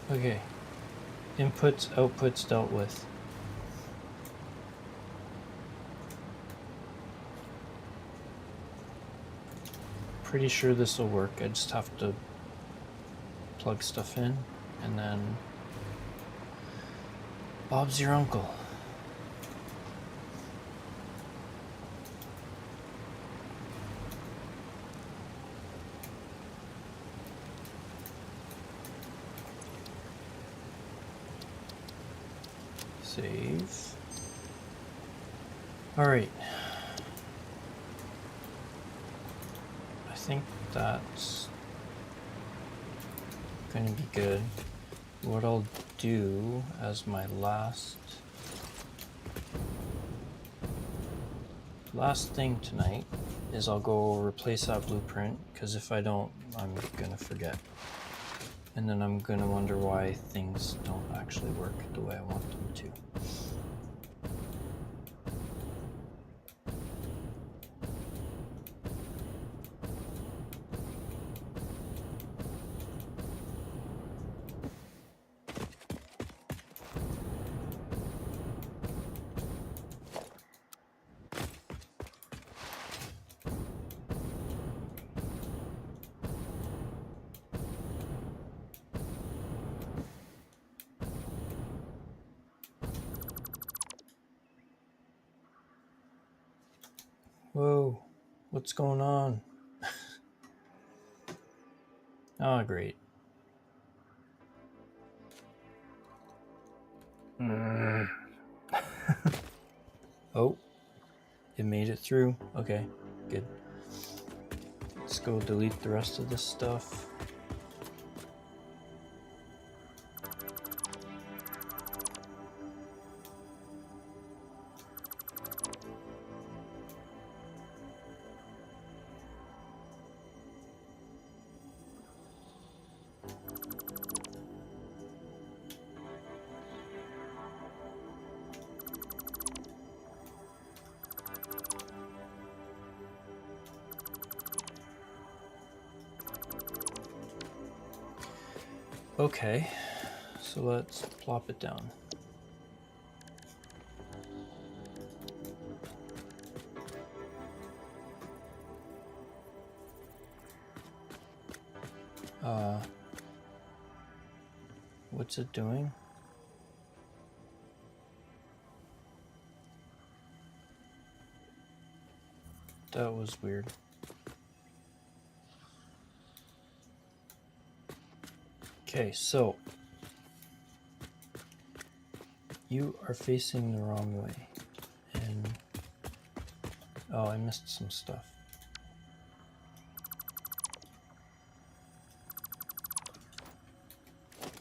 Okay. Inputs, outputs dealt with. Pretty sure this will work. I just have to plug stuff in and then Bob's your uncle. Save. All right. I think that's going to be good. What I'll do as my last thing tonight is I'll go replace that blueprint, because if I don't, I'm going to forget. And then I'm going to wonder why things don't actually work the way I want them to. Whoa, what's going on? Oh, great. Oh, it made it through. Okay, good. Let's go delete the rest of this stuff. Okay, so let's plop it down. What's it doing? That was weird. Okay, so you are facing the wrong way, and oh, I missed some stuff.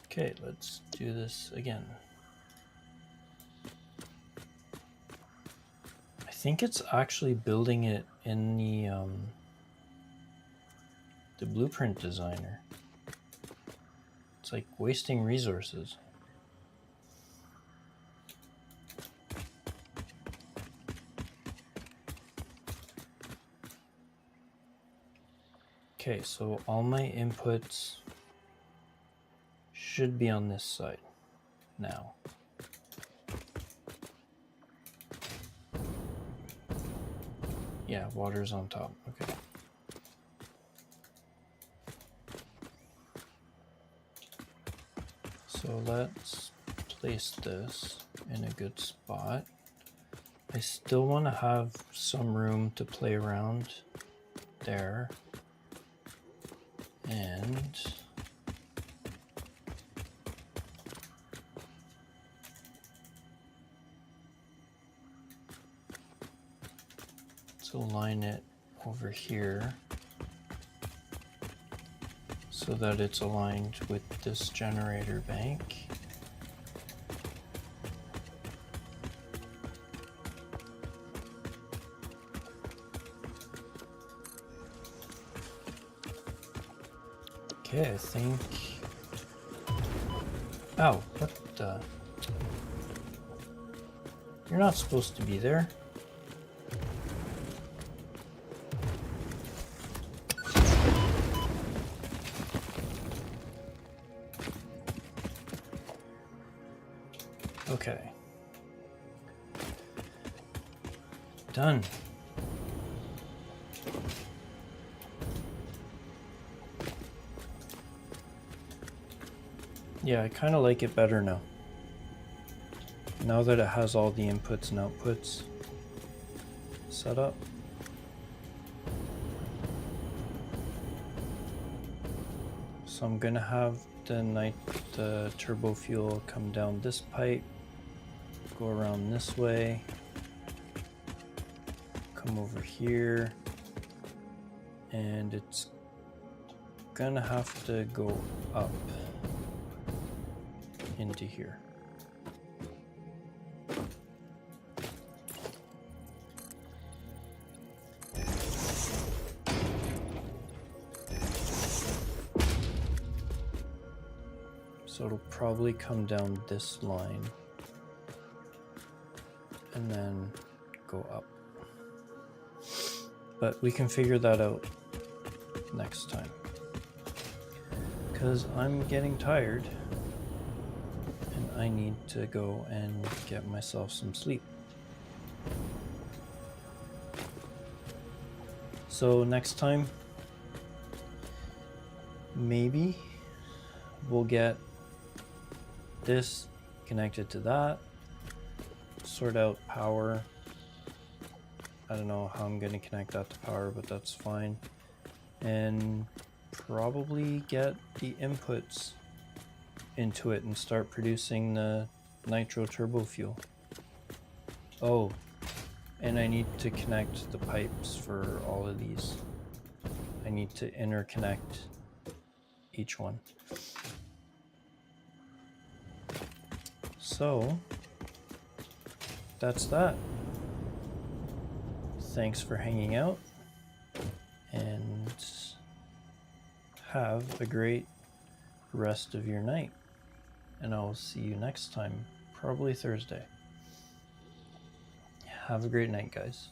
Okay, let's do this again. I think it's actually building it in the blueprint designer. It's like wasting resources. Okay, so all my inputs should be on this side now. Yeah, water's on top. Okay. So let's place this in a good spot. I still want to have some room to play around there. And let's align it over here so that it's aligned with this generator bank. Okay, I think... Oh, what the... You're not supposed to be there. Okay. Done. Yeah, I kind of like it better now. Now that it has all the inputs and outputs set up. So I'm gonna have the turbo fuel come down this pipe, go around this way, come over here, and it's gonna have to go up into here. So it'll probably come down this line and then go up. But we can figure that out next time, because I'm getting tired and I need to go and get myself some sleep. So next time, maybe we'll get this connected to that, sort out power. I don't know how I'm going to connect that to power, but that's fine. And probably get the inputs into it and start producing the nitro turbo fuel. Oh, and I need to connect the pipes for all of these. I need to interconnect each one. So that's that. Thanks for hanging out, and have a great rest of your night. And I'll see you next time, probably Thursday. Have a great night, guys.